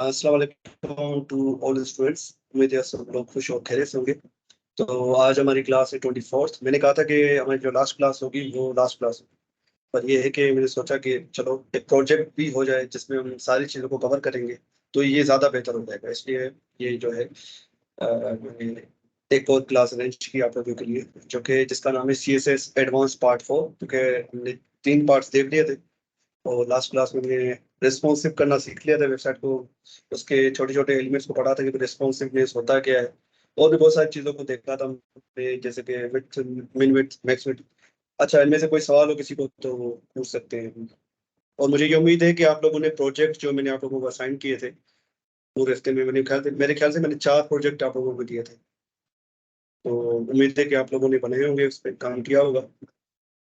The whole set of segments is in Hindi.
अस्सलाम वालेकुम टू ऑल स्टूडेंट्स। उम्मीद है सब लोग खुश और खैरियत से होंगे। तो आज हमारी क्लास है 24th। मैंने कहा था कि हमारी जो लास्ट क्लास होगी वो लास्ट क्लास होगी, पर ये है कि मैंने सोचा कि चलो एक प्रोजेक्ट भी हो जाए जिसमें हम सारी चीज़ों को कवर करेंगे, तो ये ज़्यादा बेहतर हो जाएगा। इसलिए ये जो है मैंने एक और क्लास अरेंज की आप लोगों के लिए, जो कि जिसका नाम है CSS एडवांस पार्ट 4, क्योंकि हमने 3 पार्ट्स देख लिए थे और लास्ट क्लास में मैंने रिस्पॉन्सिव करना सीख लिया था वेबसाइट को। उसके छोटे छोटे एलिमेंट्स को पढ़ा था कि रिस्पॉन्सिवनेस होता क्या है, और भी बहुत सारी चीज़ों को देखा था हमने, जैसे कि विड्थ, मिन विड्थ, मैक्स विड्थ। अच्छा, इनमें से कोई सवाल हो किसी को तो वो पूछ सकते हैं। और मुझे ये उम्मीद है कि आप लोगों ने प्रोजेक्ट जो मैंने आप लोगों को असाइन किए थे पूरे हफ्ते में, मेरे ख्याल से मैंने 4 प्रोजेक्ट आप लोगों को दिए थे। तो उम्मीद है कि आप लोगों ने बनाए होंगे, उस पर काम किया होगा।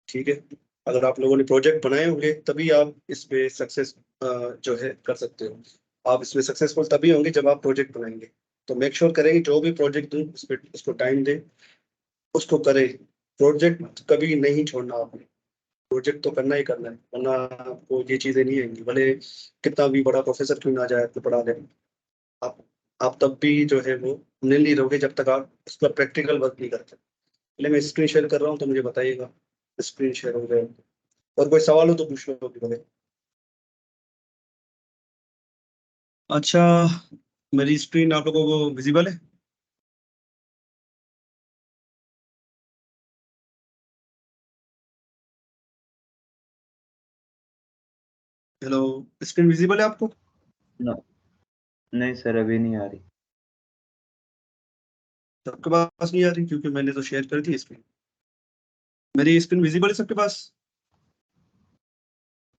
ठीक है, अगर आप लोगों ने प्रोजेक्ट बनाए होंगे तभी आप इस पे सक्सेस जो है कर सकते हो। आप इसमें सक्सेसफुल तभी होंगे जब आप प्रोजेक्ट बनाएंगे। तो मेक श्योर करें कि जो भी प्रोजेक्ट दूं उस पे उसको टाइम दें, उसको करें। प्रोजेक्ट कभी नहीं छोड़ना आपने, प्रोजेक्ट तो करना ही करना है, वरना आपको ये चीजें नहीं आएंगी, भले कितना भी बड़ा प्रोफेसर क्यों ना जाए आपको पढ़ा दे। आप आप तब भी जो है वो नहीं रहोगे जब तक आप उसका प्रैक्टिकल वर्क नहीं करते। पहले मैं स्क्रीन शेयर कर रहा हूँ तो मुझे बताइएगा स्क्रीन शेयर हो गया। और कोई सवाल हो तो पूछ लो अभी भले। अच्छा, मेरी स्क्रीन आप लोगों को विजिबल है? हेलो, स्क्रीन विजिबल है आपको? नो, नहीं सर, अभी नहीं आ रही। सबके पास नहीं आ रही क्योंकि मैंने तो शेयर कर दी स्क्रीन। मेरी स्क्रीन विजिबल है सबके पास?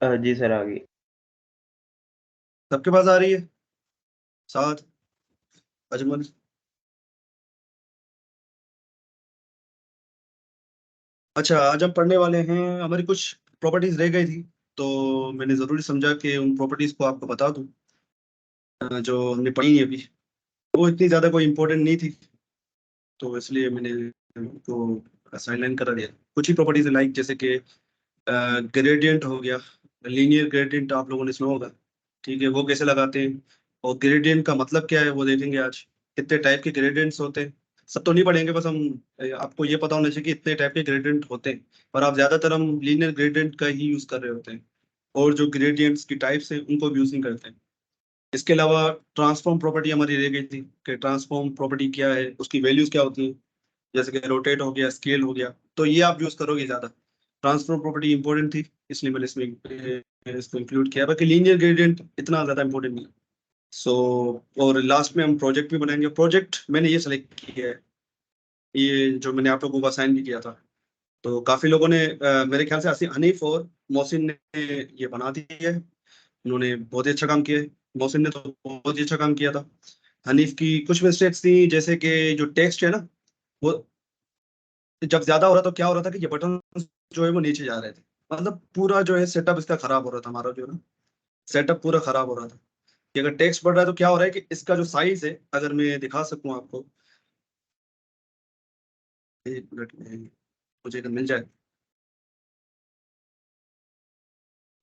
जी सर, आ गई। सबके पास आ रही है? साथ, अजमल। अच्छा, आज हम पढ़ने वाले हैं, हमारी कुछ प्रॉपर्टीज रह गई थी, तो मैंने जरूरी समझा कि उन प्रॉपर्टीज को आपको बता दूं, जो हमने पढ़ी है अभी। वो इतनी ज्यादा कोई इंपॉर्टेंट नहीं थी, तो इसलिए मैंने उनको साइडलाइन करा दिया। कुछ ही प्रॉपर्टीज लाइक जैसे कि ग्रेडियंट हो गया, लीनियर ग्रेडियंट आप लोगों ने सुना होगा। ठीक है, वो कैसे लगाते हैं और ग्रेडियंट का मतलब क्या है वो देखेंगे आज। कितने टाइप के ग्रेडियंट्स होते हैं सब तो नहीं पढ़ेंगे, बस हम आपको ये पता होना चाहिए कि इतने टाइप के ग्रेडियंट होते हैं। और आप ज्यादातर हम लीनियर ग्रेडियंट का ही यूज कर रहे होते हैं, और जो ग्रेडियंट्स की टाइप्स हैं उनको भी यूज नहीं करते हैं। इसके अलावा ट्रांसफॉर्म प्रॉपर्टी हमारी रह गई थी कि ट्रांसफॉर्म प्रॉपर्टी क्या है, उसकी वैल्यूज क्या होती हैं, जैसे कि रोटेट हो गया, स्केल हो गया, तो ये आप यूज करोगे ज्यादा। ट्रांसफर प्रॉपर्टी इंपॉर्टेंट थी, इसलिए मैंने इसमें इसको इंक्लूड किया। बाकी लीनियर ग्रेडियंट इतना ज्यादा इंपॉर्टेंट नहीं। सो और लास्ट में हम प्रोजेक्ट भी बनाएंगे। प्रोजेक्ट मैंने ये सेलेक्ट किया है, ये जो मैंने आप लोगों को असाइन भी किया था। तो काफी लोगों ने मेरे ख्याल से हनीफ और मोहसिन ने ये बना दी है। उन्होंने बहुत ही अच्छा काम किया है। मोहसिन ने तो बहुत ही अच्छा काम किया था। हनीफ की कुछ मिस्टेक्स थी, जैसे कि जो टेक्स्ट है ना, वो जब ज्यादा हो रहा तो क्या हो रहा था कि ये बटन जो है वो नीचे जा रहे थे। मतलब पूरा जो है सेटअप इसका खराब हो रहा था, हमारा जो है ना सेटअप पूरा खराब हो रहा था। कि अगर टेक्स्ट बढ़ रहा है तो क्या हो रहा है कि इसका जो साइज है, अगर मैं दिखा सकूं आपको, 1 मिनट में मुझे अगर मिल जाए,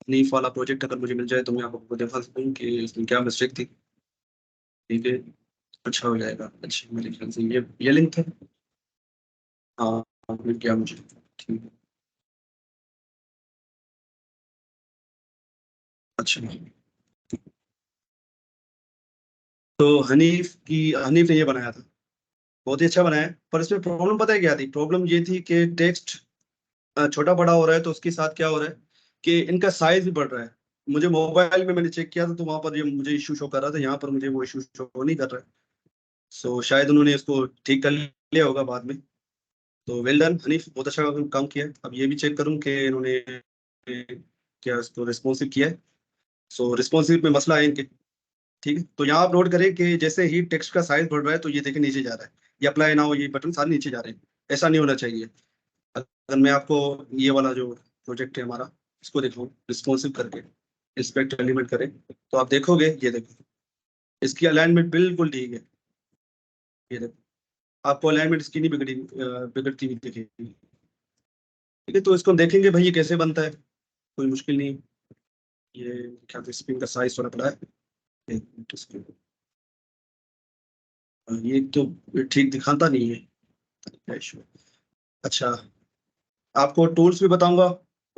नीफ वाला प्रोजेक्ट अगर मुझे मिल जाए तो मैं आपको दिखा सकूं कि इसमें क्या मिस्टेक थी। ठीक है, अच्छा हो जाएगा। अच्छा, मेरे ख्याल से ये लिंक था। हाँ, मिल गया मुझे। ठीक है, अच्छा। तो हनीफ ने ये बनाया था, बहुत ही अच्छा बनाया है। पर इसमें प्रॉब्लम पता है क्या थी? प्रॉब्लम ये थी कि टेक्स्ट छोटा बड़ा हो रहा है, तो उसके साथ क्या हो रहा है कि इनका साइज भी बढ़ रहा है। मुझे मोबाइल में मैंने चेक किया था तो वहां पर ये मुझे इशू शो कर रहा था, यहाँ पर मुझे वो इशू शो नहीं कर रहा है। सो शायद उन्होंने इसको ठीक कर लिया होगा बाद में। तो वेल डन हनीफ, बहुत अच्छा काम किया। अब ये भी चेक करूँ कि इन्होंने क्या इसको रिस्पॉन्सिव किया है। सो रिस्पॉन्सिव में मसला है इनके। ठीक है, तो यहाँ आप नोट करें कि जैसे ही टेक्स्ट का साइज बढ़ रहा है तो ये देखें नीचे जा रहा है। ये अप्लाई ना हो, ये बटन सारे नीचे जा रहे हैं। ऐसा नहीं होना चाहिए। अगर मैं आपको ये वाला जो प्रोजेक्ट है हमारा, इसको देखो रिस्पॉन्सिव करके इंस्पेक्ट एलिमेंट करें, तो आप देखोगे, ये देखो इसकी अलाइनमेंट बिल्कुल ठीक है। ये देखो, आपको अलाइनमेंट इसकी नहीं बिगड़ती हुई दिखेगी। ठीक है, तो इसको हम देखेंगे भाई ये कैसे बनता है, कोई मुश्किल नहीं। ये क्या स्क्रीन का साइज थोड़ा बड़ा है, एक मिनट इसको, ये तो ठीक दिखाता नहीं है। अच्छा, आपको टूल्स भी बताऊंगा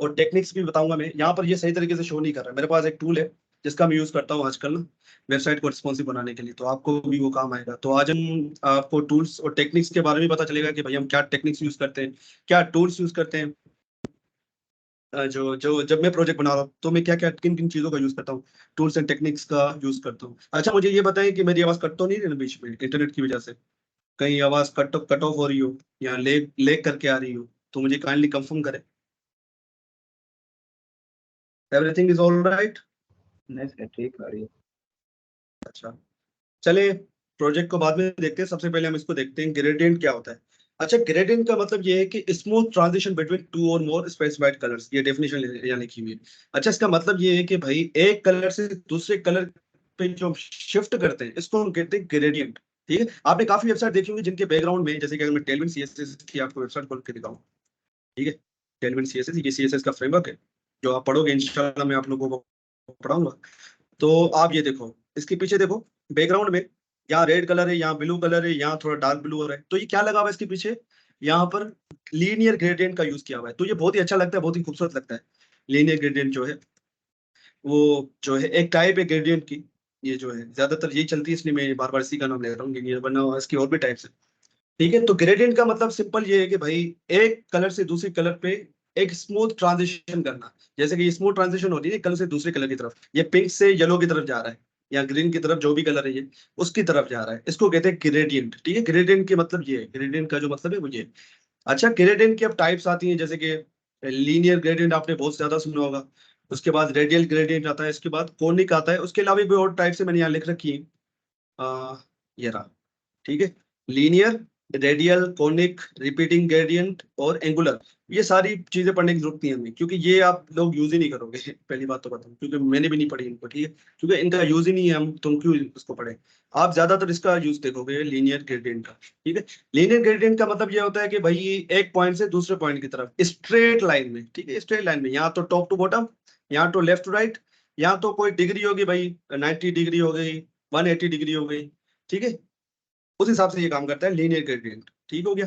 और टेक्निक्स भी बताऊंगा। मैं यहाँ पर ये सही तरीके से शो नहीं कर रहा है। मेरे पास एक टूल है जिसका मैं यूज करता हूँ आजकल ना, वेबसाइट को रिस्पॉन्सिव बनाने के लिए, तो आपको भी वो काम आएगा। तो आज हम आपको टूल्स और टेक्निक्स के बारे में पता चलेगा कि भाई हम क्या टेक्निक्स यूज करते हैं, क्या टूल्स यूज करते हैं। जो जो जब मैं प्रोजेक्ट बना रहा हूँ तो मैं क्या क्या किन किन चीजों का यूज करता हूँ, टूल्स एंड टेक्निक्स का यूज करता हूँ। अच्छा, मुझे ये बताएं कि मेरी आवाज कट तो नहीं रही ना बीच में इंटरनेट की वजह से, कहीं आवाज कट ऑफ हो रही हो या लेग लेग करके आ रही हो, तो मुझे काइंडली कंफर्म करें। Everything is all right. नहीं सर, ठीक आ रही है। अच्छा, चलिए प्रोजेक्ट को बाद में देखते हैं। सबसे पहले हम इसको देखते हैं ग्रेडियंट क्या होता है। अच्छा, ग्रेडियंट का मतलब ये है कि स्मूथ ट्रांजिशन बिटवीन टू और मोर स्पेसिफाइड कलर्स, ये डेफिनेशन यहाँ लिखी हुई है। अच्छा, इसका मतलब ये है कि भाई एक कलर से दूसरे कलर पे जो शिफ्ट करते हैं इसको हम कहते हैं ग्रेडियंट। ठीक है, आपने काफी वेबसाइट देखी होंगी जिनके बैकग्राउंड में, जैसे कि अगर मैं टेलविन सीएसएस की आपको वेबसाइट खोल के दिखाऊं, ठीक है, टेलविन सीएसएस, ये सीएसएस का फ्रेमवर्क है जो आप पढ़ोगे इंशाल्लाह, मैं आप लोगों को पढ़ाऊंगा। तो आप ये देखो, इसके पीछे देखो बैकग्राउंड में, यहाँ रेड कलर है, यहाँ ब्लू कलर है, यहाँ थोड़ा डार्क ब्लू हो रहा है, तो ये क्या लगा हुआ है इसके पीछे, यहाँ पर लीनियर ग्रेडियंट का यूज किया हुआ है। तो ये बहुत ही अच्छा लगता है, बहुत ही खूबसूरत लगता है। लीनियर ग्रेडियंट जो है वो जो है एक टाइप है ग्रेडियंट की, ये जो है ज्यादातर यही चलती है, इसलिए मैं बार बार इसी का नाम ले रहा हूँ, लीनियर, वरना इसकी और भी टाइप्स है। ठीक है, तो ग्रेडियंट का मतलब सिंपल ये है कि भाई एक कलर से दूसरे कलर पे एक स्मूथ ट्रांजिशन करना। जैसे कि स्मूथ ट्रांजिशन होती है एक कलर से दूसरे कलर की तरफ, ये पिंक से येलो की तरफ जा रहा है या ग्रीन की तरफ, जो भी कलर है ये उसकी तरफ जा रहा है, इसको कहते हैं ग्रेडियंट। ठीक है, ग्रेडियंट के मतलब ये है, ग्रेडियंट का जो मतलब है वो ये है। अच्छा, ग्रेडियंट की अब टाइप्स आती हैं, जैसे कि लीनियर ग्रेडियंट आपने बहुत ज्यादा सुना होगा, उसके बाद रेडियल ग्रेडियंट आता है, इसके बाद कोनिक आता है, उसके अलावा भी और टाइप से मैंने यहाँ लिख रखी है। ये रहा। ठीक है, linear, radial, conic, repeating gradient और एंगुलर, ये सारी चीजें पढ़ने की जरूरत नहीं है हमें, क्योंकि ये आप लोग यूज ही नहीं करोगे पहली बात तो बताऊं, क्योंकि मैंने भी नहीं पढ़ी इनको। ठीक है, क्योंकि इनका यूज ही नहीं है, हम तुम क्यों इसको पढ़े। आप ज्यादातर इसका यूज देखोगे लीनियर ग्रेडियंट का। ठीक है, लीनियर ग्रेडियंट का मतलब ये होता है कि भाई एक पॉइंट से दूसरे पॉइंट की तरफ स्ट्रेट लाइन में, ठीक है, स्ट्रेट लाइन में, यहाँ तो टॉप टू बॉटम, यहाँ तो लेफ्ट टू राइट, यहाँ तो कोई डिग्री होगी भाई, 90 डिग्री हो गई, 180 डिग्री हो गई। ठीक है, उस हिसाब से ये काम करता है लीनियर ग्रेडियंट। ठीक हो गया।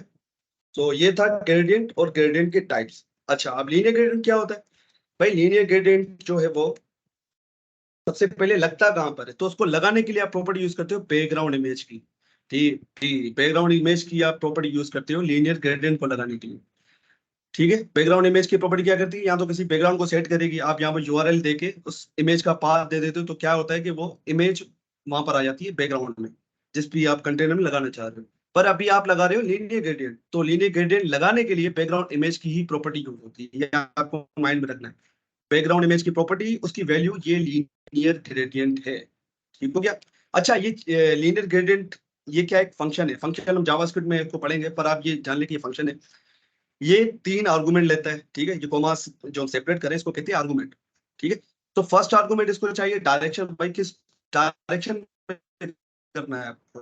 तो ये था ग्रेडियंट और ग्रेडियंट के टाइप्स। अच्छा, अब लीनियर ग्रेडियंट क्या होता है। भाई लीनियर ग्रेडियंट जो है वो सबसे पहले लगता कहाँ पर है, तो उसको लगाने के लिए आप प्रॉपर्टी यूज करते हो बैकग्राउंड इमेज की। ठीक ठीक, बैकग्राउंड इमेज की आप प्रॉपर्टी यूज करते हो लीनियर ग्रेडियंट को लगाने के लिए। ठीक है, बैकग्राउंड इमेज की प्रॉपर्टी क्या करती है, यहाँ तो किसी बैकग्राउंड को सेट करेगी, आप यहाँ पर यूआरएल देके उस इमेज का पाथ दे देते हो, तो क्या होता है कि वो इमेज वहां पर आ जाती है बैकग्राउंड में, जिस भी आप कंटेनर में लगाना चाह रहे हो। पर अभी आप लगा रहे हो लीनियर ग्रेडियंट, तो लीनियर ग्रेडियंट लगाने के लिए बैकग्राउंड इमेज की ही प्रॉपर्टी यूज होती है, ये आपको माइंड में रखना है। बैकग्राउंड इमेज की प्रॉपर्टी, उसकी वैल्यू, ये लीनियर ग्रेडियंट है। ठीक हो गया। अच्छा, ये लीनियर ग्रेडियंट ये क्या एक फंक्शन है, फंक्शन हम जावास्क्रिप्ट में इसको पढ़ेंगे, पर आप ये जान लें कि ये फंक्शन है। ये 3 आर्गुमेंट लेता है। ठीक है, ये कॉमास जो हम सेपरेट करें इसको कहते हैं आर्गुमेंट। ठीक है, तो फर्स्ट आर्गुमेंट इसको चाहिए डायरेक्शन, भाई किस डायरेक्शन में करना है आपको।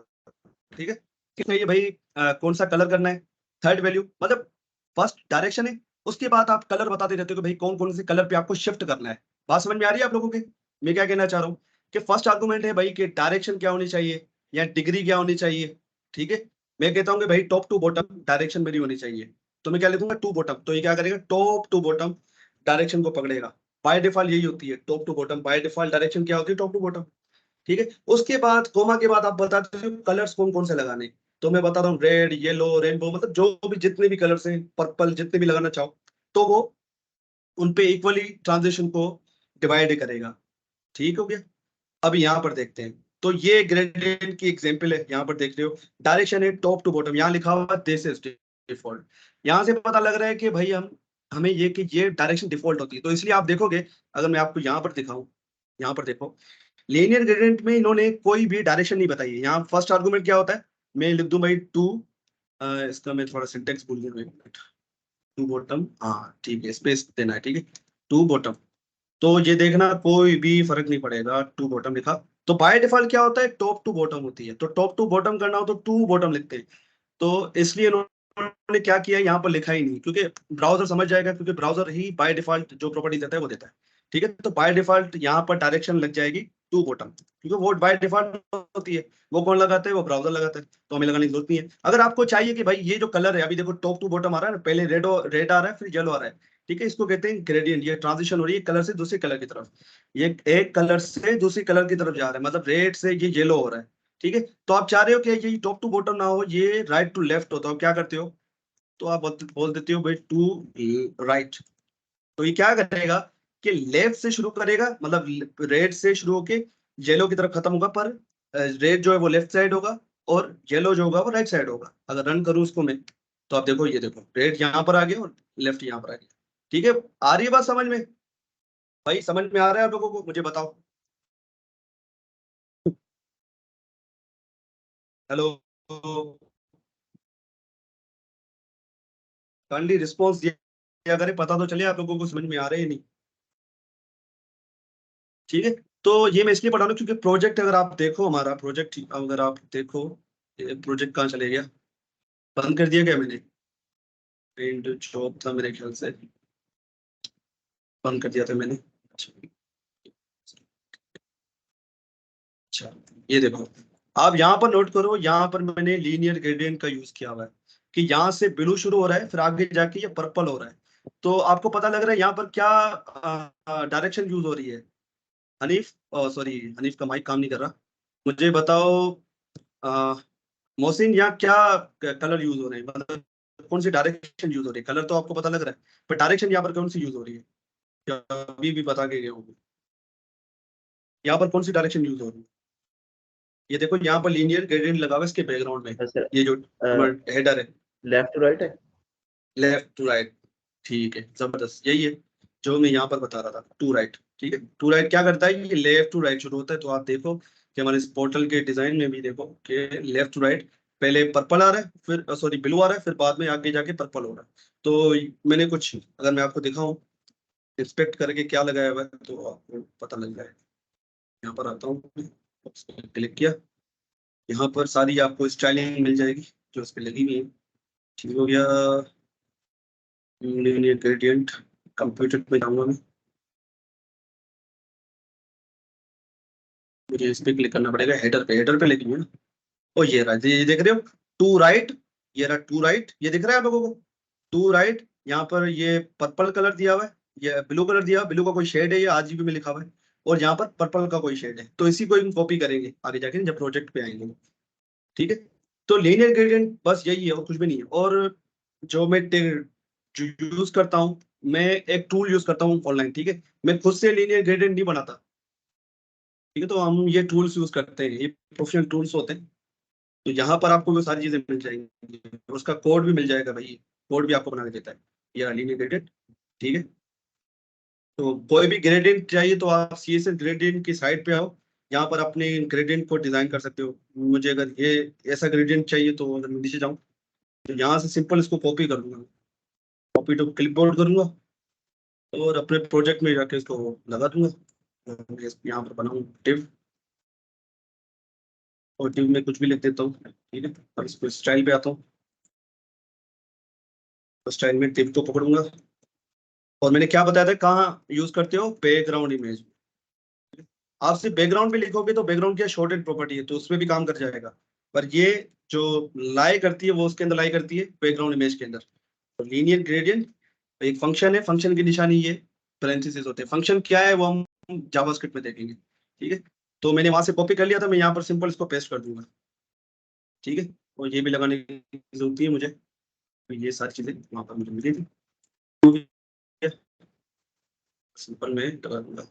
ठीक है, किस चाहिए भाई, कौन सा कलर करना है, थर्ड वैल्यू, मतलब फर्स्ट डायरेक्शन है, उसके बाद आप कलर बताते रहते हो कि भाई कौन कौन से कलर पे आपको शिफ्ट करना है। बात समझ में आ रही है आप लोगों के, मैं क्या कहना चाह रहा हूँ, कि फर्स्ट आर्गुमेंट है भाई कि डायरेक्शन क्या होनी चाहिए या डिग्री क्या होनी चाहिए। ठीक है, मैं कहता हूँ कि भाई टॉप टू बॉटम डायरेक्शन मेरी होनी चाहिए, तो मैं क्या लिखूंगा, टू बॉटम, तो ये क्या करेगा, टॉप टू बॉटम डायरेक्शन को पकड़ेगा। बाय डिफॉल्ट यही होती है top to bottom, by default direction क्या होती है, टॉप टू बॉटम। ठीक है, उसके बाद कोमा के बाद आप बताते हो कलर्स कौन कौन से लगाने, तो मैं बता रहा हूँ रेड, येलो, रेनबो, मतलब जो भी जितने भी कलर्स हैं, पर्पल, जितने भी लगाना चाहो, तो वो उनपे इक्वली ट्रांजिशन को डिवाइड करेगा। ठीक हो गया। अब यहाँ पर देखते हैं, तो ये ग्रेडियंट की एग्जांपल है, यहाँ पर देख रहे हो डायरेक्शन है टॉप टू बॉटम, यहाँ लिखा हुआ दिस इज डिफॉल्ट। यहाँ से पता लग रहा है कि भाई हम हमें ये कि ये डायरेक्शन डिफॉल्ट होती है, तो इसलिए आप देखोगे, अगर मैं आपको यहाँ पर दिखाऊं, यहाँ पर देखो, लीनियर ग्रेडियंट में इन्होंने कोई भी डायरेक्शन नहीं बताई है। यहाँ फर्स्ट आर्गुमेंट क्या होता है, मैं लिख दूं भाई टू, इसका मैं थोड़ा सिंटेक्स भूल गया, टू बॉटम, हाँ ठीक है, स्पेस देना है। ठीक है, टू बॉटम, तो ये देखना कोई भी फर्क नहीं पड़ेगा, टू बॉटम लिखा, तो बाय डिफॉल्ट क्या होता है, टॉप टू बॉटम होती है, तो टॉप टू बॉटम करना हो तो टू बॉटम लिखते हैं। तो इसलिए उन्होंने क्या किया, यहाँ पर लिखा ही नहीं, क्योंकि ब्राउजर समझ जाएगा, क्योंकि ब्राउजर ही बाय डिफॉल्ट जो प्रॉपर्टी देता है वो देता है। ठीक है, तो बाय डिफॉल्ट यहाँ पर डायरेक्शन लग जाएगी टू बॉटम, क्योंकि वो बाय डिफॉल्ट होती है। वो कौन लगाता है? वो ब्राउजर लगाता है, तो हमें लगाने की जरूरत नहीं है। अगर आपको चाहिए कि भाई ये जो कलर है, अभी देखो टॉप टू बॉटम आ रहा है ना, पहले रेड आ रहा है, फिर येलो आ रहा है, ठीक है, इसको कहते हैं ग्रेडियंट। ये ट्रांजिशन हो रही है कलर से दूसरे कलर की तरफ, ये एक कलर से दूसरी कलर की तरफ जा रहा है, मतलब रेड से ये येलो हो रहा है, ठीक है। तो आप चाह रहे हो कि ये टॉप टू बॉटम ना हो, ये राइट टू लेफ्ट होता हो, क्या करते हो? तो आप बोल देते हो भाई टू राइट। तो ये क्या करेगा कि लेफ्ट से शुरू करेगा, मतलब रेड से शुरू होके येलो की तरफ खत्म होगा, पर रेड जो है वो लेफ्ट साइड होगा और येलो जो होगा वो राइट साइड होगा। अगर रन करूं उसको मैं, तो आप देखो, ये देखो रेड यहाँ पर आ गया और लेफ्ट यहाँ पर आ गया, ठीक है। आ रही है बात समझ में? भाई समझ में आ रहा है आप लोगों को? मुझे बताओ। हेलो, काइंडली रिस्पॉन्स दिया करें, पता तो चले आप लोगों को समझ में आ रहा है या नहीं, ठीक है। तो ये मैं इसलिए पढ़ा रहा हूँ क्योंकि प्रोजेक्ट, अगर आप देखो हमारा प्रोजेक्ट, अगर आप देखो, प्रोजेक्ट कहाँ चले गया? बंद कर दिया क्या मैंने? पेंट जॉब था मेरे ख्याल से, बंद कर दिया था मैंने। अच्छा अच्छा, ये देखो, आप यहाँ पर नोट करो, यहाँ पर मैंने लीनियर ग्रेडियंट का यूज किया हुआ है कि यहाँ से ब्लू शुरू हो रहा है, फिर आगे जाके ये पर्पल हो रहा है। तो आपको पता लग रहा है यहाँ पर क्या डायरेक्शन यूज हो रही है? हनीफ, सॉरी, हनीफ का माइक काम नहीं कर रहा। मुझे बताओ, अ, मोहसिन, यहाँ क्या कलर यूज हो रहे हैं, मतलब कौन सी डायरेक्शन यूज हो रही है? कलर तो आपको पता लग रहा है, पर डायरेक्शन यहाँ पर कौन सी यूज हो रही है? क्या अभी भी बता के गए होंगे? यहाँ पर कौन सी डायरेक्शन यूज हो रही है? ये देखो, यहाँ पर लीनियर ग्रेडियंट लगा हुआ है इसके बैकग्राउंड में, सर ये जो हमारा हेडर है, लेफ्ट टू राइट है। लेफ्ट टू राइट, ठीक है, जबरदस्त, यही है जो मैं यहाँ पर बता रहा था, टू राइट, ठीक है। टू राइट क्या करता है? ये लेफ्ट टू राइट शुरू होता है, तो आप देखो कि हमारे इस पोर्टल के डिजाइन में भी देखो कि लेफ्ट टू राइट, पहले पर्पल आ रहा है, फिर सॉरी ब्लू आ रहा है, फिर बाद में आगे जाके पर्पल हो रहा है। तो मैंने कुछ, अगर मैं आपको दिखाऊं इंस्पेक्ट करके क्या लगाया हुआ है, तो आपको पता लग जाएगा। यहाँ पर आता हूँ, क्लिक किया, यहाँ पर सारी आपको स्टाइलिंग मिल जाएगी जो इस पे लगी हुई है, ठीक हो गया। लीनियर ग्रेडियंट, कंप्यूटर पे जाऊंगा मैं, मुझे इस पे क्लिक करना पड़ेगा, हेडर पे, हेडर पे लेके ना। ओ ये रहा, ये देख रहे हो, टू राइट, ये रहा टू राइट, ये दिख रहा है आप लोगों को? टू राइट, यहाँ पर ये पर्पल कलर दिया हुआ है, ये ब्लू कलर दिया हुआ है, ब्लू का कोई शेड है, ये आरजीबी में लिखा हुआ है, और यहाँ पर पर्पल का कोई शेड है, तो इसी को हम कॉपी करेंगे आगे जाके जब प्रोजेक्ट पे आएंगे, ठीक है। तो लीनियर ग्रेडियंट बस यही है और कुछ भी नहीं है। और जो मैं जो यूज करता हूँ, मैं एक टूल यूज करता हूँ ऑनलाइन, ठीक है। मैं खुद से लीनियर ग्रेडियंट नहीं बनाता, ठीक है, तो हम ये टूल्स यूज करते हैं, ये प्रोफेशनल टूल्स होते हैं। तो यहाँ पर आपको वो सारी चीजें मिल जाएंगी, उसका कोड भी मिल जाएगा भाई, कोड भी आपको बना के देता है ये लीनियर ग्रेडियंट, ठीक है। तो कोई भी ग्रेडियंट चाहिए तो आप CSS ग्रेडियंट की साइट पे आओ, यहाँ पर अपने ग्रेडियंट को डिजाइन कर सकते हो। मुझे अगर ये ऐसा ग्रेडियंट चाहिए, तो अगर मैं नीचे जाऊँ, तो यहाँ से सिंपल इसको कॉपी कर लूंगा, कॉपी टू क्लिपबोर्ड करूंगा, और अपने प्रोजेक्ट में जाके इसको लगा दूंगा। और यहाँ पर बनाऊँ टिव, और टिव में कुछ भी लिख देता हूँ, ठीक है। अब इसको स्टाइल पे आता हूँ, तो स्टाइल में टिव को पकड़ूंगा, और मैंने क्या बताया था कहाँ यूज करते हो? Background image. आप सिर्फ बैकग्राउंड पे लिखोगे तो बैकग्राउंड की शॉर्ट एंड प्रॉपर्टी है, तो उसमें भी काम कर जाएगा, पर ये जो लाई करती है वो उसके अंदर लाई करती है बैकग्राउंड इमेज के अंदर। तो लीनियर ग्रेडियंट एक फंक्शन है, फंक्शन की निशानी ये पैरेंथेसिस होते हैं। फंक्शन क्या है वो हम जावास्क्रिप्ट में देखेंगे, ठीक है। तो मैंने वहां से कॉपी कर लिया था, मैं यहाँ पर सिंपल इसको पेस्ट कर दूंगा, ठीक है। और ये भी लगाने की जरूरत है मुझे, तो ये सारी चीजें वहां पर मुझे मिली थी, सिंपल में लगा दूंगा।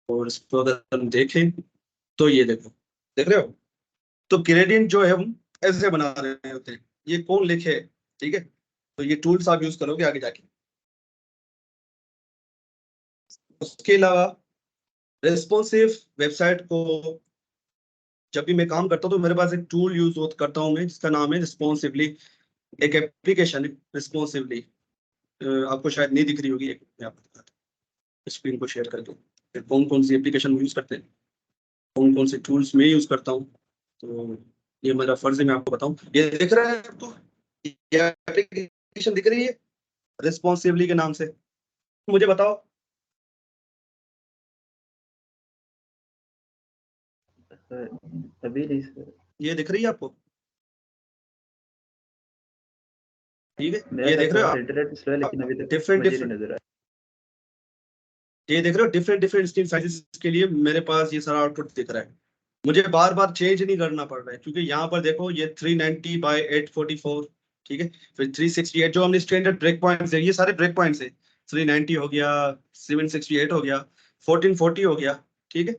और इसको अगर हम देखें, तो ये देखो, देख रहे हो? तो ग्रेडियंट जो है हम ऐसे बना रहे होते हैं, ये कौन लिखे? ठीक है, तो ये टूल्स आप यूज करोगे आगे जाके। उसके अलावा रेस्पॉन्सिव वेबसाइट को जब भी मैं काम करता हूँ, तो मेरे पास एक टूल यूज करता हूँ मैं, जिसका नाम है रिस्पॉन्सिवली। एक एप्लीकेशन है रिस्पॉन्सिवली, आपको शायद नहीं दिख रही होगी, एक मैं आपको दिखाता हूँ स्क्रीन को शेयर करके, कौन कौन सी एप्लीकेशन यूज करते हैं, कौन कौन से टूल्स मैं यूज करता हूँ। तो ये मेरा फर्ज है मैं आपको बताऊं, ये दिख रहा है आपको? ये एप्लीकेशन दिख रही है रिस्पॉन्सिबली के नाम से? मुझे बताओ। अभी नहीं सर। ये दिख रही है आपको? ठीक है, मेरा ये तो देख रहे हो थोड़ा आप? इंटरनेट स्लो है, लेकिन अभी तक डिफरेंट मुझे नहीं डिफरेंट, नजर आया। ये देख रहे हो डिफरेंट डिफरेंट स्क्रीन साइजेस के लिए मेरे पास ये सारा आउटपुट दिख रहा है। मुझे बार बार चेंज नहीं करना पड़ रहा है, क्योंकि यहाँ पर देखो ये 390 बाय 844, ठीक है। फिर 368 जो हमने स्टैंडर्ड ब्रेक पॉइंट्स है, ये सारे ब्रेक पॉइंट्स है। 390 हो गया, 768 हो गया, 1440 हो गया, ठीक है।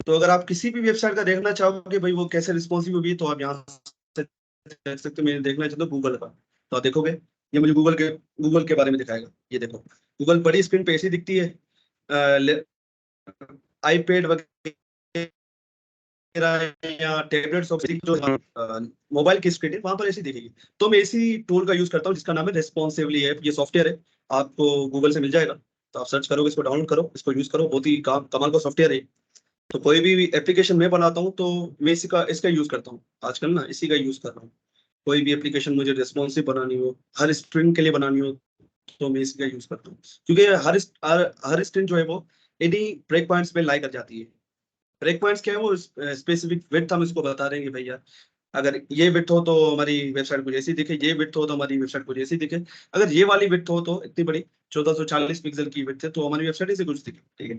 तो अगर आप किसी भी वेबसाइट का देखना चाहोगे भाई वो कैसे रिस्पॉन्सिव होगी, तो आप यहाँ से देख सकते हो। मैं देखना चाहता हूँ गूगल का, तो आप देखोगे ये मुझे गूगल के बारे में दिखाएगा। ये देखो, गूगल बड़ी स्क्रीन पे ऐसी दिखती है, आईपैड वगैरह या टैबलेट्स और जो मोबाइल की स्क्रीन है वहां पर ऐसी दिखेगी। तो मैं इसी टूल का यूज करता हूँ जिसका नाम है रेस्पॉन्सिवली ऐप। ये सॉफ्टवेयर है, आपको गूगल से मिल जाएगा। तो आप सर्च करोगे, इसको डाउनलोड करो, इसको यूज करो, बहुत ही कमाल का सॉफ्टवेयर है। तो कोई भी एप्लीकेशन मैं बनाता हूँ तो मैं इसका यूज करता हूँ आजकल ना, इसी का यूज कर रहा हूँ। कोई भी एप्लीकेशन मुझे रेस्पॉन्सिव बनानी हो, हर स्क्रीन के लिए बनानी हो, तो मैं इसका यूज करता हूँ। क्योंकि हर स्क्रीन जो है वो इन्हीं ब्रेक पॉइंट्स पे लाई कर जाती है। ब्रेक पॉइंट्स क्या है, वो स्पेसिफिक विड्थ हम इसको बता रहे हैं कि भैया अगर ये विड्थ हो तो हमारी वेबसाइट कुछ ऐसी दिखे, ये विड्थ हो तो हमारी वेबसाइट कुछ ऐसी दिखे। अगर ये वाली विड्थ हो तो इतनी बड़ी 1440 पिक्सल की विड्थ है तो हमारी वेबसाइट ऐसे कुछ दिखे, ठीक है।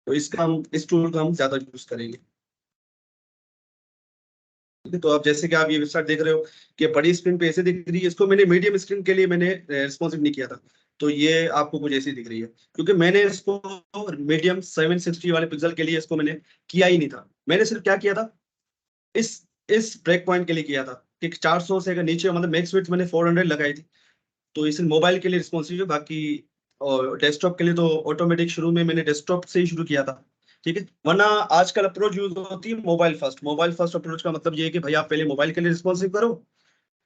तो इसका हम इस टूल का हम ज्यादा यूज करेंगे। ठीक है, तो आप जैसे कि आप ये वेबसाइट देख रहे हो कि बड़ी स्क्रीन पे ऐसे दिख रही है, इसको मैंने मीडियम स्क्रीन के लिए मैंने रिस्पॉन्सिव नहीं किया था। तो ये आपको कुछ ऐसी दिख रही है, क्योंकि मैंने इसको मीडियम 760 वाले पिक्सल के लिए इसको मैंने किया ही नहीं था। मैंने सिर्फ क्या किया था, इस इस ब्रेक पॉइंट के लिए किया था कि 400 से अगर नीचे, मतलब मैक्स विड्थ मैंने 400 लगाई थी। तो इस मोबाइल के लिए रिस्पॉन्सिव है, बाकी और डेस्कटॉप के लिए तो ऑटोमेटिक शुरू में मैंने डेस्कटॉप से ही शुरू किया था, ठीक है। वरना आजकल अप्रोच यूज होती है mobile first. Mobile first approach का मतलब ये है कि भाई आप पहले मोबाइल के लिए रिस्पॉन्सिव करो,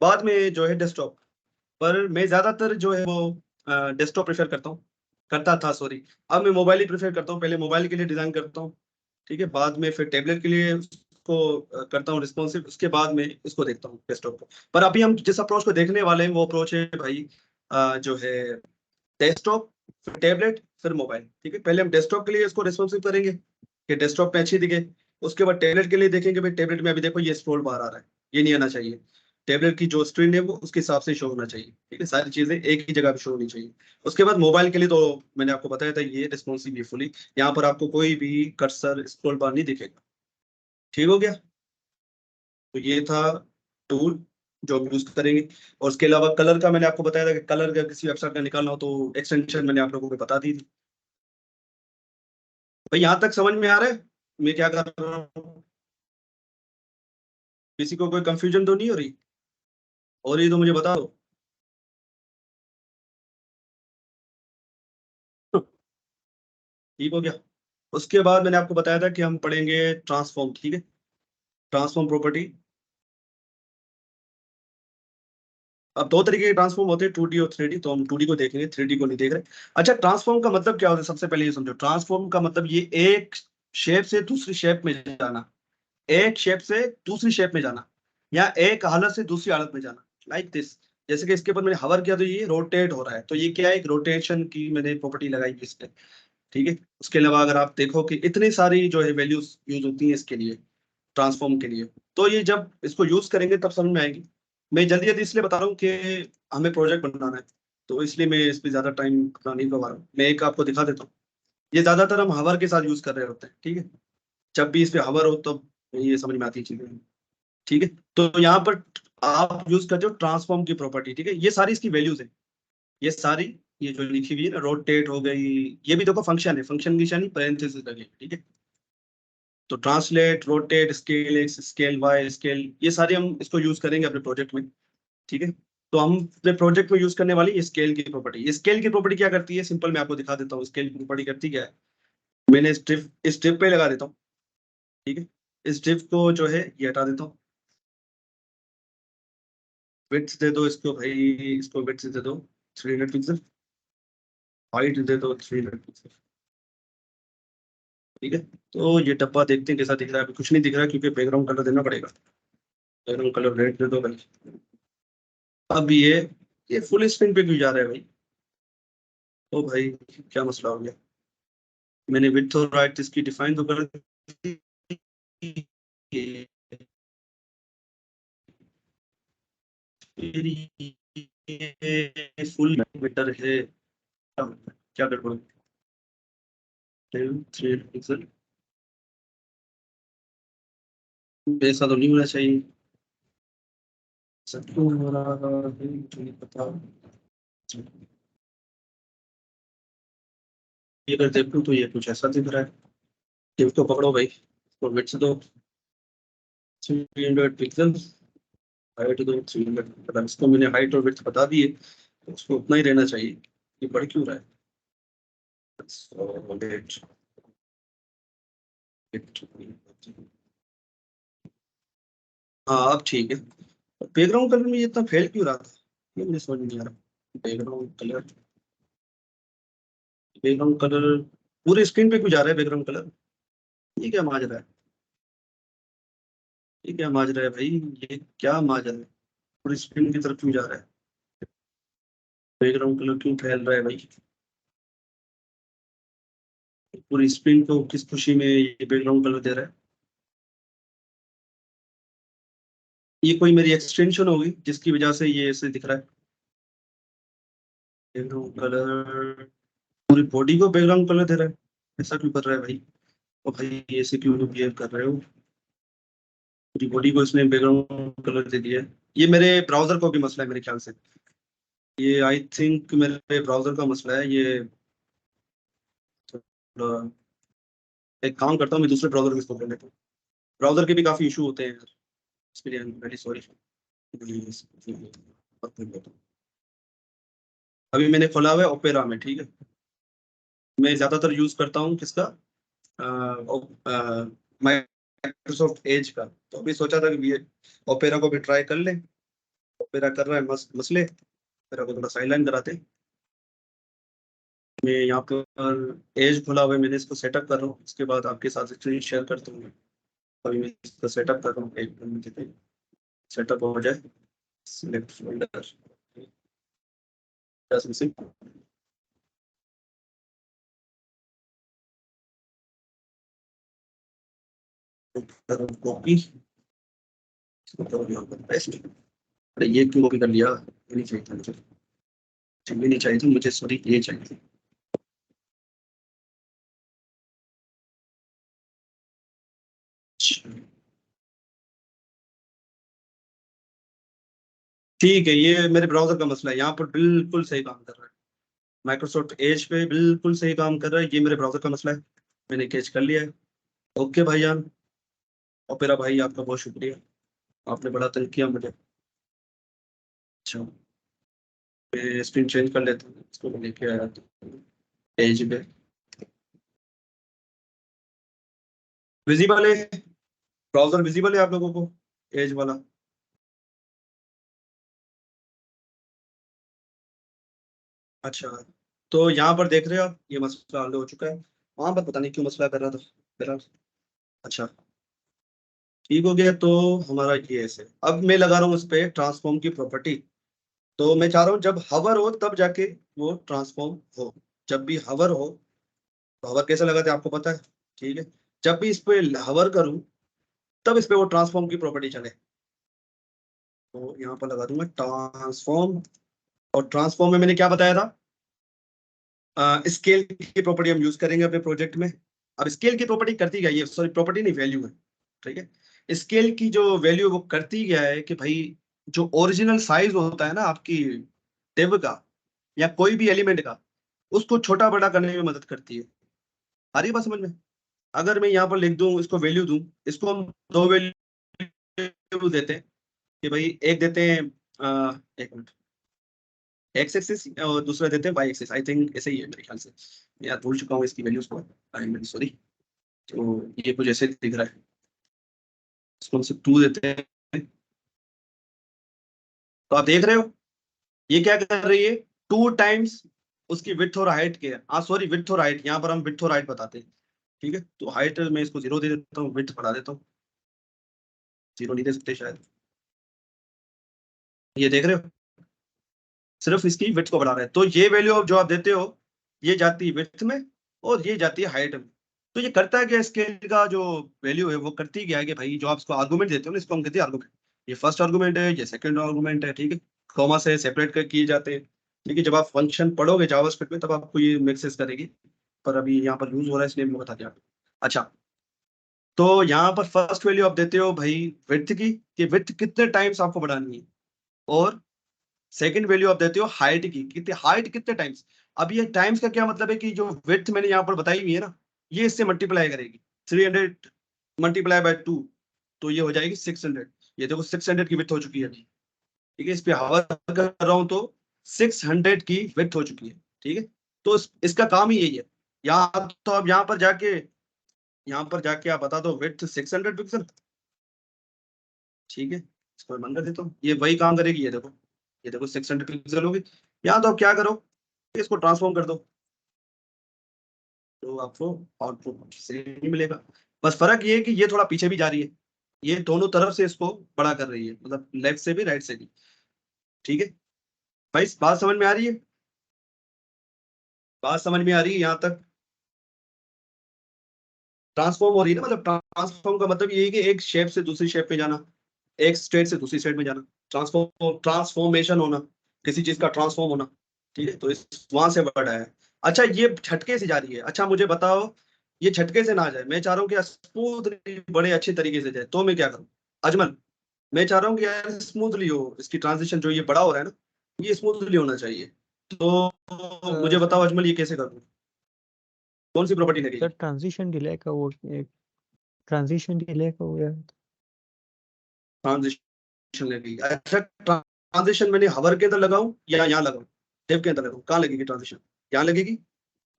बाद में जो है डेस्कटॉप। पर मैं ज्यादातर जो है वो डेस्कटॉप प्रेफर करता हूँ, करता था सॉरी। अब मैं मोबाइल ही प्रेफर करता हूँ, पहले मोबाइल के लिए डिजाइन करता हूँ, ठीक है। बाद में फिर टैबलेट के लिए उसको करता हूँ रिस्पॉन्सिव, उसके बाद में इसको देखता हूँ डेस्कटॉप को। पर अभी हम जिस अप्रोच को देखने वाले हैं वो अप्रोच है भाई जो है डेस्कटॉप, फिर टैबलेट, फिर मोबाइल, ठीक है। पहले हम डेस्कटॉप के लिए इसको रिस्पॉन्सिव करेंगे कि डेस्कटॉप पे अच्छी दिखे। उसके बाद टैबलेट के लिए देखेंगे भाई टैबलेट में अभी देखो ये स्क्रॉल बार आ रहा है, ये नहीं आना चाहिए। टैबलेट की जो स्क्रीन है वो उसके हिसाब से शो होना चाहिए, ठीक है। सारी चीजें एक ही जगह पे शो होनी चाहिए। उसके बाद मोबाइल के लिए तो मैंने आपको बताया था ये रिस्पॉन्सिव फुली, यहाँ पर आपको कोई भी कर्सर स्क्रॉल बार नहीं दिखेगा, ठीक हो गया। तो ये था टूल जो हम यूज करेंगे। और उसके अलावा कलर का मैंने आपको बताया था कि कलर का किसी वेबसाइट का निकालना हो तो एक्सटेंशन मैंने आप लोगों को बता दी थी। भाई यहाँ तक समझ में आ रहा है मैं क्या कर रहा हूँ? किसी को कोई कंफ्यूजन तो नहीं हो रही? और ये तो मुझे बता दो। ठीक हो गया। उसके बाद मैंने आपको बताया था कि हम पढ़ेंगे ट्रांसफॉर्म, ठीक है। Transform property. अब दो तरीके के ट्रांसफॉर्म होते हैं, 2D और 3D। तो हम 2D को देखेंगे, 3D को नहीं देख रहे। अच्छा, ट्रांसफॉर्म का मतलब क्या होता है, सबसे पहले ये समझो। ट्रांसफॉर्म का मतलब ये एक शेप से दूसरी शेप में जाना, एक शेप से दूसरी शेप में जाना, या एक हालत से दूसरी हालत में जाना, लाइक दिस। जैसे कि इसके ऊपर मैंने हवर किया तो ये रोटेट हो रहा है, तो ये क्या है, एक रोटेशन की मैंने प्रॉपर्टी लगाई है इस पे, ठीक है। उसके अलावा अगर आप देखो कि इतनी सारी जो है वैल्यूज यूज होती है इसके लिए, ट्रांसफॉर्म के लिए, तो ये जब इसको यूज करेंगे तब समझ में आएगी। मैं जल्दी जल्दी इसलिए बता रहा हूँ कि हमें प्रोजेक्ट बनाना है, तो इसलिए मैं इस पे ज्यादा टाइम अपना नहीं करवा रहा हूँ। मैं एक आपको दिखा देता हूँ। ये ज्यादातर हम हवर के साथ यूज कर रहे होते हैं, ठीक है। जब भी इस पे हवर हो तो ये समझ में आती है चीजें, ठीक है। तो यहाँ पर आप यूज करते हो ट्रांसफॉर्म की प्रॉपर्टी, ठीक है। ये सारी इसकी वैल्यूज है, ये सारी, ये जो लिखी हुई है ना, रोटेट हो गई, ये भी देखो फंक्शन है, फंक्शन की निशानी पैरेंथेसिस लगे, ठीक है। तो translate, rotate, scale X, scale Y, scale, ये सारे हम इसको यूज करेंगे अपने प्रोजेक्ट में, ठीक है। तो हम अपने प्रोजेक्ट में यूज करने वाली स्केल की प्रॉपर्टी। स्केल की प्रॉपर्टी क्या करती है, सिंपल मैं आपको दिखा देता हूँ। स्केल की प्रॉपर्टी करती क्या है, मैंने स्ट्रिप पे लगा देता हूँ, ठीक है। इस स्ट्रिप को जो है ये हटा देता हूँ। विड्थ दे दो इसको भाई, इसको विड्थ दे दो 300 पिक्सल, हाइट दे दो 300 पिक्सल, ठीक है। तो ये डब्बा देखते हैं कैसा दिख रहा है। अभी कुछ नहीं दिख रहा है क्योंकि बैकग्राउंड कलर देना पड़ेगा। बैकग्राउंड कलर रेड दे दो भाई। अब ये फुल स्क्रीन पे क्यों जा रहा है भाई? तो भाई क्या मसला हो गया? मैंने विड्थ और हाइट इसकी डिफाइन तो कर दी। फुल मीटर है, क्या गड़बड़? 3 पिक्सल ऐसा तो नहीं होना चाहिए। सब क्यों हो रहा है मुझे नहीं पता। ये अगर देखूं तो ये कुछ ऐसा दिख रहा है। टिप को पकड़ो भाई, इसको विड्थ दो 300 पिक्सल, हाइट दो 300। मतलब इसको मैंने हाइट और विड्थ बता दिए, तो उसको उतना ही रहना चाहिए। ये बढ़ क्यों रहा है? So, हाँ अब ठीक है। बैकग्राउंड कलर में ये इतना फेल क्यों रहा था, ये मुझे समझ नहीं आ रहा। बैकग्राउंड कलर पूरे स्क्रीन पे क्यों जा रहा है बैकग्राउंड कलर? ये क्या माजरा है? ये क्या माजरा है भाई? ये क्या माजरा है? पूरी स्क्रीन की तरफ क्यों जा रहा है? बैकग्राउंड कलर क्यों फैल रहा है भाई? पूरी स्क्रीन को किस खुशी में ये बैकग्राउंड कलर दे रहा है? ये कोई मेरी एक्सटेंशन होगी जिसकी वजह से ये ऐसे दिख रहा है। बैकग्राउंड कलर पूरी बॉडी को बैकग्राउंड कलर दे रहा है, ऐसा क्यों कर रहा है भाई? और भाई ऐसे क्यों बिहेव कर रहे हो? पूरी बॉडी को इसने बैकग्राउंड कलर दे दिया है। ये मेरे ब्राउजर को भी मसला है मेरे ख्याल से। ये आई थिंक मेरे ब्राउजर का मसला है ये। थोड़ा- एक काम करता हूँ, मैं दूसरे ब्राउजर में इसको कर लेता हूँ। ब्राउजर के भी काफी इशू होते हैं यार, इसके लिए वेरी सॉरी। अभी मैंने खोला हुआ है ओपेरा में, ठीक है। मैं ज्यादातर यूज करता हूँ किसका, माइक्रोसॉफ्ट एज का। तो अभी सोचा था कि ये ओपेरा को भी ट्राई कर ले। ओपेरा कर रहा है मसले, ओपेरा को थोड़ा साइडलाइन कराते हैं। मैं यहाँ पर एज खुला हुआ है, मैंने इसको सेटअप कर रहा हूँ, इसके बाद आपके साथ स्क्रीन शेयर करता हूँ। अभी मैं इसका सेटअप कर रहा हूँ, एक मिनट में सेटअप हो जाए। Select folder, copy, paste. अरे ये क्यों कॉपी कर लिया? ये नहीं चाहिए था मुझे, ये नहीं चाहिए था मुझे, सॉरी ये चाहिए था। अच्छा, ठीक है, ये मेरे ब्राउजर का मसला है, यहाँ पर बिल्कुल सही काम कर रहा है। माइक्रोसॉफ्ट एज पे बिल्कुल सही काम कर रहा है, ये मेरे ब्राउजर का मसला है। मैंने कैच कर लिया है। ओके भाईजान, ओपेरा भाई आपका बहुत शुक्रिया, आपने बड़ा तंग किया मुझे। अच्छा, मैं स्क्रीन चेंज कर लेता हूँ, इसको मैं लेके आया था पेज पे। विजिबल है, ब्राउजर विजिबल है आप लोगों को, एज वाला? अच्छा, तो यहाँ पर देख रहे हो आप, ये मसला हल हो चुका है। वहां पर पता नहीं क्यों मसला कर रहा था मेरा। अच्छा, ठीक हो गया। तो हमारा ये ऐसे, अब मैं लगा रहा हूँ उस पे ट्रांसफॉर्म की प्रॉपर्टी। तो मैं चाह रहा हूँ जब हवर हो तब जाके वो ट्रांसफॉर्म हो। जब भी हवर हो, तो हवर कैसे लगाते हैं आपको पता है, ठीक है। जब भी इस पे हवर करूँ तब इस पे वो ट्रांसफॉर्म की प्रॉपर्टी चले। तो यहाँ पर लगा दूंगा ट्रांसफॉर्म। और ट्रांसफॉर्म में मैंने क्या बताया था, स्केल की प्रॉपर्टी हम यूज करेंगे अपने प्रोजेक्ट में। अब स्केल की प्रॉपर्टी करती क्या, ये सॉरी प्रॉपर्टी नहीं वैल्यू है, ठीक है। स्केल की जो वैल्यू वो करती क्या है कि भाई जो ओरिजिनल साइज होता है ना आपकी टेब का या कोई भी एलिमेंट का, उसको छोटा बड़ा करने में मदद करती है। आ रही है बात समझ में? अगर मैं यहाँ पर लिख दूं, इसको वैल्यू दूं, इसको हम दो वैल्यू देते हैं कि भाई एक देते हैं एक मिनट, एक्स एक्सिस और दूसरा देते हैं वाई एक्सिस। आई थिंक ऐसे ही है मेरे ख्याल से, मैं यार भूल चुका हूँ इसकी वैल्यूज को, आई एम सॉरी। तो ये कुछ ऐसे दिख रहा है, इसको हम सिर्फ 2 देते हैं। तो आप देख रहे हो ये क्या कर रही है, 2 टाइम्स उसकी विड्थ और हाइट के, हाँ सॉरी विड्थ और हाइट, यहाँ पर हम विड्थ और हाइट बताते हैं, ठीक है। तो हाइट में इसको 0 दे देता हूँ, विड्थ बढ़ा देता हूँ, 0 नहीं दे सकते शायद। ये देख रहे हो, सिर्फ इसकी विड्थ को बढ़ा रहा है। तो ये वैल्यू जो आप देते हो ये जाती है विड्थ में, और ये जाती है हाइट में। तो ये करता है कि स्केल का जो वैल्यू है वो करती क्या है कि भाई जो आप इसको आर्गुमेंट देते हो ना, इसको हम कहते हैं आर्गुमेंट। ये फर्स्ट आर्गुमेंट है, ये सेकंड आर्गुमेंट है, ठीक है। कॉमा से सेपरेट कर किए जाते हैं, ठीक है। जब आप फंक्शन पढ़ोगे जावास्क्रिप्ट में तब आपको ये मिक्सेस करेगी, पर अभी यहाँ पर यूज हो रहा है इसलिए मैं बता दिया। अच्छा, तो यहाँ पर फर्स्ट वैल्यू आप देते हो भाई विड्थ की, कि विड्थ कितने टाइम्स आपको बढ़ानी है। और सेकंड वैल्यू आप देते हो हाइट की, कितने हाइट कितने टाइम्स। अब ये टाइम्स का क्या मतलब है कि जो विड्थ मैंने यहाँ पर बताई हुई है ना, ये इससे मल्टीप्लाई करेगी 300 मल्टीप्लाई बाय 2, तो ये हो जाएगी 600। ये देखो 600 की विड्थ हो चुकी है अभी, ठीक है। इस पे हवा कर रहा हूं तो 600 की विड्थ हो चुकी है, ठीक है। तो इसका काम ही यही है। यहाँ तो अब यहाँ पर जाके आप बता दो विड्थ 600 पिक्सल, ठीक है। इसको बंद कर देता हूँ, ये वही काम करेगी। ये देखो 600 पिक्सल होगी। यहाँ तो आप क्या करो, इसको ट्रांसफॉर्म कर दो, तो आपको आउटपुट सेम ही मिलेगा। बस फर्क ये है कि ये थोड़ा पीछे भी जा रही है, ये दोनों तरफ से इसको बड़ा कर रही है, मतलब लेफ्ट से भी राइट से भी, ठीक है। भाई बात समझ में आ रही है? बात समझ में आ रही है यहाँ तक? ट्रांसफॉर्म हो रही है ना, मतलब ट्रांसफॉर्म का मतलब ये है कि एक शेप से दूसरी शेप में जाना, एक स्टेट से दूसरी स्टेट में जाना, ट्रांसफॉर्मेशन होना, किसी चीज का ट्रांसफॉर्म होना, ठीक है। तो इस वहां से वर्ड आया है। अच्छा, ये झटके से जा रही है। अच्छा मुझे बताओ, ये झटके से ना जाए, मैं चाह रहा हूँ कि स्मूथली बड़े अच्छे तरीके से जाए, तो मैं क्या करूँ अजमल? मैं चाह रहा हूँ कि यार स्मूथली हो, इसकी ट्रांजिशन जो ये बड़ा हो रहा है ना, ये स्मूथली होना चाहिए। तो मुझे बताओ अजमल, ये कैसे करूँ? कौन सी प्रॉपर्टी सर लगेगी? ट्रांजिशन डिले का वो एक ट्रांजिशन डिले का वो है। ट्रांजिशन लगेगी। अच्छा, ट्रांजिशन मैंने हवर के अंदर लगाऊं या यहाँ लगाऊं, डेव के अंदर लगाऊं? कहाँ लगेगी ट्रांजिशन? यहाँ लगेगी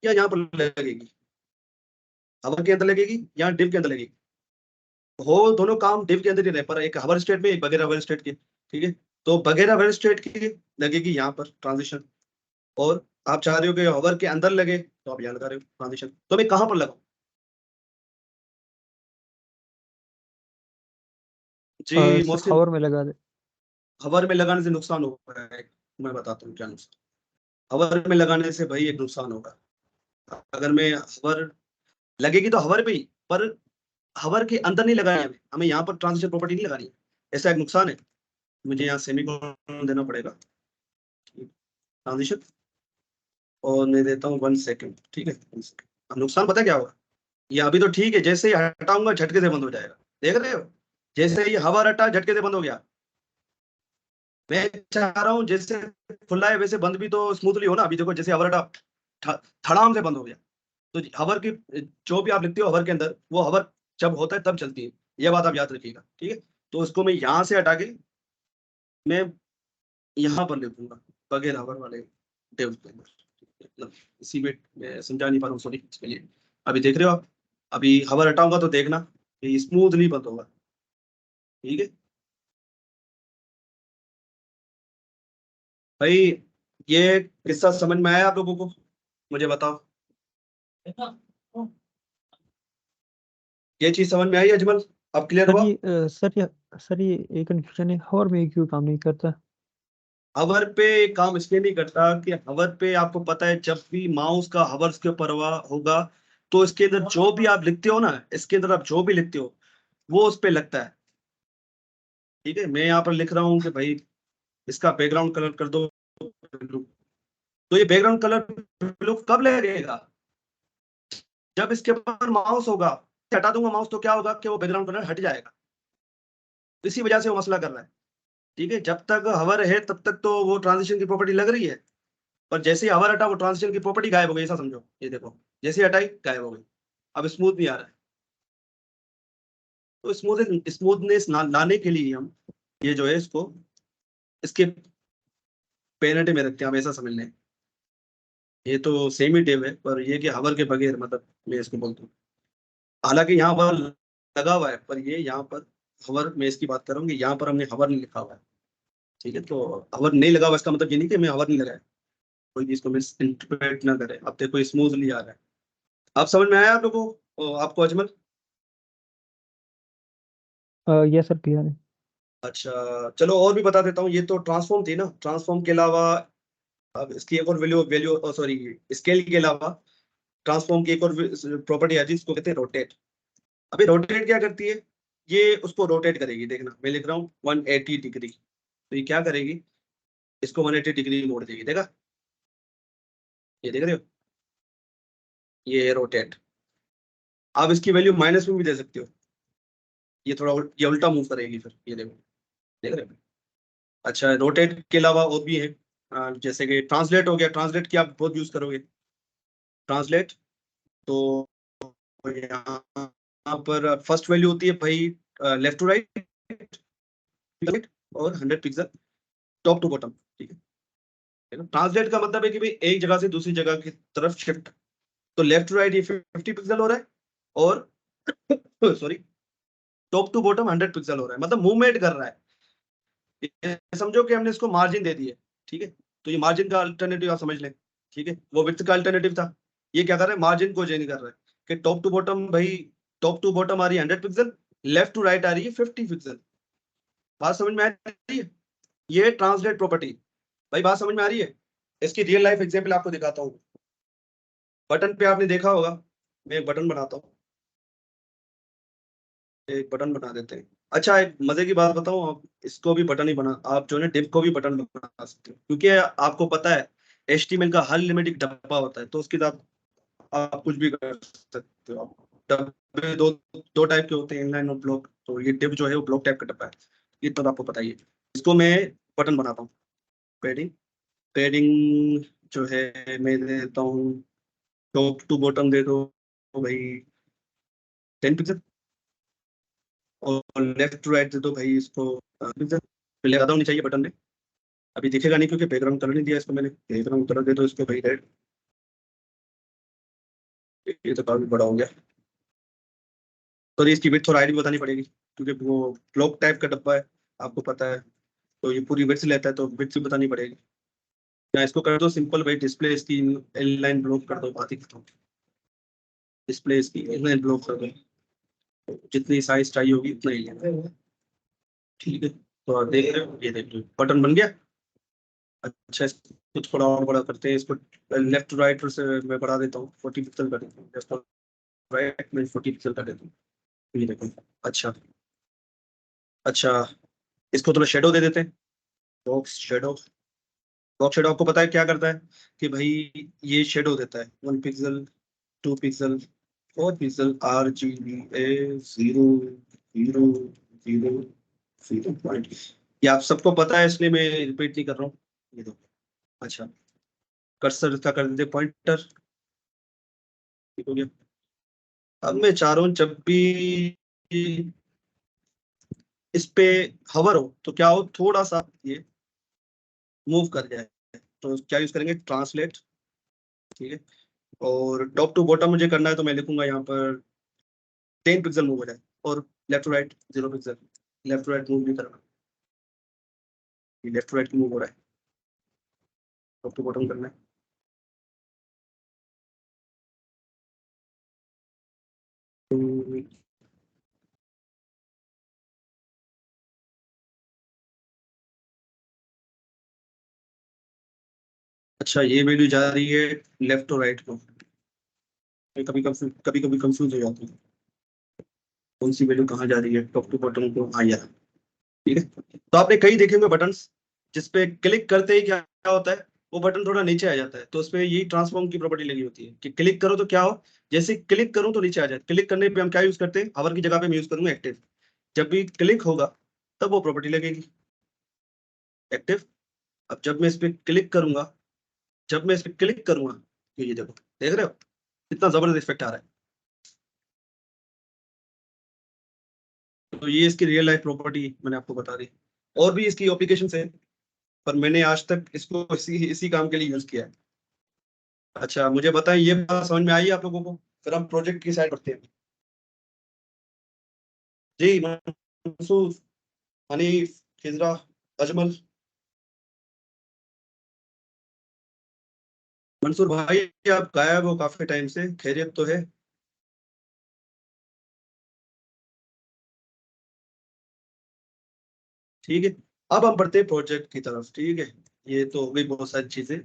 या यहाँ पर लगेगी? हवर के अंदर लगेगी या डिव के अंदर लगेगी? हो दोनों काम डिव के अंदर ही रहे, पर एक हवर स्टेट में, एक बगैर हवर स्टेट के, ठीक है। तो बगैर हवर स्टेट की लगेगी यहाँ पर ट्रांजिशन, और आप चाह रहे हो कि हवर के अंदर लगे, तो आप यहाँ लगा रहे हो ट्रांजिशन। तो मैं कहाँ पर लगाऊं जी सर मोहसिन? हवर में लगा दे। हवर में लगाने से नुकसान होगा है, मैं बताता हूँ क्या नुकसान। हवर में लगाने से भाई एक नुकसान होगा। अगर मैं हवर लगेगी तो हवर पे ही, पर हवर के अंदर नहीं लगानी है हमें, यहाँ पर ट्रांजिशन प्रॉपर्टी नहीं लगानी है। ऐसा एक नुकसान है, मुझे यहाँ सेमीकोलन देना पड़ेगा, ट्रांजिशन। और मैं देता हूँ 1 सेकेंड, ठीक है 1 सेकेंड। अब नुकसान पता क्या होगा, ये अभी तो ठीक है, जैसे ही हटाऊंगा झटके से बंद हो जाएगा, देख रहे हो? जैसे ही हवा हटा झटके से बंद हो गया। मैं चाह रहा हूँ जैसे खुला है वैसे बंद भी तो स्मूथली हो ना। अभी देखो जैसे हवा हटा, धड़ाम से बंद हो गया। तो हवर की जो भी आप लिखते हो हवर के अंदर, वो हवर जब होता है तब चलती है, ये बात आप याद रखिएगा, ठीक है। तो उसको मैं यहाँ से हटा के मैं यहाँ पर लिखूंगा बगैर हवर वाले डेव के अंदर, मतलब इसी में मैं समझा नहीं पा रहा हूँ, सॉरी इसके लिए। अभी देख रहे हो आप, अभी हवर हटाऊंगा तो देखना ये स्मूथली बंद होगा, ठीक है भाई। ये किस्सा समझ में आया आप लोगों को? मुझे बताओ, ये चीज समझ में आई अजमल? अब क्लियर सर हुआ? ये सर ये एक कन्फ्यूजन है, हवर में क्यों काम नहीं करता? हवर पे काम इसलिए नहीं करता कि हवर पे आपको पता है जब भी माउस का हवर के ऊपर होगा, तो इसके अंदर जो भी आप लिखते हो ना, इसके अंदर आप जो भी लिखते हो वो उस पे लगता है, ठीक है। मैं यहाँ पर लिख रहा हूँ कि भाई इसका बैकग्राउंड कलर कर दो ब्लू, तो ये बैकग्राउंड कलर ब्लू कब लगेगा? जब इसके ऊपर माउस होगा। हटा दूंगा माउस तो क्या होगा कि वो बैकग्राउंड कलर हट जाएगा। इसी वजह से वो मसला कर रहा है, ठीक है। जब तक हवर है तब तक तो वो ट्रांजिशन की प्रॉपर्टी लग रही है, पर जैसे ही हवा हटा वो ट्रांजिशन की प्रॉपर्टी गायब हो गई, ऐसा समझो। ये देखो जैसे ही हटाई गायब हो गई, अब स्मूथ नहीं आ रहा है। तो स्मूथनेस लाने के लिए हम ये जो है इसको इसके पेनल्टी में रखते हैं, हम ऐसा समझ लें। ये तो सेम ही टेब है, पर ये कि हवर के बगैर, मतलब मैं इसको बोलता हूँ। हालांकि यहाँ हवर लगा हुआ है, पर ये यहाँ पर हवर, मैं इसकी बात कर रहा हूँ कि यहाँ पर हमने हवर नहीं लिखा हुआ है, ठीक है। तो हवर नहीं लगा हुआ इसका मतलब ये नहीं कि मैं हवर नहीं लगाया, कोई भी इसको मिस इंटरप्रेट ना करे। अब देखो स्मूथली आ रहा है। आप समझ में आया आप लोगों को, आपको अजमल? ये सर क्लियर है। अच्छा चलो और भी बता देता हूँ। ये तो ट्रांसफॉर्म थी ना, ट्रांसफॉर्म के अलावा अब इसकी एक और वैल्यू वैल्यू सॉरी स्केल के अलावा ट्रांसफॉर्म की एक और प्रॉपर्टी आती है, इसको कहते हैं रोटेट। अभी रोटेट क्या करती है, ये उसको रोटेट करेगी। देखना मैं लिख रहा हूँ 180 डिग्री, तो ये क्या करेगी, इसको 180 डिग्री मोड़ देगी। देखा, ये देख रहे हो, ये रोटेट। आप इसकी वैल्यू माइनस में भी दे सकते हो, ये थोड़ा ये उल्टा मूव करेगी फिर, ये देखो, देख रहे हो। अच्छा, रोटेट के अलावा और भी है, जैसे कि ट्रांसलेट हो गया। ट्रांसलेट की आप बहुत यूज करोगे, ट्रांसलेट। तो यहाँ पर फर्स्ट वैल्यू होती है भाई लेफ्ट टू राइट और 100 पिक्सल टॉप टू बॉटम, ठीक है। ट्रांसलेट का मतलब है कि भाई एक जगह से दूसरी जगह की तरफ शिफ्ट। तो लेफ्ट टू राइट ये 50 पिक्सल हो रहा है, और sorry top to bottom 100 pixel हो रहा है, मतलब मूवमेंट कर रहा है। ये समझो कि हमने इसको मार्जिन दे दी है, ठीक है। तो ये मार्जिन का अल्टरनेटिव आप समझ लें, ठीक है। वो विड्थ का अल्टरनेटिव था, ये क्या कर रहा है, मार्जिन को चेंज कर रहा है कि टॉप टू बॉटम भाई, टॉप टू बॉटम आ रही है 100 पिक्सल, लेफ्ट टू राइट आ रही है 50 पिक्सल। बात समझ में आ रही है, ये ट्रांसलेट प्रॉपर्टी। भाई बात समझ में आ रही है। इसकी रियल लाइफ एग्जांपल आपको दिखाता हूँ। बटन पे आपने देखा होगा, मैं एक बटन बनाता हूँ, एक बटन बना देते हैं। अच्छा, एक मजे की बात बताऊं, आप इसको भी बटन ही बना, आप जो है डिव को भी बटन बना सकते हो, क्योंकि आपको पता है HTML का हर लिमिट एक डब्बा होता है, तो उसके साथ आप कुछ भी कर सकते हो। आप डब्बे दो दो टाइप के होते हैं, इनलाइन और ब्लॉक। तो ये डिव जो है वो ब्लॉक टाइप का डब्बा है, ये तो आपको पता ही है। इसको मैं बटन बनाता हूँ। पैडिंग, पैडिंग जो है मैं दे देता हूँ, टॉप टू बॉटम दे दो भाई 10 पिक्सल, और लेफ्ट टू राइट दे दो भाई इसको पिक्सल। पहले ज्यादा होनी चाहिए बटन में, अभी दिखेगा नहीं क्योंकि बैकग्राउंड कलर नहीं दिया इसको मैंने। बैकग्राउंड कलर दे दो इसको भाई रेड, ये तो काफी बड़ा हो गया। तो इसकी विड्थ और हाइट भी बतानी पड़ेगी, क्योंकि वो ब्लॉक टाइप का डब्बा है, आपको पता है। तो ये पूरी विड्थ लेता है, तो विड्थ भी बतानी पड़ेगी। या इसको कर दो सिंपल भाई, डिस्प्ले इसकी एल लाइन ब्लॉक कर दो, बात ही खत्म। डिस्प्ले इसकी एल लाइन ब्लॉक कर दो, जितनी साइज चाहिए होगी उतना ही लेना, ठीक है। तो आप देख रहे हो, ये देख रहे हो बटन बन गया। अच्छा, इसको थोड़ा और बड़ा करते हैं, इसको लेफ्ट टू राइट से मैं बढ़ा देता हूँ, 40 पिक्सल कर देता हूँ, लेफ्ट टू राइट में 40 पिक्सल कर देता हूँ, ये देखो। अच्छा, अच्छा, इसको थोड़ा शेडो दे देते हैं, बॉक्स शेडो। बॉक्स शेडो आपको पता है क्या करता है, कि भाई ये शेडो देता है 1 पिक्सल, 2 पिक्सल, 4 पिक्सल, RGBA 0 0 0 0 ये आप सबको पता है, इसलिए मैं रिपीट नहीं कर रहा हूँ, ये दो। अच्छा, कर्सर इसका कर देते पॉइंटर, ठीक हो गया। अब मैं चाह रहा हूँ जब भी इस पे हवर हो तो क्या हो, थोड़ा सा ये मूव कर जाए। तो क्या यूज करेंगे, ट्रांसलेट, ठीक है। और टॉप टू बॉटम मुझे करना है, तो मैं लिखूंगा यहाँ पर 10 पिक्सल मूव हो जाए, और left to right 0 pixel. Left to right move नहीं करना, ये लेफ्ट टू राइट मूव हो रहा है, टॉप टू बॉटम करना है। तो अच्छा, ये वैल्यू जा रही है लेफ्ट टू राइट को, मैं कभी कभी कंफ्यूज हो जाता हूँ, कौन सी वैल्यू कहाँ जा रही है, टॉप टू बॉटम को, हाँ यार, ठीक है। तो आपने कई देखे होंगे बटन्स, जिसपे क्लिक करते ही क्या क्या होता है, वो बटन थोड़ा नीचे आ जाता है। तो उसपे यही ट्रांसफॉर्म की प्रॉपर्टी लगी होती है कि क्लिक करो तो क्या हो, जैसे क्लिक करूं तो नीचे आ जाए। क्लिक करने पे हम क्या यूज करते हैं, हवर की जगह पे मैं यूज करूंगा एक्टिव। जब भी क्लिक होगा तब वो प्रॉपर्टी लगेगी एक्टिव। अब जब मैं इस पे क्लिक करूंगा, जब मैं इस पे क्लिक करूंगा, तो ये देखो, देख रहे हो कितना जबरदस्त इफेक्ट आ रहा है। तो ये इसकी रियल लाइफ प्रॉपर्टी मैंने आपको बता दी। और भी इसकी एप्लीकेशन है, पर मैंने आज तक इसको इसी इसी काम के लिए यूज किया है। अच्छा, मुझे बताएं, ये बात समझ में आई आप लोगों को, फिर हम प्रोजेक्ट की साइड बढ़ते हैं। जी, मंसूर, हनीफ, खिजरा, अजमल। मंसूर भाई, आप गायब हो काफी टाइम से, खैरियत तो है? ठीक है, अब हम बढ़ते हैं प्रोजेक्ट की तरफ, ठीक है। ये तो हो गई बहुत सारी चीजें,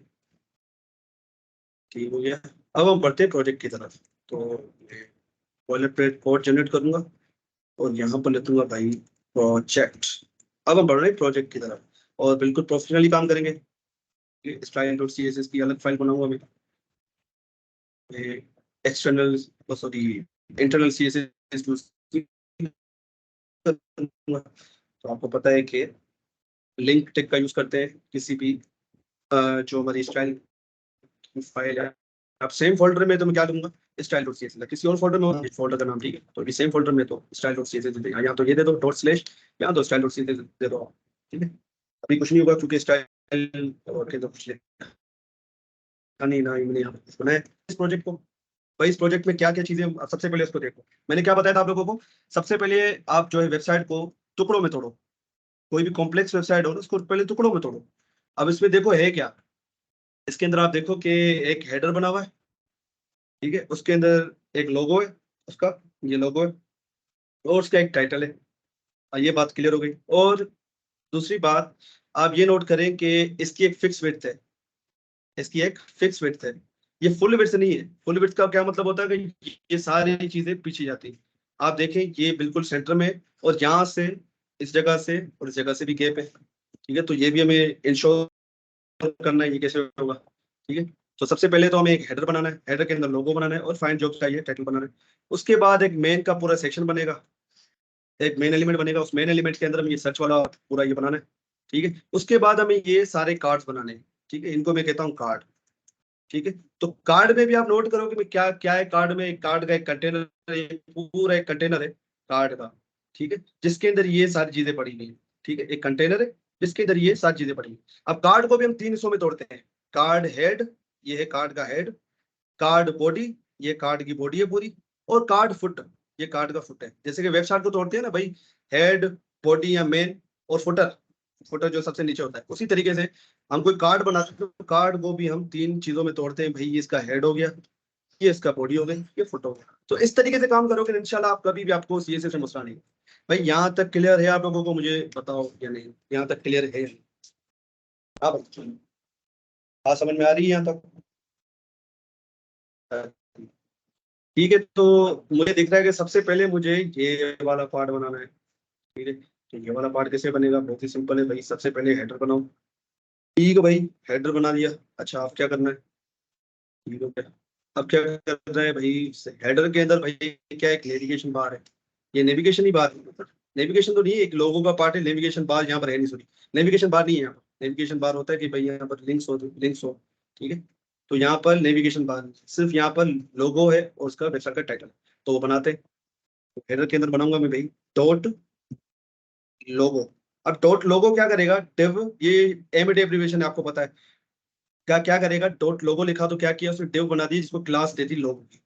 ठीक हो गया। अब हम बढ़ते हैं प्रोजेक्ट की तरफ। तो बॉयलरप्लेट कोड जनरेट करूंगा और यहाँ पर लिखूंगा भाई प्रोजेक्ट। अब हम बढ़ रहे हैं प्रोजेक्ट की तरफ और बिल्कुल प्रोफेशनली काम करेंगे। style.css की अलग फाइल बनाऊंगा मैं, एक्सटर्नल सॉरी इंटरनल CSS तो आपको पता है कि लिंक टेक का यूज करते हैं किसी भी जो हमारी स्टाइल फाइल है। अब सेम फोल्डर में तो मैं क्या दूंगा, style.css, किसी और फोल्डर में फोल्डर का नाम, ठीक है, तो सेम फोल्डर में तो style.css दे, यहाँ तो ये दे दो डॉट स्लैश, यहाँ तो style.css दे दो, ठीक है। अभी कुछ नहीं होगा क्योंकि स्टाइल और के तो कुछ नहीं ना, मैंने यहाँ कुछ बनाया इस प्रोजेक्ट को। भाई इस प्रोजेक्ट में क्या क्या चीजें, सबसे पहले उसको देखो। मैंने क्या बताया था आप लोगों को, सबसे पहले आप जो है वेबसाइट को टुकड़ों में तोड़ो। कोई भी कॉम्प्लेक्स वेबसाइट हो उसको पहले टुकड़ों में तोड़ो। अब इसमें देखो है क्या, इसके अंदर आप देखो कि एक हेडर बना हुआ है, ठीक है, उसके अंदर एक लोगो है उसका, ये लोगो है, और उसका एक टाइटल है। ये बात क्लियर हो गई। और दूसरी बात, आप ये नोट करें कि इसकी एक फिक्स विड्थ है, इसकी एक फिक्स विड्थ है, ये फुल विड्थ नहीं है। फुल विड्थ का क्या मतलब होता है कि ये सारी चीजें पीछे जाती हैं। आप देखें ये बिल्कुल सेंटर में है, और यहाँ से इस जगह से और इस जगह से भी गैप है, ठीक है। तो ये भी हमें इंश्योर करना है, ये कैसे होगा, ठीक है। तो सबसे पहले तो हमें एक हेडर बनाना है, हेडर के अंदर लोगो बनाना है और फाइंड जॉब चाहिए टाइटल बनाना है। उसके बाद एक मेन का पूरा सेक्शन बनेगा, एक मेन एलिमेंट बनेगा, उस मेन एलिमेंट के अंदर हमें ये सर्च वाला पूरा ये बनाना है, ठीक है। उसके बाद हमें ये सारे कार्ड्स बनाने हैं, ठीक है, इनको मैं कहता हूँ कार्ड, ठीक है। तो कार्ड में भी आप नोट करो कि मैं क्या क्या है कार्ड में। कार्ड का एक कंटेनर, पूरा एक कंटेनर है कार्ड का, ठीक है, जिसके अंदर ये सारी चीजें पड़ी हुई हैं, ठीक है, एक कंटेनर है जिसके अंदर ये सारी चीजें पड़ी हुई हैं। अब कार्ड को भी हम 3 हिस्सों में तोड़ते हैं। कार्ड हेड, ये है कार्ड का हेड। कार्ड बॉडी, ये कार्ड की बॉडी है पूरी। और कार्ड फुट, ये कार्ड का फुट है। जैसे कि वेबसाइट को तोड़ते हैं ना भाई, हेड, बॉडी या मेन और फुटर, फुटर जो सबसे नीचे होता है, उसी तरीके से हम कोई कार्ड बना सकते हैं। कार्ड को भी हम 3 चीजों में तोड़ते हैं भाई, ये इसका हेड हो गया, ये इसका बॉडी हो गई, ये फुट हो गया। तो इस तरीके से काम करोगे इंशाल्लाह आप कभी भी आपको CSS से मसला नहीं। भाई यहाँ तक क्लियर है आप लोगों को, मुझे बताओ या नहीं, यहाँ तक क्लियर है या नहीं? हाँ भाई, हाँ समझ में आ रही है यहाँ तक? ठीक है। तो मुझे दिख रहा है कि सबसे पहले मुझे ये वाला पार्ट बनाना है, ठीक है। तो ये वाला पार्ट कैसे बनेगा, बहुत ही सिंपल है भाई। सबसे पहले हेडर बनाओ, ठीक है भाई, हेडर बना लिया। अच्छा अब क्या करना है, ठीक है क्या, अब क्या करना है भाई, हेडर के अंदर भाई क्या है, एक नेविगेशन बार है। ये नेविगेशन ही बार है, नेविगेशन तो नहीं है, एक लोगों का पार्ट है। नेविगेशन बार यहाँ पर है नहीं, सॉरी, नेविगेशन बार नहीं है यहाँ पर। नेविगेशन बार होता है कि भाई यहाँ पर लिंक्स हो, ठीक है। तो यहाँ पर नेविगेशन बार सिर्फ यहाँ पर लोगो है और उसका वेबसाइट का टाइटल, तो वो बनाते हैं। हेडर के अंदर बनाऊंगा मैं भाई डॉट लोगो। अब डॉट लोगो क्या करेगा, डिव, ये एमडी एब्रिविएशन है आपको पता है। क्या क्या करेगा, डॉट लोगो लिखा तो क्या किया उसने, डिव बना दी जिसको क्लास देती लोगो की।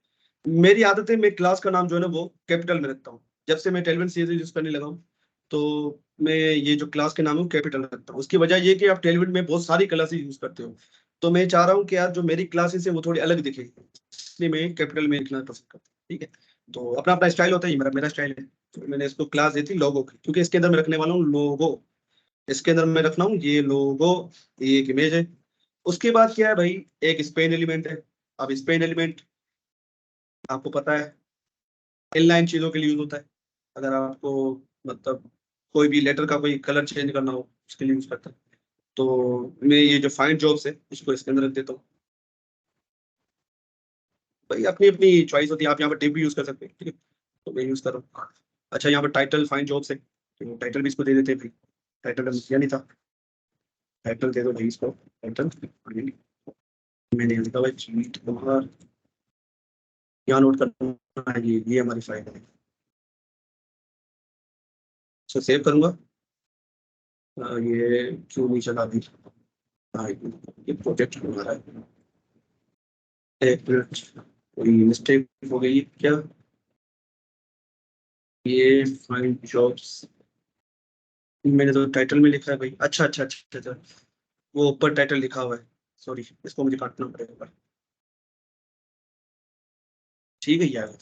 मेरी आदत है, मैं क्लास का नाम जो है ना वो कैपिटल में रखता हूँ। जब से मैं टेलविन सीरीज यूज करने लगा हूँ, तो मैं ये जो क्लास के नाम है कैपिटल में रखता हूँ। उसकी वजह ये कि आप टेलविन में बहुत सारी क्लासेस यूज करते हो, तो मैं चाह रहा हूँ कि यार जो मेरी क्लासेस है वो थोड़ी अलग दिखे, इसलिए मैं कैपिटल में लिखना पसंद करता हूँ, ठीक है। तो अपना अपना स्टाइल होता है, ये मेरा मेरा स्टाइल है। तो मैंने इसको क्लास दी थी लोगो की, क्योंकि इसके अंदर मैं रखने वाला हूँ लोगो। इसके अंदर मैं रखना हूँ ये लोगो, ये एक इमेज है। उसके बाद क्या है भाई, एक स्पेन एलिमेंट है। अब स्पेन एलिमेंट आपको पता है इनलाइन चीजों के लिए यूज होता है। अगर आपको मतलब कोई भी लेटर का कोई कलर चेंज करना हो उसके लिए यूज करता है। तो मैं ये जो फाइंड जॉब्स है इसको इसके अंदर रख देता हूँ। भाई अपनी अपनी चॉइस होती है, आप यहाँ पर टिप भी यूज कर सकते हैं, ठीक है, तो मैं यूज कर रहा हूँ। अच्छा यहाँ पर टाइटल फाइंड जॉब्स है, तो टाइटल भी इसको दे देते हैं भाई। टाइटल किया नहीं था, टाइटल दे दो भाई इसको, टाइटल मैंने लिखा हुआ जीत कुमार। यहाँ नोट करना है, ये हमारी फाइल है, इसको सेव करूंगा। ये क्यों नहीं चला अभी, हाँ ये प्रोजेक्ट हमारा है। एक मिनट, कोई मिस्टेक हो गई क्या, ये फाइंड जॉब्स मैंने तो टाइटल में लिखा है भाई। अच्छा अच्छा अच्छा अच्छा, वो ऊपर टाइटल लिखा हुआ है, सॉरी, इसको मुझे काटना पड़ेगा, ठीक है यार,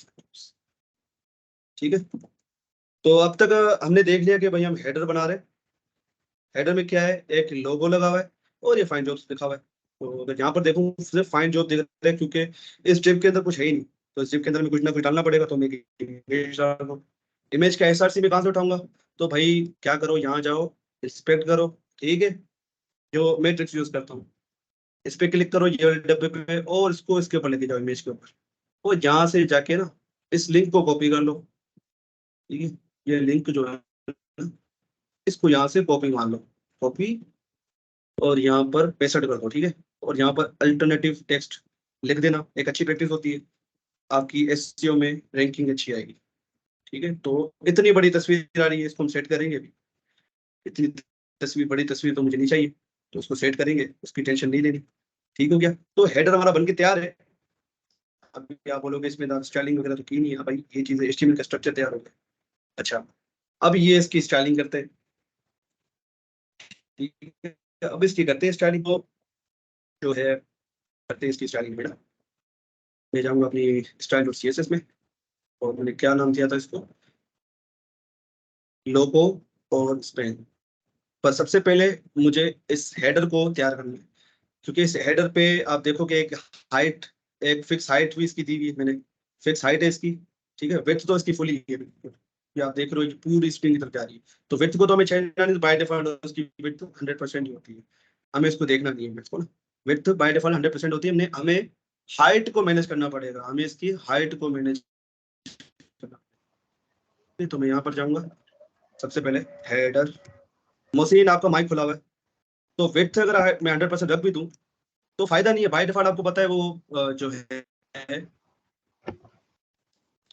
ठीक है। तो अब तक हमने देख लिया कि भाई हम हेडर बना रहे हैं। हेडर में क्या है, एक लोगो लगा हुआ है और ये फाइंड जॉब्स लिखा हुआ है। तो अगर यहाँ पर देखूँ सिर्फ फाइंड जॉब दिख रहा है, क्योंकि इस ट्रिप के अंदर कुछ है ही नहीं, तो इस ट्रिप के अंदर में कुछ ना कुछ डालना पड़ेगा। तो मैं इमेज डाल दूँ, इमेज का एसआरसी में कहाँ से उठाऊंगा? तो भाई क्या करो, यहाँ जाओ, इंस्पेक्ट करो, ठीक है, जो मैट्रिक्स यूज करता हूँ, इस पे क्लिक करो ये वाले डब्बे पे, और इसको इसके ऊपर लेके जाओ, इमेज के ऊपर। और यहाँ से जाके ना इस लिंक को कॉपी कर लो, ठीक है, ये लिंक जो है ना, इसको यहाँ से कॉपी मार लो, कॉपी, और यहाँ पर पेस्ट कर दो, ठीक है। और यहाँ पर अल्टरनेटिव टेक्स्ट लिख देना, एक अच्छी प्रैक्टिस होती है, आपकी एसईओ में रैंकिंग अच्छी आएगी, ठीक है। तो इतनी बड़ी तस्वीर आ रही है, इसको हम सेट करेंगे अभी। इतनी तस्वीर, बड़ी तस्वीर तो मुझे नहीं चाहिए, तो उसको सेट करेंगे, उसकी टेंशन नहीं लेनी। ठीक हो गया, तो हेडर हमारा बनके तैयार है। अभी आप बोलोगे इसमें स्टाइलिंग वगैरह तो की नहीं है भाई, ये चीजें एचटीएमएल का स्ट्रक्चर तैयार हो गया। अच्छा, अब ये इसकी स्टाइलिंग करते हैं, ठीक है। अब इसकी करते हैं स्टाइलिंग को, जो है करते हैं इसकी स्टाइलिंग में ना, मैं जाऊंगा अपनी स्टाइल डॉट सीएसएस में, और मैंने क्या नाम दिया था इसको, लोगो और स्पेन। पर सबसे पहले मुझे इस हेडर को तैयार करना है, क्योंकि इस हेडर पे आप देखोगे एक हाइट, एक फिक्स हाइट भी इसकी दी हुई है मैंने, फिक्स हाइट है इसकी, ठीक है। विड्थ तो इसकी फुली है बिल्कुल, ये आप देख रहे हो, ये पूरी स्प्रिंग की तरफ जा रही है। तो विड्थ को तो हमें चेंज नहीं, बाय डिफॉल्ट उसकी विड्थ 100% ही होती है, हमें इसको देखना नहीं है विड्थ को ना। विड्थ बाय डिफॉल्ट 100% होती है, हमने हमें हाइट को मैनेज करना पड़ेगा, हमें इसकी हाइट को मैनेज करना पड़ेगा। तो मैं यहाँ पर जाऊंगा, सबसे पहले हेडर, मोहसिन आपका माइक खुला हुआ है, तो विड्थ अगर मैं 100% रख भी दूं तो फायदा नहीं है। बाय डिफॉल्ट आपको पता है वो जो है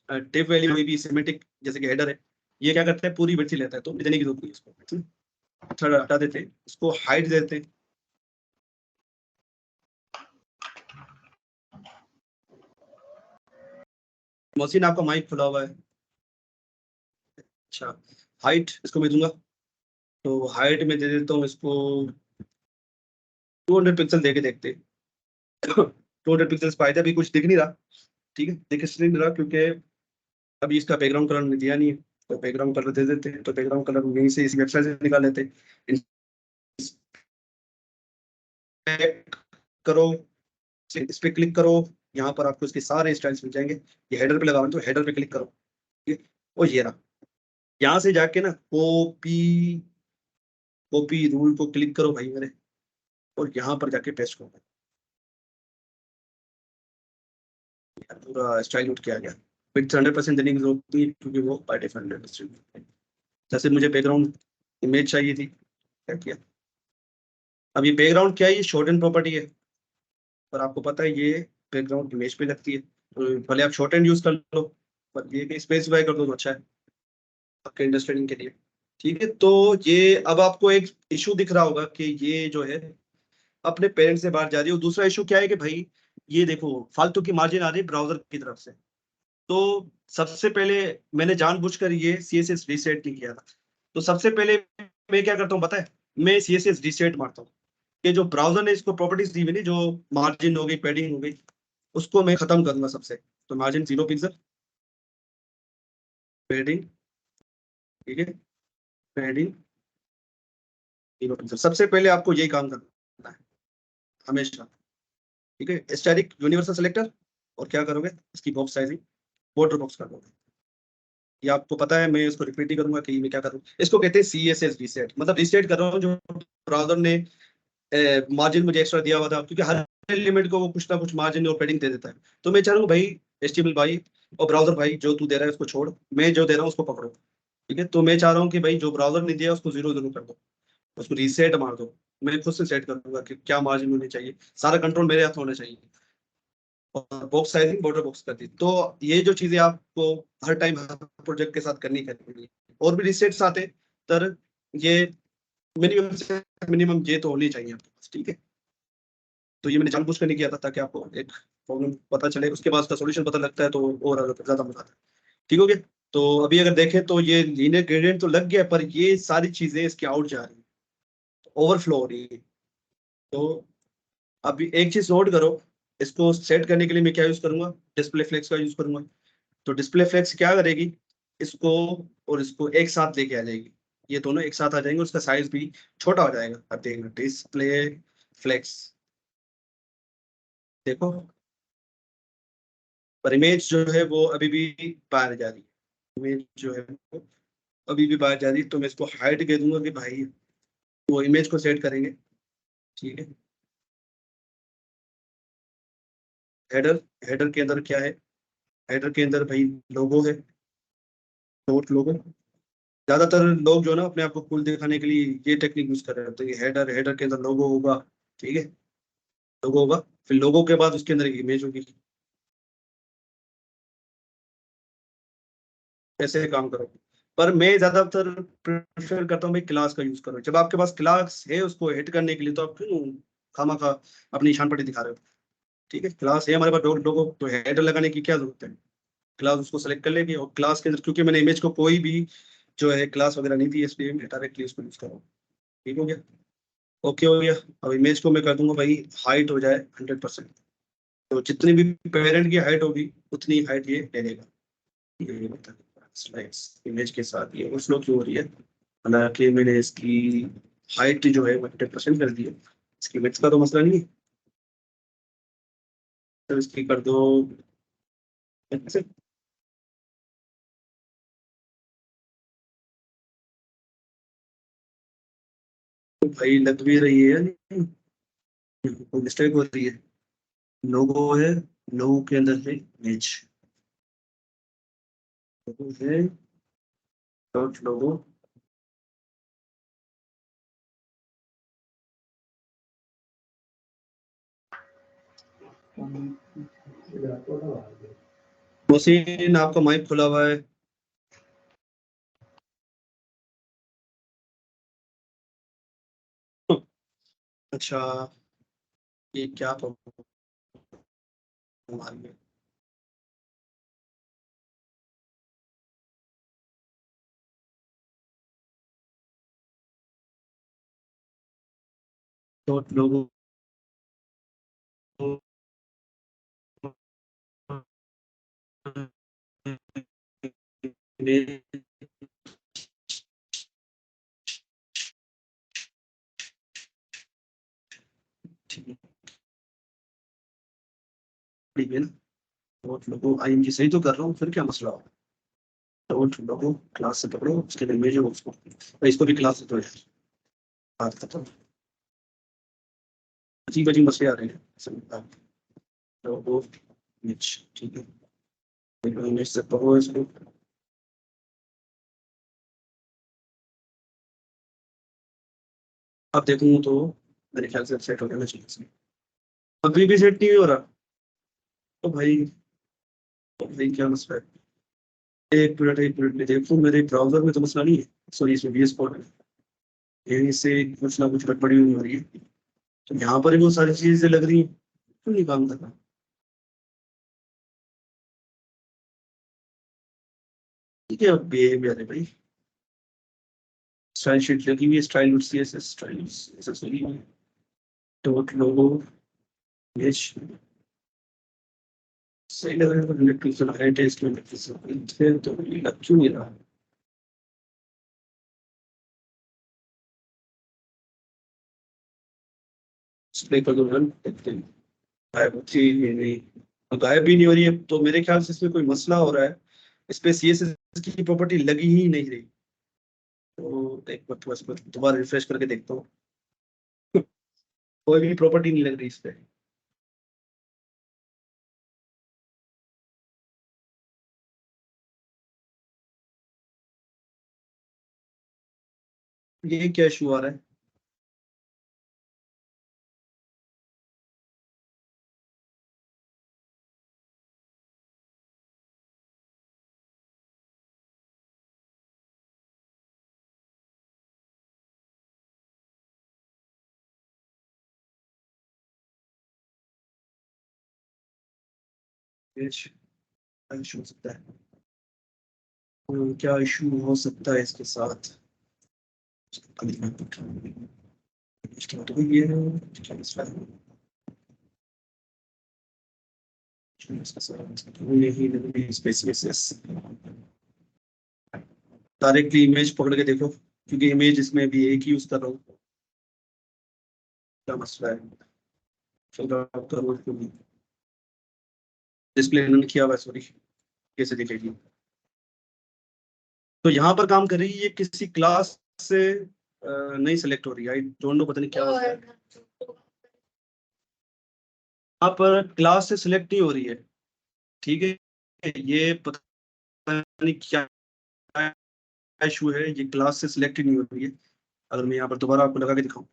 टिप वैल्यू में भी सिमेटिक, जैसे कि हेडर है, ये क्या करता है, पूरी विड्थ ही लेता है, तो देने की जरूरत नहीं है इसको, थोड़ा हटा देते हैं, इसको हाइट देते हैं। मोहसिन आपका माइक खुला हुआ है। अच्छा, हाइट इसको मैं दूंगा, तो हाइट में दे देता हूँ इसको 200 पिक्सल दे के देखते हैं। 200 पिक्सल फायदा, अभी कुछ दिख नहीं रहा, ठीक है, दिख इसलिए नहीं रहा क्योंकि अभी इसका बैकग्राउंड कलर हमने दिया नहीं है, तो बैकग्राउंड कलर दे देते हैं। तो बैकग्राउंड कलर यहीं से इस वेबसाइट से निकाल लेते हैं, इंस्पेक्ट करो, इस पे क्लिक करो, यहाँ पर आपको इसके सारे स्टाइल्स मिल जाएंगे। ये हेडर पे लगा, तो हेडर पे क्लिक करो, ठीक है। और ये रहा, यहाँ से जाके ना कॉपी, कॉपी रूल को क्लिक करो भाई मेरे, और यहाँ पर जाके पेस्ट करो, पूरा स्टाइल उठ के आ गया। फिर 100% देने की जरूरत नहीं है, क्योंकि वो बाय डिफॉल्ट, जैसे मुझे बैकग्राउंड इमेज चाहिए थी, क्या किया, अब ये बैकग्राउंड क्या है, ये शॉर्ट एंड प्रॉपर्टी है, पर आपको पता है ये बैकग्राउंड इमेज पे लगती है, तो भले आप शॉर्ट एंड यूज कर लो, पर ये स्पेसिफाई कर दो तो अच्छा है आपके अंडरस्टैंडिंग के लिए, ठीक है। तो ये अब आपको एक इशू दिख रहा होगा कि ये जो है अपने पेरेंट्स से बाहर जा रही है। और दूसरा इशू क्या है कि भाई ये देखो फालतू की मार्जिन आ रही है ब्राउजर की तरफ से। तो सबसे पहले मैंने जानबूझकर ये सीएसएस रीसेट नहीं किया था। तो सबसे पहले मैं क्या करता हूँ पता है, मैं सीएसएस रीसेट मारता हूँ, कि जो ब्राउजर ने इसको प्रॉपर्टीज दी हुई नहीं, जो मार्जिन हो गई, पैडिंग हो गई, उसको मैं खत्म करूंगा सबसे। तो मार्जिन 0 पिक्सल, पैडिंग, ठीक है, पैडिंग 0 पिक्सल, सबसे पहले आपको यही काम करना है हमेशा, ठीक है। स्टैटिक यूनिवर्सल सिलेक्टर, और क्या करोगे, इसकी बॉक्स साइजिंग बॉर्डर बॉक्स कर दोगे। ये आपको पता है, मैं इसको रिपीट ही करूंगा कि मैं क्या करूँ, इसको कहते हैं सीएसएस रीसेट, मतलब रीसेट कर रहा हूँ जो ब्राउजर ने मार्जिन मुझे एक्स्ट्रा दिया हुआ था, क्योंकि हर एलिमेंट को वो कुछ ना कुछ मार्जिन और पेडिंग दे देता है। तो मैं चाह रहा हूँ भाई एचटीएमएल भाई और ब्राउजर भाई, जो तू दे रहा है उसको छोड़, मैं जो दे रहा हूँ उसको पकड़ो, ठीक है। तो मैं चाह रहा हूँ कि भाई जो ब्राउजर ने दिया उसको 0 0 कर दो, उसको रीसेट मार दो। मैं खुद से सेट करूंगा कि क्या मार्जिन होनी चाहिए, सारा कंट्रोल मेरे हाथ में होना चाहिए। और बॉक्स साइजिंग बॉर्डर बॉक्स कर दी। तो ये जो चीजें आपको हर टाइम हर प्रोजेक्ट के साथ करनी करनी है। और भी रिसेट्स आते तर ये मिनिमम से मिनिमम ये तो होनी चाहिए आपके पास, ठीक है। तो ये मैंने जानबूझ कर नहीं किया था, ताकि आपको एक प्रॉब्लम पता चले, उसके बाद उसका सोल्यूशन पता लगता है तो और ज्यादा मजा आता है, ठीक हो गया। तो अभी अगर देखें तो ये लीनियर ग्रेडियंट तो लग गया, पर ये सारी चीजें इसके आउट जा रही है, ओवरफ्लो हो रही है। तो अभी एक चीज नोट करो, इसको सेट करने के लिए मैं क्या यूज करूंगा, डिस्प्ले फ्लेक्स का यूज करूंगा। तो डिस्प्ले फ्लेक्स क्या करेगी, इसको और इसको एक साथ लेके आ जाएगी, ये दोनों एक साथ आ जाएंगे, उसका साइज भी छोटा हो जाएगा। अब देखना डिस्प्ले फ्लेक्स, देखो, पर इमेज जो है वो अभी भी बाहर जा रही है। इमेज जो है वो अभी भी बाहर जा रही है, तो मैं इसको हाइड कह दूंगा कि भाई वो इमेज को सेट करेंगे। ठीक है, हेडर, हेडर के अंदर क्या है? हेडर के अंदर भाई लोगो है, डॉट लोगो। ज्यादातर लोग जो है ना अपने आप को कूल दिखाने के लिए ये टेक्निक यूज कर रहे हैं, तो ये हेडर, हेडर के अंदर लोगो होगा। ठीक है, लोगो होगा, फिर लोगो के बाद उसके अंदर एक इमेज होगी। ऐसे काम करो। पर मैं ज्यादातर प्रेफर करता हूँ भाई क्लास का यूज करो। जब आपके पास क्लास है उसको हिट करने के लिए, तो आप क्यों खामा खा अपनी निशान पट्टी दिखा रहे हो? ठीक है, क्लास है हमारे पास, डॉट लोगो, तो हेडर लगाने की क्या जरूरत है? क्लास उसको सेलेक्ट कर लेंगे, और क्लास के अंदर क्योंकि मैंने इमेज को कोई भी जो है क्लास वगैरह नहीं दी, इसलिए मैं डायरेक्टली उसको यूज कर रहा हूँ। ठीक हो गया? ओके हो गया। अब इमेज को मैं कर दूंगा भाई हाइट हो जाए 100%। तो जितनी भी पेरेंट की हाइट होगी उतनी हाइट ये ले लेगा। ये स्लाइड्स इमेज के साथ ये स्लो क्यों हो रही है? हालांकि मैंने इसकी हाइट जो है 100% कर दी है, इसकी विड्थ का तो मसला नहीं है। तो इसकी कर दो ऐसे। तो भाई लग भी रही है, नहीं कोई मिस्टेक हो रही है? लोगो है, लोगो के अंदर है इमेज, लोगो है, डॉट लोगो। मोहसिन आपका माइक खुला हुआ है। अच्छा, ये क्या प्रॉब्लम आ रही है? डॉट लोगो ठीक है ना? डॉट लोगो आईएनजी सही तो कर रहा हूँ, फिर क्या मसला हो? डॉट लोगो क्लास से पकड़ो, उसके लिए इमेज है उसको, तो इसको भी क्लास से तो बात खत्म। अजीब अजीब मसले आ रहे हैं समझ। लोगो इमेज, ठीक है, इमेज से पकड़ो इसको। अब देखूँ तो मेरे ख्याल से सेट हो जाना चाहिए इसमें। अभी भी सेट नहीं हो रहा? तो भाई, तो भाई क्या मसला है? एक मिनट में देखो, मेरे ब्राउजर में तो मसला नहीं है, सॉरी इसमें VS कोड है, यहीं से कुछ ना कुछ गड़बड़ी हुई हो रही है। तो यहाँ पर भी वो सारी चीजें लग रही हैं, क्यों नहीं काम कर रहा? ठीक है, अब बिहेवियर है भाई, स्टाइल शीट लगी हुई है, स्टाइल CSS स्टाइल CSS लगी हुई है, डॉट लोगो इमेज सही लग रहा है, पर इलेक्ट्रिकल हाइट है इसमें, इलेक्ट्रिकल तो लग क्यों नहीं रहा? डिस्प्ले कर दो रन, देखते हैं गायब होती है नहीं। गायब भी नहीं हो रही है, तो मेरे ख्याल से इसमें कोई मसला हो रहा है, इस पे CSS की प्रॉपर्टी लगी ही नहीं रही। तो एक बार बस दोबारा रिफ्रेश करके देखता हूँ। कोई भी प्रॉपर्टी नहीं लग रही इस पे। ये क्या इशू आ रहा है? ये क्या इशू हो सकता है? क्या इशू हो सकता है इसके साथ? तो ये क्या मसला है? डायरेक्टली इमेज पकड़ के देखो, क्योंकि इमेज इसमें भी एक ही यूज कर रहा हूँ। क्या मसला है? फिर आप करो इसको भी। डिस्प्ले इन्होंने किया हुआ, सॉरी, कैसे दिखेगी। तो यहाँ पर काम कर रही है, ये किसी क्लास से नहीं सिलेक्ट हो रही है, आई डोंट नो, पता नहीं क्या होता है। यहाँ पर क्लास से सिलेक्ट नहीं हो रही है, ठीक है, ये पता नहीं क्या इशू है, ये क्लास से सिलेक्ट ही नहीं हो रही है। अगर मैं यहाँ पर दोबारा आपको लगा के दिखाऊं,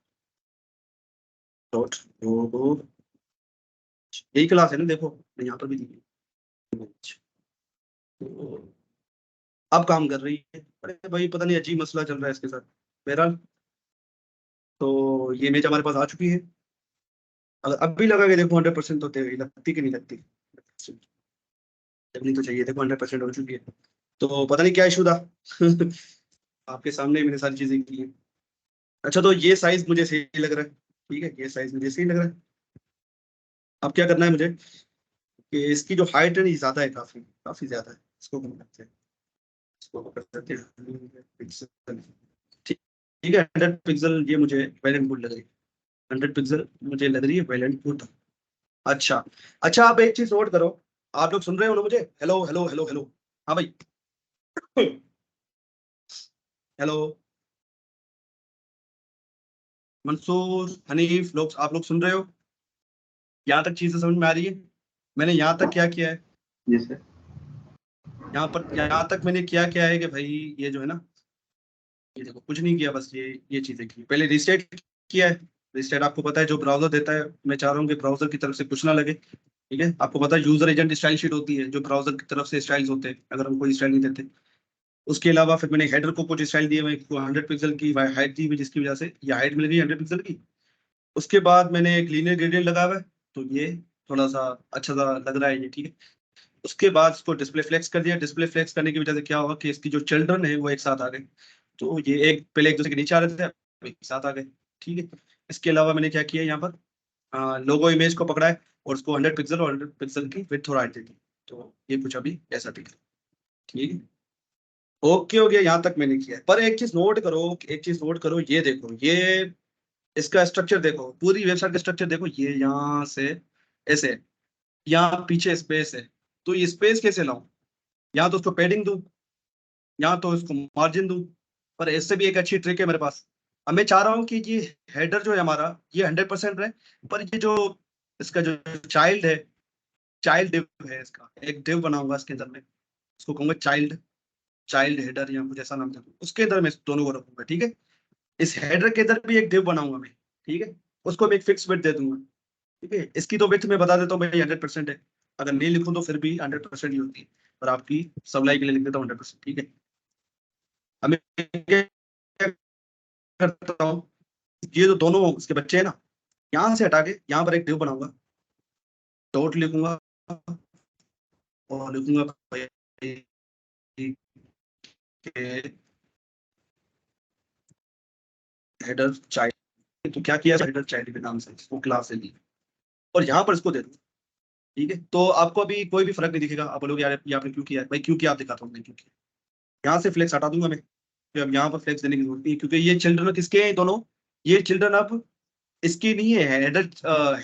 डॉट लोगो, यही क्लास है ना, देखो मैं यहाँ पर भी दी, तो अब काम कर रही है। अरे भाई पता नहीं अजीब मसला चल रहा है इसके साथ। बहरहाल, तो ये इमेज हमारे पास आ चुकी है। अगर अब भी लगा के देखो 100% तो लगती कि नहीं लगती, लगनी तो चाहिए। देखो 100% हो चुकी है, तो पता नहीं क्या इशू था। आपके सामने ही मैंने सारी चीजें की हैं। अच्छा, तो ये साइज मुझे सही लग रहा है, ठीक है, ये साइज मुझे सही लग रहा है। अब क्या करना है मुझे, कि इसकी जो हाइट है ना, ये ज्यादा है, काफी काफी ज्यादा है, इसको कम करते हैं, इसको कर सकते हैं 100 पिक्सल। ठीक ठीक है, 100 पिक्सल ये मुझे वेल एंड गुड लग रही है, 100 पिक्सल मुझे लग रही है वेल एंड गुड। अच्छा, अच्छा, आप एक चीज नोट करो, आप लोग सुन रहे हो ना मुझे? हेलो हेलो हेलो हेलो, हाँ भाई, हेलो, मंसूर, हनीफ, लोग, आप लोग सुन रहे हो? यहाँ तक चीजें समझ में आ रही है? मैंने यहाँ तक क्या किया है, जी सर। यहाँ तक मैंने क्या है कि भाई, ये जो है ना, ये देखो कुछ नहीं किया, बस ये चीजें की, पहले रिस्टार्ट किया है। रिस्टार्ट आपको पता है जो ब्राउजर देता है, मैं चाह रहा हूँ कि ब्राउजर की तरफ से कुछ ना लगे, ठीक है। आपको पता है यूजर एजेंट स्टाइल शीट होती है, जो ब्राउजर की तरफ से स्टाइल्स होते हैं, अगर हम कोई स्टाइल नहीं देते। उसके अलावा फिर मैंने हेडर को कुछ स्टाइल दिए, मैं 100 पिक्सल की हाइट दी हुई, जिसकी वजह से ये हाइट मिल गई 100 पिक्सल की। उसके बाद मैंने एक लीनियर ग्रेडियंट लगाया हुआ है, तो ये थोड़ा सा अच्छा सा लग रहा है ये, ठीक है। उसके बाद इसको डिस्प्ले फ्लेक्स कर दिया, डिस्प्ले फ्लेक्स करने की वजह से क्या हुआ कि इसकी जो चिल्ड्रन है वो एक साथ आ गए, तो ये एक पहले एक दूसरे के नीचे आ रहे थे, अब एक साथ आ गए, ठीक है। इसके अलावा मैंने क्या किया यहाँ पर, लोगो इमेज को पकड़ा है, और उसको 100 पिक्सल और 100 पिक्सल की विड्थ और हाइट दे दी, तो ये कुछ अभी ऐसा दिख रहा है, ठीक है। ओके हो गया, यहाँ तक मैंने किया है। पर एक चीज नोट करो, एक चीज नोट करो, ये देखो, ये इसका स्ट्रक्चर देखो, पूरी वेबसाइट का स्ट्रक्चर देखो, ये यहाँ से ऐसे है, यहाँ पीछे स्पेस है, तो ये स्पेस कैसे लाऊं? यहाँ तो उसको पैडिंग दूं, यहाँ तो इसको मार्जिन दूं, पर इससे भी एक अच्छी ट्रिक है मेरे पास। अब मैं चाह रहा हूँ कि ये हेडर जो है हमारा, ये 100% रहे, पर ये जो इसका जो चाइल्ड है, चाइल्ड डिव है, इसका एक डिव बनाऊंगा इसके अंदर में, उसको कहूंगा चाइल्ड, चाइल्ड हेडर या कुछ ऐसा नाम था, उसके अंदर मैं इस दोनों को रखूंगा, ठीक है। इस हेडर के अंदर भी एक डिव बनाऊंगा मैं, ठीक है, उसको मैं एक फिक्स विड्थ दे दूंगा, ठीक है। इसकी तो विड्थ मैं बता देता हूँ भाई 100% है, अगर नहीं लिखूं तो फिर भी 100% ही होती है, पर आपकी सप्लाई के लिए लिख देता हूँ 100%, ठीक है। अब मैं क्या करता हूँ, ये जो दोनों इसके बच्चे हैं ना, यहाँ से हटा के यहाँ पर एक डिव बनाऊंगा, डॉट लिखूंगा, और लिखूंगा भाई के हेडर चाइल्ड, तो क्या किया हेडर चाइल्ड के नाम से इसको क्लास से दी, और यहाँ पर इसको दे दूँ, ठीक है। तो आपको अभी कोई भी फर्क नहीं दिखेगा, आप बोलोगे यार ये आपने क्यों किया है? भाई क्यों किया आप दिखाता हूँ मैं क्यों किया। यहाँ से फ्लेक्स हटा दूंगा मैं, कि अब यहाँ पर फ्लेक्स देने की जरूरत नहीं है, क्योंकि ये चिल्ड्रन किसके हैं दोनों, ये चिल्ड्रन अब इसकी नहीं है, हेडर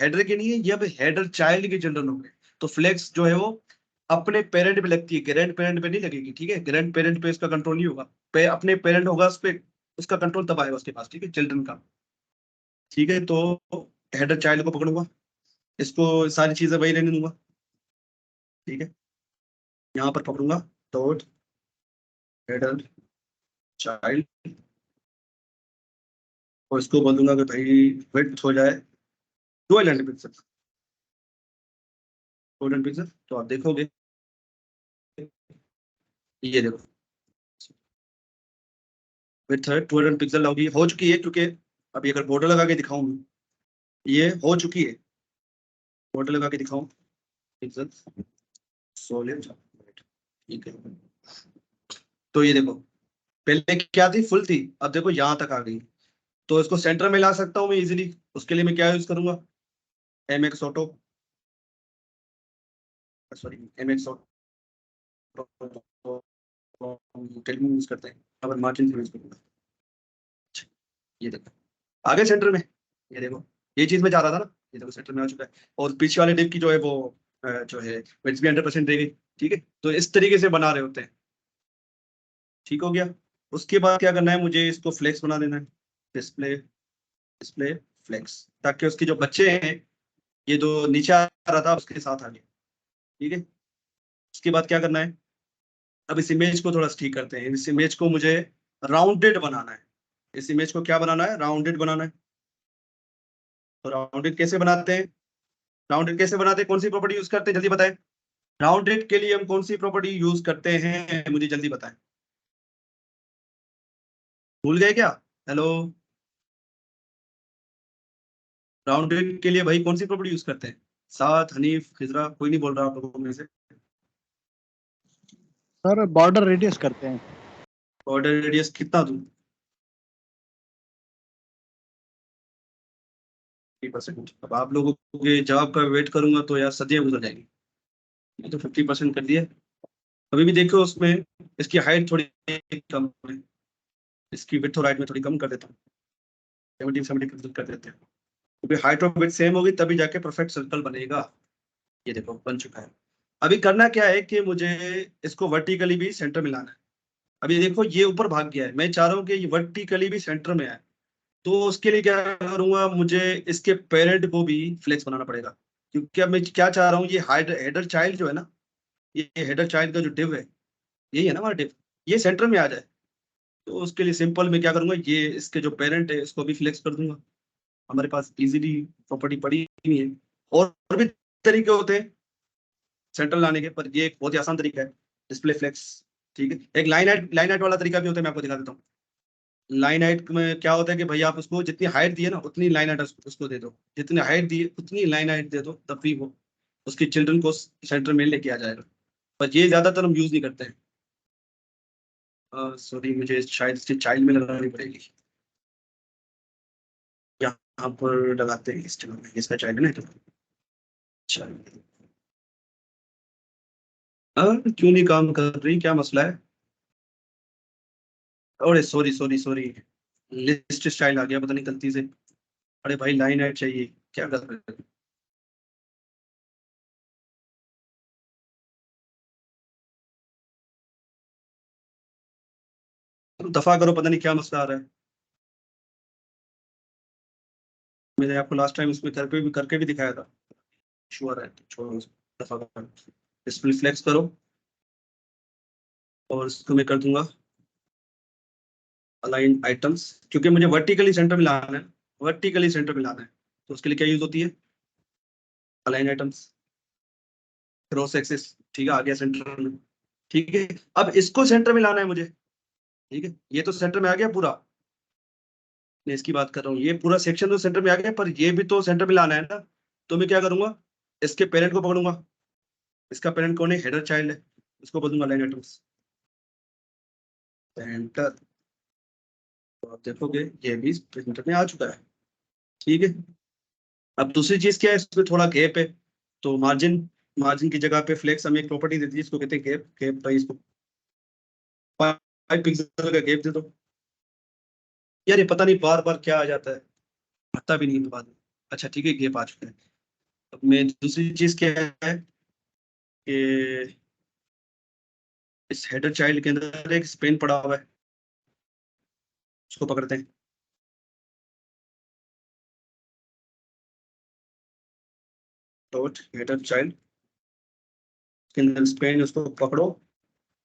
हेडर के नहीं है, ये अब हेडर चाइल्ड के चिल्ड्रन हो गए। तो फ्लेक्स जो है वो अपने पेरेंट पे लगती है, ग्रैंड पेरेंट पे नहीं लगेगी, ठीक है। ग्रैंड पेरेंट पे इसका कंट्रोल नहीं होगा, अपने पेरेंट होगा उस पे, उसका कंट्रोल तब आएगा उसके पास, ठीक है, चिल्ड्रन का, ठीक है। तो हेडर चाइल्ड को पकड़ूंगा, इसको सारी चीजें वही रहने दूंगा, ठीक है। यहाँ पर पकड़ूंगा डॉट हेडर चाइल्ड, और इसको बोलूंगा कि भाई विड्थ हो जाए 1200 पिक्सल, 1200 पिक्सल, तो आप देखोगे, ये देखो विड्थ है 1200 पिक्सल होगी, हो चुकी है, क्योंकि अभी अगर बॉर्डर लगा के दिखाऊं मैं, ये हो चुकी है, बॉर्डर लगा के दिखाऊं, पिक्सल सॉलिड, ठीक है। तो ये देखो, पहले क्या थी, फुल थी, अब देखो यहाँ तक आ गई, तो इसको सेंटर में ला सकता हूँ मैं इजीली। उसके लिए मैं क्या यूज करूंगा, MX auto, sorry MX auto use करते हैं, अब मार्जिन यूज करूंगा। अच्छा, ये देखो आ गए सेंटर में, ये देखो, ये चीज मैं चाह रहा था ना, ये देखो सेंटर में आ चुका है, और पीछे वाले डिप की जो है वो जो है विड्थ भी 100% रहेगी। ठीक है, तो इस तरीके से बना रहे होते हैं। ठीक हो गया। उसके बाद क्या करना है, मुझे इसको फ्लेक्स बना देना है, डिस्प्ले डिस्प्ले फ्लेक्स, ताकि उसके जो बच्चे हैं, ये जो नीचे आ रहा था उसके साथ आ गए। ठीक है, उसके बाद क्या करना है, अब इस इमेज को थोड़ा ठीक करते हैं। इस इमेज को मुझे राउंडेड बनाना है। इस इमेज को क्या बनाना है, राउंडेड बनाना है। तो राउंडेड कैसे बनाते हैं, राउंडेड कैसे बनाते हैं, कौन सी प्रॉपर्टी यूज करते हैं, जल्दी बताएं। राउंडेड के लिए हम कौन सी प्रॉपर्टी यूज करते हैं, मुझे जल्दी बताएं। भूल गए क्या? हेलो, राउंडेड के लिए भाई कौन सी प्रॉपर्टी यूज करते हैं? साथ, हनीफ, खिजरा, कोई नहीं बोल रहा आप लोगों में से। सर बॉर्डर रेडियस करते हैं। बॉर्डर रेडियस कितना दूं? 50%। अब आप लोगों के जवाब का वेट करूंगा तो यार सदियां गुजर जाएंगी। ये तो 50% कर दिया। अभी भी देखो उसमें इसकी हाइट थोड़ी कम है, इसकी विड्थ और हाइट में थोड़ी कम कर देता हूँ, 70 कर देते हैं, क्योंकि हाइट और विड्थ सेम होगी तभी जाके परफेक्ट सर्कल बनेगा। ये देखो बन चुका है। अभी करना क्या है कि मुझे इसको वर्टिकली भी सेंटर में लाना है। अभी देखो ये ऊपर भाग गया है, मैं चाह रहा हूँ कि ये वर्टिकली भी सेंटर में आए। तो उसके लिए क्या करूंगा, मुझे इसके पेरेंट को भी फ्लेक्स बनाना पड़ेगा, क्योंकि अब मैं क्या चाह रहा हूँ, ये हेडर चाइल्ड जो है ना, ये हेडर चाइल्ड का जो डिव है, यही है ना हमारा डिव, ये सेंटर में आ जाए। तो उसके लिए सिंपल मैं क्या करूंगा, ये इसके जो पेरेंट है इसको भी फ्लेक्स कर दूंगा। हमारे पास इजीली प्रॉपर्टी पड़ी हुई है। और भी तरीके होते हैं सेंट्रल लाने के, पर ये एक बहुत ही आसान तरीका है, डिस्प्ले फ्लेक्स। ठीक है, एक लाइन हाइट वाला तरीका भी होता है, मैं आपको दिखा देता हूँ। लाइन हाइट में क्या होता है कि भाई आप उसको जितनी हाइट दी है ना उतनी लाइन हाइट उसको दे दो, जितनी हाइट दी है उतनी लाइन हाइट दे दो, तब भी वो उसकी चिल्ड्रन को सेंटर में लेके आ जाएगा। पर ये ज्यादातर हम यूज नहीं करते हैं। सॉरी, मुझे शायद इसकी चाइल्ड में लगानी पड़ेगी। यहाँ पर लगाते हैं इस जगह में, इसका चाइल्ड है ना, तो चलिए। क्यों नहीं काम कर रही, क्या मसला है? अरे sorry sorry sorry, list style आ गया पता नहीं गलती से। अरे भाई लाइन हाइट चाहिए, क्या कर रहे हैं? तुम दफा करो, पता नहीं क्या मसला आ रहा है। मैंने आपको लास्ट टाइम इसमें करके भी दिखाया था। श्योर है, छोड़ो उसको, दफा करो। डिस्प्ले फ्लेक्स करो और इसको मैं कर दूंगा अलाइन आइटम्स, क्योंकि मुझे वर्टिकली सेंटर में लाना है, वर्टिकली सेंटर में लाना है। तो उसके लिए क्या यूज होती है, अलाइन आइटम्स, क्रॉस एक्सिस। ठीक है, आ गया सेंटर में। ठीक है, अब इसको सेंटर में लाना है मुझे। ठीक है, ये तो सेंटर में आ गया पूरा, मैं इसकी बात कर रहा हूँ, ये पूरा सेक्शन तो सेंटर में आ गया, पर ये भी तो सेंटर में लाना है ना। तो मैं क्या करूंगा, इसके पेरेंट को पकड़ूंगा। इसका पेरेंट कौन है, हेडर चाइल्ड है, इसको बोलूंगा लाइन आइटम्स सेंटर। तो आप देखोगे ये भी सेंटर में आ चुका है। ठीक है, अब दूसरी चीज क्या है, इसमें थोड़ा गैप है, तो मार्जिन, मार्जिन की जगह पे फ्लेक्स हमें एक प्रॉपर्टी देती है, इसको कहते हैं गैप। गैप भाई इसको 5 पिक्सल का गैप दे दो। यार ये पता नहीं बार बार क्या आ जाता है, आता भी नहीं है बाद में। अच्छा ठीक है, गैप आ चुका है। अब मैं दूसरी चीज क्या है कि इस हेडर चाइल्ड के अंदर एक स्पेन पड़ा हुआ है, उसको पकड़ते हैं। डॉट हेडर चाइल्ड के अंदर स्पेन, उसको पकड़ो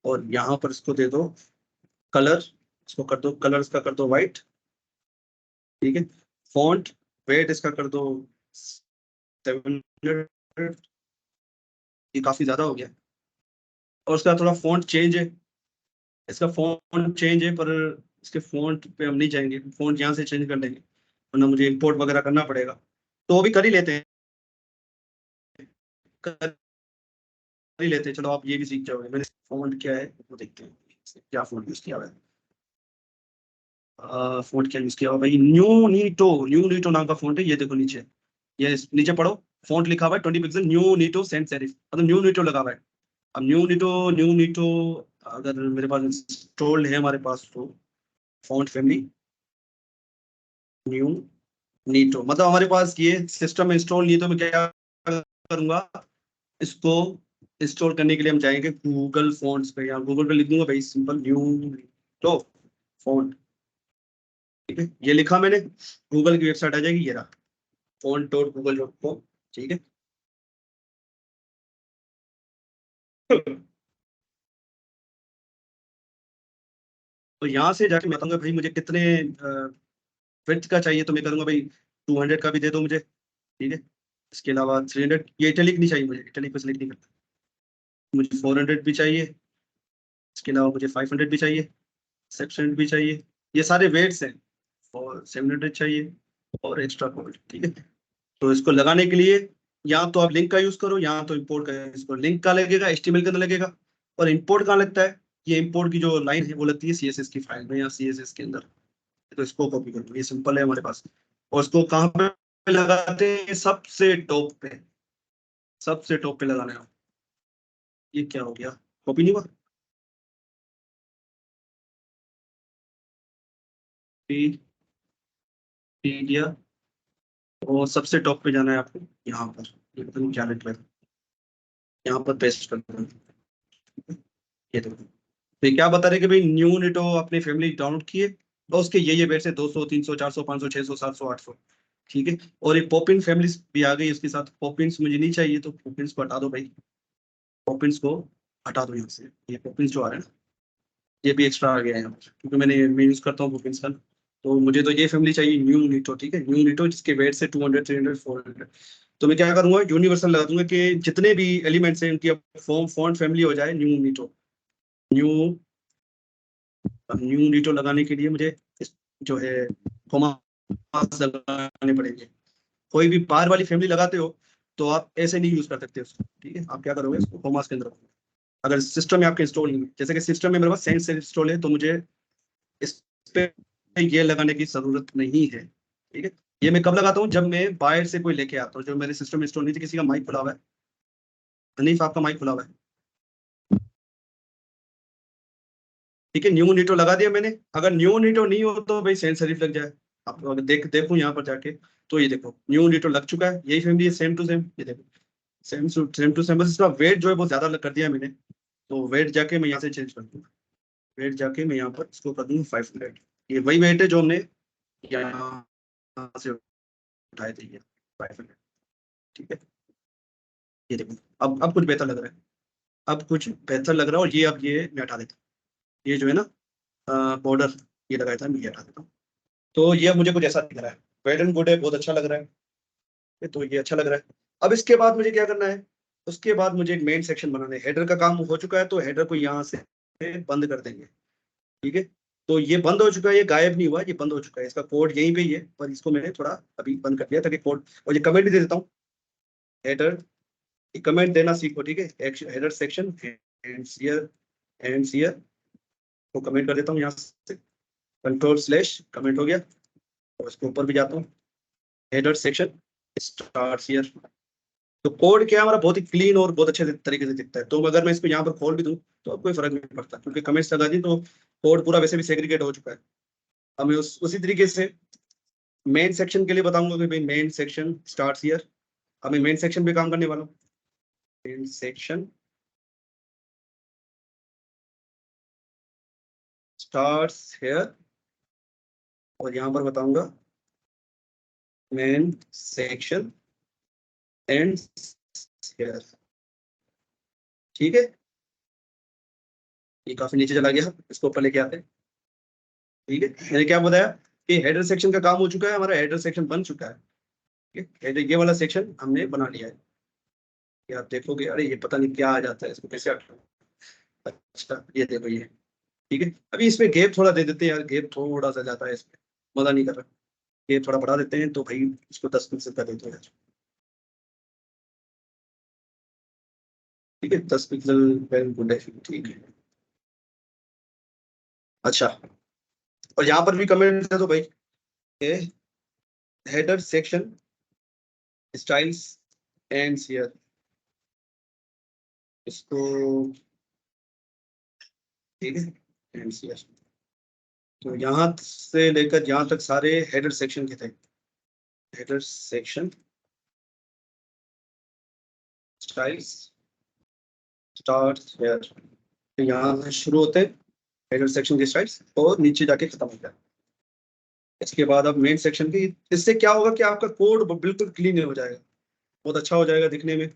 और यहाँ पर इसको दे दो कलर, इसको कर दो कलर, इसका कर दो व्हाइट। ठीक है, फॉन्ट वेट इसका कर दो 700, ये काफी ज्यादा हो गया। और उसका थोड़ा फॉन्ट चेंज है, इसका फॉन्ट चेंज है, पर इसके फॉन्ट पे हम नहीं जाएंगे, फॉन्ट यहाँ से चेंज कर लेंगे, वरना मुझे इंपोर्ट वगैरह करना पड़ेगा। तो वो भी कर ही लेते हैं, कर ही लेते हैं। चलो आप ये भी सीख जाओगे। मैंने फॉन्ट क्या है वो देखते हैं, क्या फॉन्ट यूज किया हुआ है। फॉन्ट क्या यूज किया हुआ भाई, न्यू नीटो नाम का फॉन्ट है, ये देखो नीचे, ये नीचे पढ़ो, फॉन्ट लिखा हुआ है 20 पिक्सल, न्यू नीटो सेंट सेरिफ, मतलब न्यू नीटो लगा हुआ है। अब न्यू नीटो अगर मेरे पास इंस्टॉल्ड है हमारे पास, तो फॉन्ट फैमिली न्यू नीटो, मतलब हमारे पास ये सिस्टम इंस्टॉल नहीं है, तो मैं क्या करूंगा, इसको इंस्टॉल करने के लिए हम जाएंगे गूगल फॉन्ट्स पे, या गूगल पे लिख दूंगा भाई सिंपल न्यू तो फॉन्ट। ठीक है, ये लिखा मैंने, गूगल की वेबसाइट आ जाएगी, ये रहा font.google.com। ठीक है, तो यहाँ से जाके मैं बताऊंगा भाई मुझे कितने विड्थ का चाहिए, तो मैं करूंगा भाई 200 का भी दे दो मुझे। ठीक है, इसके अलावा 300, ये इटैलिक नहीं चाहिए मुझे, इटैलिक पे सिलेक्ट नहीं करता। मुझे 400 भी चाहिए, इसके अलावा मुझे 500 भी चाहिए, 600 भी चाहिए, ये सारे वेट्स हैं। और 700 चाहिए और एक्स्ट्रा कोड। ठीक है, तो इसको लगाने के लिए या तो आप लिंक का यूज करो, या तो इंपोर्ट का। इसको लिंक का लगेगा, HTML के अंदर लगेगा। और इंपोर्ट कहाँ लगता है, ये इंपोर्ट की जो लाइन है वो लगती है CSS की फाइल में या CSS के अंदर। तो इसको कॉपी कर लो, ये सिंपल है हमारे पास। और इसको कहाँ पे लगाते हैं, सबसे टॉप पे, सबसे टॉप पे लगाना है। ये क्या हो गया, कॉपी नहीं हुआ। पी दिया, और सबसे टॉप पे जाना है आपको, यहाँ पर। ये पता नहीं क्या लिख रहा है, यहाँ पर पेस्ट कर दो। ये देखो, तो ये क्या बता रहे कि भाई न्यू निटो अपनी फैमिली डाउनलोड किए, और उसके ये वेट्स है 200 300 400 500 600 700 800। ठीक है, और ये पॉपिन फैमिली भी आ गई इसके साथ। पॉपिन्स मुझे नहीं चाहिए, तो पॉपिन्स को हटा दो भाई, पॉपिन्स को हटा दो यहाँ से। ये पॉपिन्स जो आ रहे हैं ना, ये भी एक्स्ट्रा आ गया है यहाँ पर, क्योंकि मैं यूज करता हूँ पॉपिन्स का। तो मुझे तो ये फैमिली चाहिए न्यू निटो। ठीक है, न्यू निटो जिसके वेट से 200 300 400। तो मैं क्या करूंगा, यूनिवर्सल लगा दूंगा कि जितने भी एलिमेंट्स हैं उनकी फॉर्म फॉन्ट फैमिली हो जाए न्यू निटो। न्यू न्यू निटो लगाने के लिए मुझे जो है कॉमास लगाने पड़ेंगे। कोई भी बार वाली फैमिली लगाते हो तो आप ऐसे नहीं यूज कर सकते उसको। ठीक है, आप क्या करोगे, इसको कॉमास के अंदर रखोगे। अगर सिस्टम में आपके इंस्टॉल नहीं है, जैसे कि सिस्टम में मेरे पास सेंस इंस्टॉल है, तो मुझे इस पे ये लगाने की जरूरत नहीं है। ठीक है, ये मैं कब लगाता हूँ, जब मैं बाहर से कोई लेके आता हूँ। जो मेरे सिस्टम में इंस्टॉल नहीं थी, किसी का माइक खुला हुआ है, हनीफ आपका माइक खुला हुआ है। ठीक है, न्यू नीटो लगा दिया मैंने। अगर न्यू नीटो नहीं हो तो भाई सेंस सेरिफ लग जाए। आप अगर देखो यहाँ पर जाके, तो ये देखो न्यू नीटो लग चुका है, यही फैमिली है सेम टू सेम। ये देखो सेम टू सेम, बस इसका वेट जो है बहुत ज्यादा कर दिया मैंने। तो वेट जाके मैं यहाँ से चेंज कर दूंगा। वेट जाके मैं यहाँ पर इसको कर दूंगा 500। ये वही वेट है जो हमने यहाँ से उठाए थे, ये 500। ठीक है, ये देखो अब कुछ बेहतर लग रहा है, अब कुछ बेहतर लग रहा है। और ये अब ये मैं हटा देता हूँ, ये जो है ना बॉर्डर ये लगाया था, मैं ये हटा देता हूँ। तो ये मुझे कुछ ऐसा दिख रहा है, वेल एंड गुड है, बहुत अच्छा लग रहा है। तो ये अच्छा लग रहा है। अब इसके बाद मुझे क्या करना है, उसके बाद मुझे एक मेन सेक्शन बनाना है। हेडर का काम हो चुका है, तो हेडर को यहाँ से बंद कर देंगे। ठीक है, तो ये बंद हो चुका है, ये गायब नहीं हुआ, ये बंद हो चुका है। इसका कोड यहीं पे ही है, पर इसको मैंने थोड़ा अभी बंद कर दिया ताकि कोड। और ये कमेंट भी दे देता हूँ, हेडर कमेंट देना सीखो। ठीक है, हेडर सेक्शन एंड हियर को कमेंट कर देता हूँ यहाँ से, कंट्रोल/कमेंट हो गया। और इसके ऊपर भी जाता हूँ, हेडर सेक्शन स्टार्ट्स हियर। तो कोड क्या है हमारा, बहुत ही क्लीन और बहुत अच्छे तरीके से दिखता है। तो अगर मैं इसको यहाँ पर खोल भी दूँ तो अब कोई फर्क नहीं पड़ता, क्योंकि कमेंट्स लगा दी तो कोड पूरा वैसे भी सेग्रीगेट हो चुका है। अब मैं उसी तरीके से मेन सेक्शन के लिए बताऊंगा कि भाई मेन सेक्शन स्टार्ट्स हियर। अब मैं मेन सेक्शन पे काम करने वाला हूँ। मेन सेक्शन स्टार्ट्स हियर, और यहाँ पर बताऊंगा मेन सेक्शन एंड्स हियर। ठीक है, ये काफी नीचे चला गया, इसको ऊपर लेके आते हैं। ठीक है, मैंने क्या बताया कि हेडर सेक्शन का काम हो चुका है, हमारा हेडर सेक्शन बन चुका है। ठीक है, हेडर ये वाला सेक्शन हमने बना लिया है। ये आप देखोगे, अरे ये पता नहीं क्या आ जाता है, इसको कैसे हटाऊं। अच्छा ये देखो ये। ठीक है, अभी इसमें गैप थोड़ा दे देते हैं यार, गैप थोड़ा सा जाता है इसमें, मजा नहीं कर रहा। गैप थोड़ा बढ़ा देते हैं, तो भाई इसको 10 पिक्सल कर देते हैं यार। ठीक है, 10 पिक्सल वेरी गुड है। ठीक है, अच्छा, और यहाँ पर भी कमेंट है तो भाई header section styles ends here, इसको ठीक है एंड्स हियर। तो यहाँ से लेकर यहाँ तक सारे हेडर सेक्शन के थे। Header section styles start here, तो यहाँ से शुरू होते हैं हेडर सेक्शन के स्टाइल्स और नीचे जाके खत्म हो जाए। इसके बाद अब मेन सेक्शन की, इससे क्या होगा कि आपका कोड बिल्कुल क्लीन हो जाएगा, बहुत अच्छा हो जाएगा दिखने में,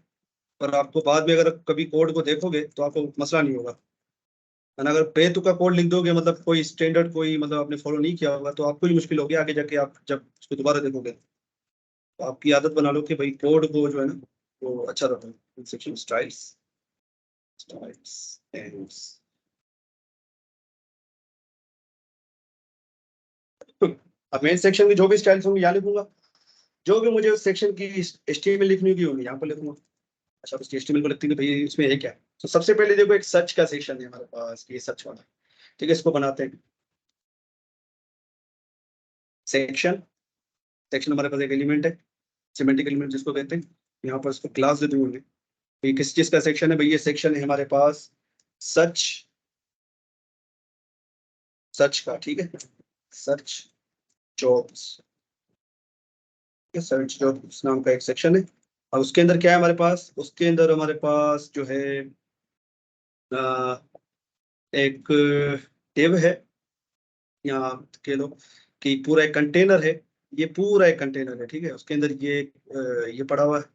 और आपको बाद में अगर कभी कोड को देखोगे तो आपको मसला नहीं होगा। है ना, अगर बेतुका कोड लिख दोगे, मतलब कोई स्टैंडर्ड कोई मतलब आपने फॉलो नहीं किया होगा, तो आपको ही मुश्किल होगी आगे जाके, आप जब उसको दोबारा देखोगे तो आपकी आदत बना लो कि भाई कोड को जो है ना वो अच्छा रखो। सेक्शन स्टाइल्स स्टाइल्स एंड अब मेन सेक्शन की जो भी स्टाइल्स होंगी यहाँ लिखूंगा, जो भी मुझे उस सेक्शन की एचटीएमएल लिखनी होगी यहाँ पर लिखूंगा। अच्छा, उसकी एचटीएमएल को लिखते हैं कि भाई इसमें है क्या। तो सबसे पहले देखो एक सर्च का सेक्शन है हमारे पास, ये सर्च वाला, ठीक है, इसको बनाते हैं। सेक्शन सेक्शन हमारे पास एक एलिमेंट है, सिमेंटिक एलिमेंट जिसको कहते हैं, यहाँ पर इसको क्लास दे दूंगे। ये किस चीज का सेक्शन है भाई, ये सेक्शन है हमारे पास सर्च सर्च का, ठीक है, सर्च जॉब्स, सर्च जॉब्स नाम का एक सेक्शन है। और उसके अंदर क्या है हमारे पास, उसके अंदर हमारे पास जो है एक टेब है, यहाँ कह लो कि पूरा एक कंटेनर है, ये पूरा एक कंटेनर है, ठीक है, उसके अंदर ये पड़ा हुआ है,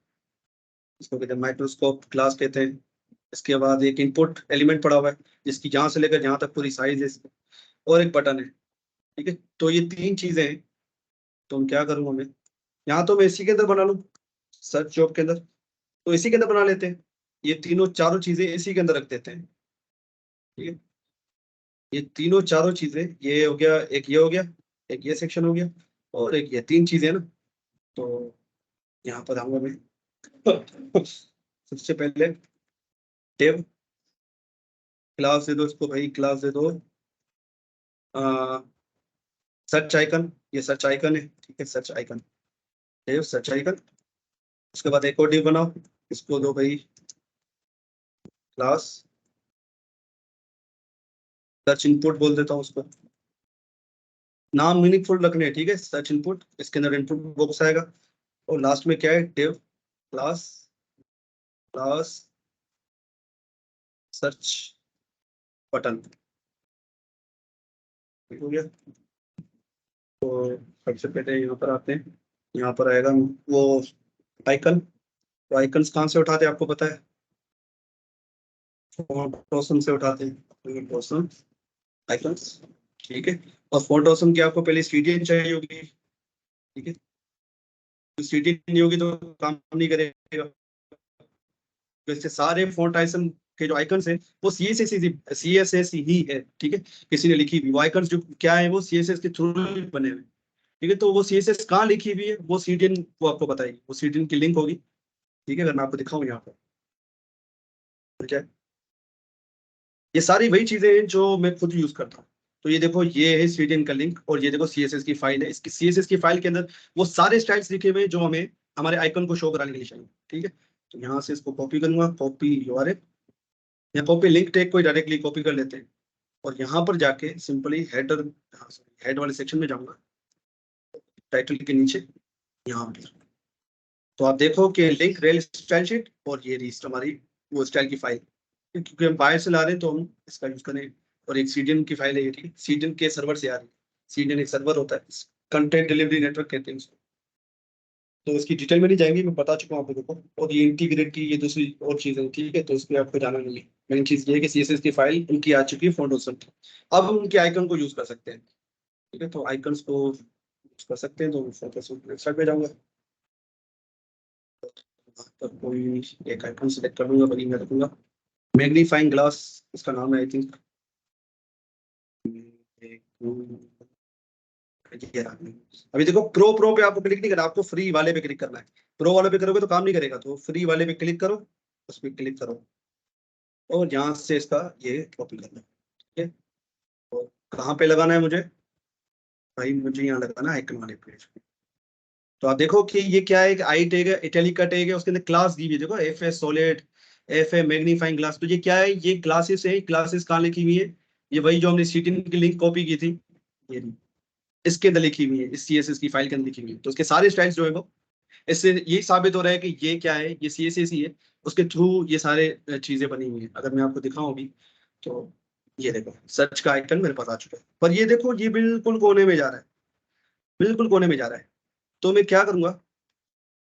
इसको कहते हैं माइक्रोस्कोप क्लास कहते हैं। इसके बाद एक इनपुट एलिमेंट पड़ा हुआ है जिसकी यहाँ से लेकर यहाँ तक पूरी साइज है, और एक बटन है, ठीक है। तो ये तीन चीजें हैं, तो हम क्या करूँगा मैं, यहाँ तो मैं इसी के अंदर बना लूँ, सर्च जॉब के अंदर, तो इसी के अंदर बना लेते हैं, ये तीनों चारों चीजें इसी के अंदर रख देते हैं, ठीक है। ये तीनों चारों चीजें, ये हो गया, एक ये हो गया, एक ये सेक्शन हो गया, और एक ये, तीन चीजें ना। तो यहाँ पर आऊंगा मैं सबसे पहले टेब क्लास दे दो इसको भाई, क्लास दे दो सर्च आइकन, ये सर्च आइकन है, ठीक है, सर्च आइकन, टेब सर्च आइकन। उसके बाद एक और टेब बनाओ, इसको दो भाई क्लास सर्च इनपुट बोल देता हूँ उसको, नाम मीनिंगफुल रखने हैं, ठीक है, सर्च इनपुट, इसके अंदर इनपुट बॉक्स आएगा, और लास्ट में क्या है, टेब क्लास क्लास सर्च बटन, ठीक हो गया। तो सबसे पहले यहाँ पर आते हैं, यहाँ पर आएगा वो आइकन, तो आइकन्स कहाँ से उठाते हैं आपको पता है, फॉन्ट ऑसम से उठाते हैं, फॉन्ट ऑसम आइकन्स, ठीक है। और फॉन्ट ऑसम की आपको पहले सीडीएन चाहिए होगी, ठीक है, तो सीडीएन नहीं होगी तो काम नहीं करेगा। वैसे सारे फॉन्ट आइकन के जो आइकन्स हैं वो सीएसएस ही है, ठीक है, किसी ने लिखी हुई वो आइकन्स जो क्या है वो सीएसएस के थ्रू बने हुए, ठीक है। तो वो सीएसएस कहाँ लिखी हुई है वो सीडीएन वो आपको बताएगी, वो सीडीएन की लिंक होगी, ठीक है। अगर मैं आपको दिखाऊं यहाँ पर, ठीक है, ये सारी वही चीजें हैं जो मैं खुद यूज करता हूँ। तो ये देखो, ये है सीडीएन का लिंक, और ये देखो सीएसएस की फाइल है, इसकी सीएसएस की फाइल के अंदर वो सारे स्टाइल्स लिखे हुए हैं जो हमें हमारे आइकन को शो कराने के लिए चाहिए, ठीक है। तो यहाँ से इसको कॉपी करूंगा, कॉपी यूआरएल, या कॉपी लिंक टैग को डायरेक्टली कॉपी कर लेते हैं, और यहाँ पर जाके सिंपली हेडर, हेड वाले सेक्शन में जाऊंगा, टाइटल के नीचे यहाँ पर, तो आप देखो कि लिंक रेल स्टाइल शीट, और ये रही हमारी वो स्टाइल की फाइल, क्योंकि हम बाहर से ला रहे हैं तो हम इसका यूज करें। और एक सीडीएन की फाइल है ये, ठीक है, सीडीएन के सर्वर से आ रही है, सीडीएन एक सर्वर होता है, कंटेंट डिलीवरी नेटवर्क कहते हैं उसको। तो इसकी डिटेल में नहीं जाएंगे, मैं बता चुका हूँ आप लोगों को, और ये इंटीग्रेट की ये दूसरी और चीज़ है, ठीक है, तो इस पर आपको जाना नहीं है। मेन चीज़ ये है कि सीएसएस की फाइल उनकी आ चुकी है फोटोशॉप की, अब हम उनके आइकन को यूज कर सकते हैं, ठीक है। तो आइकन्स को यूज कर सकते हैं, तो फोटोशॉप वेबसाइट पे जाऊंगा, तो कोई एक आइकन सेलेक्ट कर लूंगा, बड़ी मैं रखूंगा, मैग्नीफाइंग ग्लास इसका नाम है आई थिंक, अभी देखो प्रो पे आपको क्लिक नहीं करना, आपको फ्री वाले पे क्लिक करना है, प्रो वाले पे करोगे तो काम नहीं करेगा, तो फ्री वाले पे क्लिक करो, उस पर क्लिक करो, और यहाँ से इसका ये कॉपी करना है, ठीक है। और कहाँ पे लगाना है मुझे भाई, मुझे यहाँ लगाना है आइकन वाले पेज पे। तो आप देखो कि ये क्या है, आई टैग है, इटैलिक का टैग है, उसके अंदर क्लास दी हुई है, देखो F A solid, F A magnifying glass. तो ये क्या है, ये क्लासेस है, क्लासेस कहाँ लिखी हुई है, ये वही जो हमने सीटीएन की लिंक कॉपी की थी, ये इसके अंदर लिखी हुई है, इस सीएसएस की फाइल के अंदर लिखी हुई है। तो उसके सारे स्टाइल्स जो है वो इससे यही साबित हो रहा है कि ये क्या है, ये CSS ही है, उसके थ्रू ये सारे चीजें बनी हुई हैं। अगर मैं आपको दिखाऊं अभी तो ये देखो सर्च का आइकन मेरे पास आ चुका है, पर ये देखो ये बिल्कुल कोने में जा रहा है, बिल्कुल कोने में जा रहा है। तो मैं क्या करूंगा,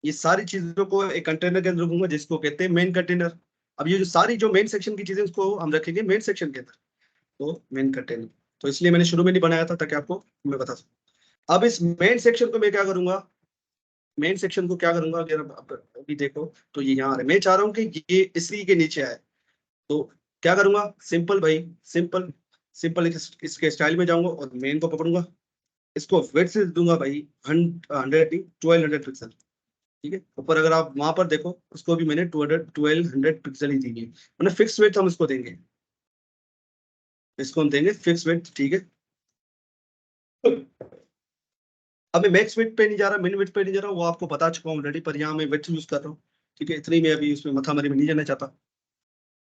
ये सारी चीजों को एक कंटेनर के अंदर रखूंगा जिसको कहते हैं मेन कंटेनर। अब ये जो सारी जो मेन सेक्शन की चीजें उसको हम रखेंगे मेन सेक्शन के अंदर, तो मेन कंटेनर। तो इसलिए मैंने शुरू में नहीं बनाया था ताकि आपको मैं बता सकूं। अब इस मेन सेक्शन को मैं क्या करूंगा, मेन सेक्शन को क्या करूंगा, अगर अभी देखो तो ये यहाँ आ रहा है। मैं चाह रहा हूँ कि ये इसी के नीचे आए, तो क्या करूंगा, सिंपल भाई, सिंपल सिंपल इसके स्टाइल में जाऊंगा और मेन को पकड़ूंगा, इसको विड्थ से दूंगा भाई 1200 पिक्सल। ठीक है, ऊपर अगर आप वहां पर देखो उसको भी मैंने 1200 पिक्सल ही दी है, मैंने फिक्स वेट हम इसको देंगे, इसको हम देंगे फिक्स वेट। ठीक है, अब मैं मैक्स वेट पे नहीं जा रहा, मिन वेट पे नहीं जा रहा, वो आपको बता चुका हूँ ऑलरेडी, पर यहाँ मैं वेट यूज कर रहा हूँ। ठीक है, इतनी मैं अभी उसमें मथामरी में नहीं जाना चाहता।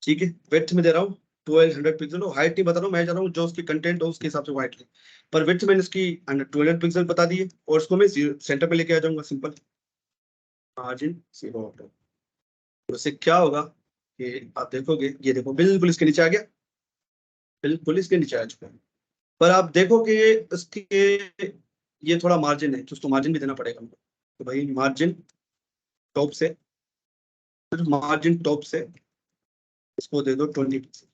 ठीक है, वेट में दे रहा हूँ 1200 पिक्सल, हाइट नहीं बता रहा हूँ, मैं जा रहा हूँ जो उसकी कंटेंट हो उसके हिसाब से हाइट ले, पर वेट मैंने इसकी 1200 पिक्सल बता दी है, और उसको मैं सेंटर पे लेके आ जाऊंगा, सिंपल मार्जिन 0। तो इससे क्या होगा कि आप देखोगे, ये देखो बिल्कुल इसके नीचे आ गया, बिल्कुल इसके नीचे आ चुका है। पर आप देखो कि इसके ये थोड़ा मार्जिन है तो उसको मार्जिन भी देना पड़ेगा हमको। तो भाई मार्जिन टॉप से, सिर्फ मार्जिन टॉप से इसको दे दो 20 पिक्सल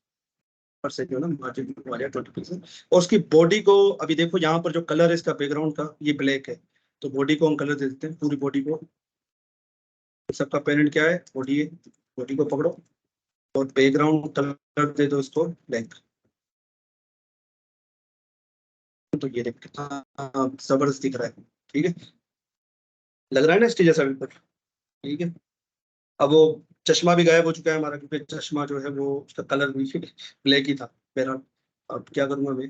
पर से, जो ना मार्जिन आ गया 20 पिक्सल। और उसकी बॉडी को अभी देखो, यहाँ पर जो कलर है इसका बैकग्राउंड का ये ब्लैक है, तो बॉडी को हम कलर दे देते हैं, पूरी बॉडी को। सबका पेरेंट क्या है, बॉडी है, बॉडी को पकड़ो और बैकग्राउंड कलर दे दो इसको ब्लैक। तो ये देख कितना जबरदस्त दिख रहा है। ठीक है, लग रहा है ना इसके जैसा बिल्कुल। ठीक है, अब वो चश्मा भी गायब हो चुका है हमारा, क्योंकि चश्मा जो है वो उसका कलर भी ब्लैक ही था मेरा। अब क्या करूंगा मैं,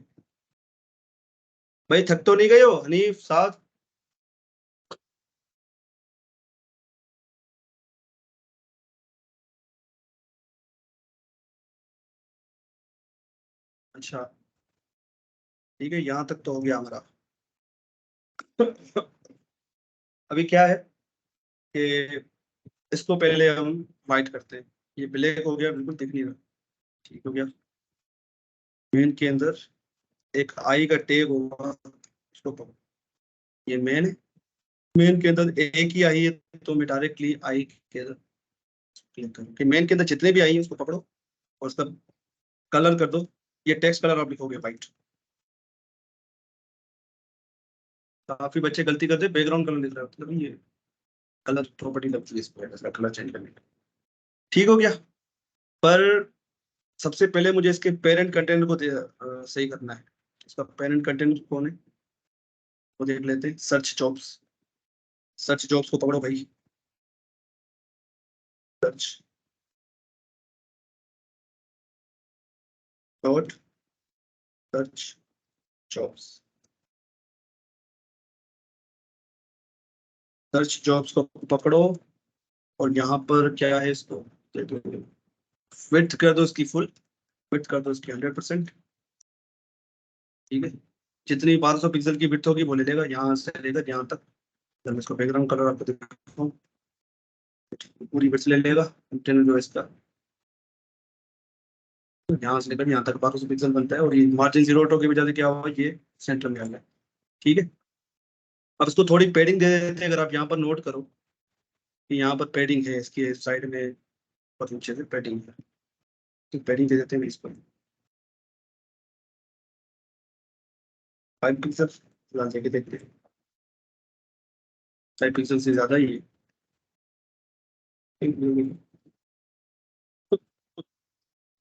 भाई थक तो नहीं गए हो हनीफ साहब? अच्छा ठीक है, यहाँ तक तो हो गया हमारा। अभी क्या है कि इसको पहले हम वाइट करते हैं, ये ब्लैक हो गया, बिल्कुल दिख नहीं रहा। ठीक हो गया, मेन के अंदर एक आई का टैग होगा, उसको पकड़ो, ये मेन है, मेन के अंदर एक ही आई है, तो मैं डायरेक्टली आई के अंदर क्लिक करूँ कि मेन के अंदर जितने भी आई है उसको पकड़ो और उसका कलर कर दो, ये टेक्स्ट कलर आप लिखोगे व्हाइट। काफी बच्चे गलती करते हैं, बैकग्राउंड कलर लिख रहे होते हैं, ये कलर प्रॉपर्टी लगती है इसको, ऐसा कलर चेंज करने का। ठीक हो गया, पर सबसे पहले मुझे इसके पेरेंट कंटेंट को सही करना है। इसका पेरेंट कंटेंट कौन है वो देख लेते हैं, सर्च जॉब्स। सर्च जॉब्स को पकड़ो भाई, search dot search jobs, search jobs को पकड़ो, और यहाँ पर क्या है इसको विड्थ कर दो, इसकी फुल विड्थ कर दो इसकी 100%। ठीक है, जितनी 1200 पिक्सल की विड्थ होगी वो ले लेगा, यहाँ से लेकर यहाँ तक। जब मैं इसको बैकग्राउंड कलर आपको दिखाऊं, पूरी विड्थ ले लेगा कंटेनर जो है इसका, यहाँ से लेकर यहाँ तक 1200 पिक्सल बनता है, और ये मार्जिन 0 की वजह से क्या हुआ, ये सेंटर में आ गया। ठीक है, अब इसको थोड़ी पेडिंग दे देते हैं, अगर आप यहाँ पर नोट करो कि यहाँ पर पेडिंग है इसकी साइड में, बहुत नीचे से पेडिंग है, तो पेडिंग दे देते हैं इसको 5 पिक्सल, फिलहाल देखे देखते हैं 5 पिक्सल से ज्यादा ही है।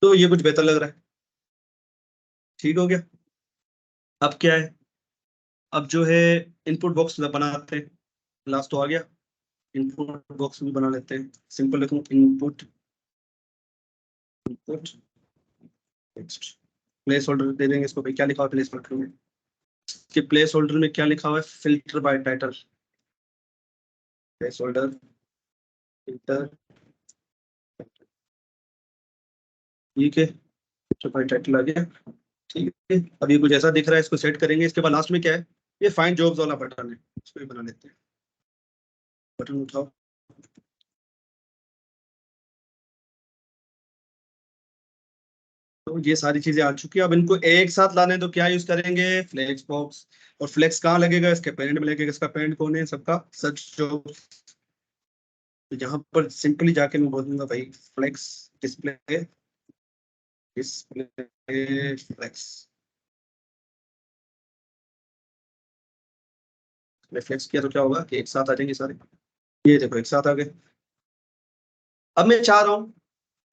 तो ये कुछ बेहतर लग रहा है। ठीक हो गया, अब क्या है, अब जो है इनपुट बॉक्स बनाते हैं, लास्ट तो आ गया, इनपुट बॉक्स भी बना लेते हैं। सिंपल लिखूं input, input text, placeholder दे देंगे इसको भाई, क्या लिखा हुआ है प्लेस होल्डर में, कि प्लेस होल्डर में क्या लिखा हुआ है, filter by title, placeholder filter. ठीक है, तो बाय टाइटल आ गया। ठीक है, अब ये कुछ ऐसा दिख रहा है, इसको सेट करेंगे। इसके बाद लास्ट में क्या है, ये फाइंड जॉब्स वाला बटन है, इसको भी बना लेते हैं। बटन उठाओ। तो ये सारी चीजें आ चुकी है। अब इनको एक साथ लाने तो क्या यूज करेंगे, फ्लेक्स बॉक्स। और फ्लेक्स कहाँ लगेगा, इसके पेरेंट में लगेगा। इसका पेरेंट कौन है, सबका सर्च जॉब्स। तो यहाँ पर सिंपली जाके मैं बोल दूंगा भाई flex display, display flex. Flex किया तो क्या होगा कि एक साथ आ जाएंगे सारे। ये देखो एक साथ आ गए। अब मैं चाह रहा हूँ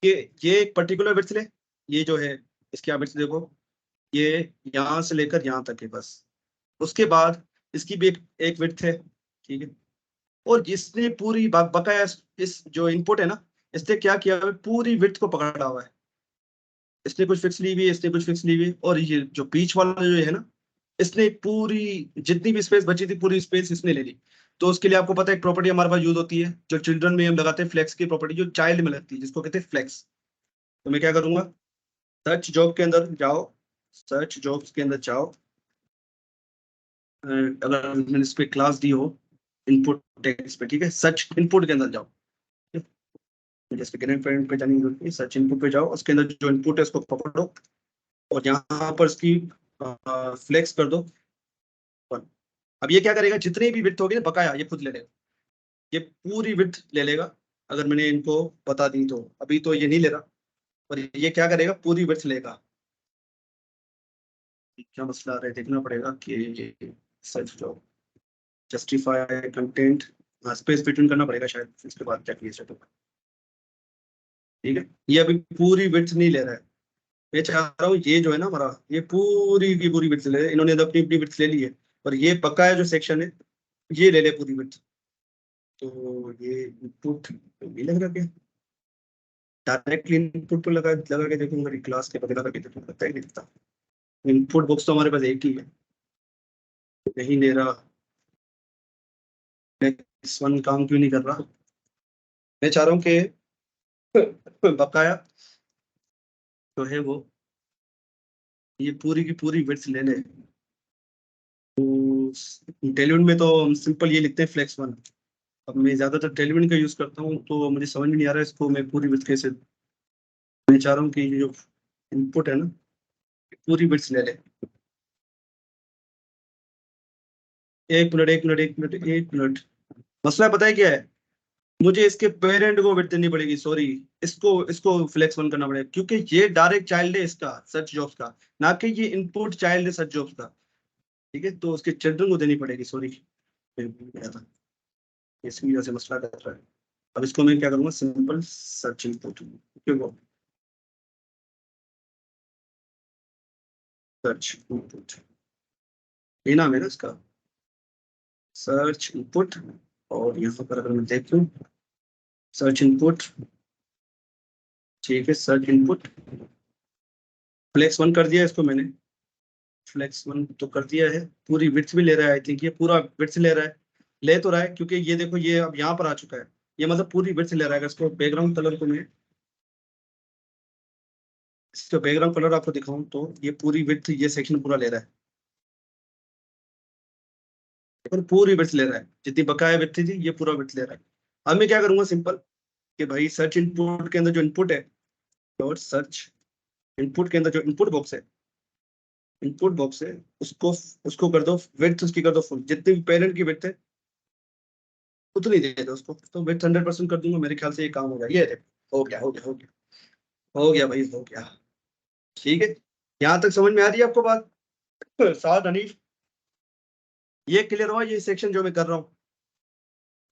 कि ये एक पर्टिकुलर विड्थ ले। ये जो है इसकी आप विड्थ देखो, ये यहाँ से लेकर यहाँ तक है बस। उसके बाद इसकी भी एक विड्थ है, ठीक है। और इसने पूरी बकाया इस जो इनपुट है ना, इसने क्या किया है, पूरी विड्थ को पकड़ा हुआ है। इसने कुछ फिक्स ली हुई है, इसने कुछ फिक्स ली हुई है। और ये जो बीच वाला जो है ना, इसने पूरी जितनी भी स्पेस बची थी पूरी स्पेस इसने ले ली। तो उसके लिए आपको पता है एक प्रॉपर्टी हमारे पास यूज होती है जो चिल्ड्रन में हम लगाते हैं, फ्लेक्स की प्रॉपर्टी जो चाइल्ड में लगती है, जिसको कहते हैं फ्लेक्स। तो मैं क्या करूंगा, सर्च जॉब के अंदर जाओ, सर्च जॉब्स के अंदर जाओ। अगर मैंने इस पे क्लास दी हो इनपुट टेक्स्ट पे, ठीक है, सर्च इनपुट के अंदर जाओ। जैसे ग्रैंड पेरेंट पे जाने की जरूरत नहीं, सर्च इनपुट पे जाओ, उसके अंदर जो इनपुट है उसको पकड़ो और यहाँ पर इसकी फ्लेक्स कर दो 1। अब ये क्या करेगा, जितनी भी विड्थ होगी ना बकाया ये खुद ले लेगा। ये पूरी विड्थ ले लेगा। अगर मैंने इनको बता दी तो, अभी तो ये नहीं ले रहा, और ये क्या करेगा, पूरी विड्थ लेगा। क्या मसला आ रहा है देखना पड़ेगा कि ये सर्च जो जस्टिफाई कंटेंट, स्पेस बिटवीन करना पड़ेगा शायद, इसके बाद क्या किया जाए। ठीक है, ये अभी पूरी विड्थ नहीं ले रहा है। मैं चाह रहा हूँ ये जो है ना हमारा, ये पूरी की पूरी विड्थ ले, इन्होंने तो अपनी अपनी विड्थ ले ली है, और ये बकाया जो सेक्शन है ये ले ले पूरी विड्थ। तो ये इनपुट नहीं लग रहा क्या, डायरेक्टली इनपुट पर लगा के देखूंगा, क्लास के बदला करके देखूंगा, लगता ही नहीं दिखता। इनपुट बॉक्स तो हमारे पास एक ही है, नहीं ले रहा। नेक्स्ट वन काम क्यों नहीं कर रहा। मैं चाह रहा हूँ कि बकाया जो है वो ये पूरी की पूरी विड्थ ले ले। तो टेलीविजन में तो हम सिंपल ये लिखते हैं फ्लेक्स 1। अब मैं ज्यादातर टेलीविजन का यूज करता हूँ तो मुझे समझ में नहीं आ रहा है इसको मैं पूरी विड्थ कैसे। मैं चाह रहा हूँ कि ये जो इनपुट है ना पूरी विड्थ ले ले। एक मिनट एक मिनट एक मिनट एक मिनट, मसला पता है क्या है, मुझे इसके पेरेंट को विड्थ देनी पड़ेगी, सॉरी। इसको इसको फ्लेक्स 1 करना पड़ेगा क्योंकि ये डायरेक्ट चाइल्ड है इसका सर्च जॉब्स का, ना कि ये इनपुट चाइल्ड है सर्च जॉब्स का। ठीक है, तो उसके चिल्ड्रन को देनी पड़ेगी, सॉरी इसकी वजह से मसला कर रहा है। अब इसको मैं क्या करूंगा, सिंपल सर्च इनपुट, क्यों सर्च इनपुट, ये नाम है ना इसका, सर्च इनपुट। और यहाँ पर अगर मैं देखूं सर्च इनपुट, ठीक है, सर्च इनपुट फ्लेक्स 1 कर दिया इसको मैंने। फ्लेक्स 1 तो कर दिया है, पूरी विड्थ भी ले रहा है, आई थिंक ये पूरा विड्थ ले रहा है। ले तो रहा है क्योंकि ये देखो ये अब यहाँ पर आ चुका है, ये मतलब पूरी विड्थ ले रहा है। अगर इसको बैकग्राउंड कलर को मैं इसका बैकग्राउंड कलर आपको दिखाऊं तो ये पूरी विड्थ ये सेक्शन पूरा ले रहा है, और पूरी विड्थ ले रहा है, जितनी बकाया विड्थ थी ये पूरा विड्थ ले रहा है। अब मैं क्या करूंगा सिंपल कि भाई सर्च इनपुट के अंदर जो इनपुट है, और सर्च इनपुट के अंदर जो इनपुट बॉक्स है, इनपुट बॉक्स है उसको उसको कर दो विड्थ, उसकी कर दो फुल, जितनी भी पेरेंट की विड्थ है उतनी दे दो उसको। तो विड्थ 100% कर दूंगा, मेरे ख्याल से ये काम हो गया। ये देखो हो गया हो गया हो गया हो गया भाई हो गया। ठीक है, यहाँ तक समझ में आ रही है आपको बात साथ अनीश, ये क्लियर हुआ ये सेक्शन जो मैं कर रहा हूँ।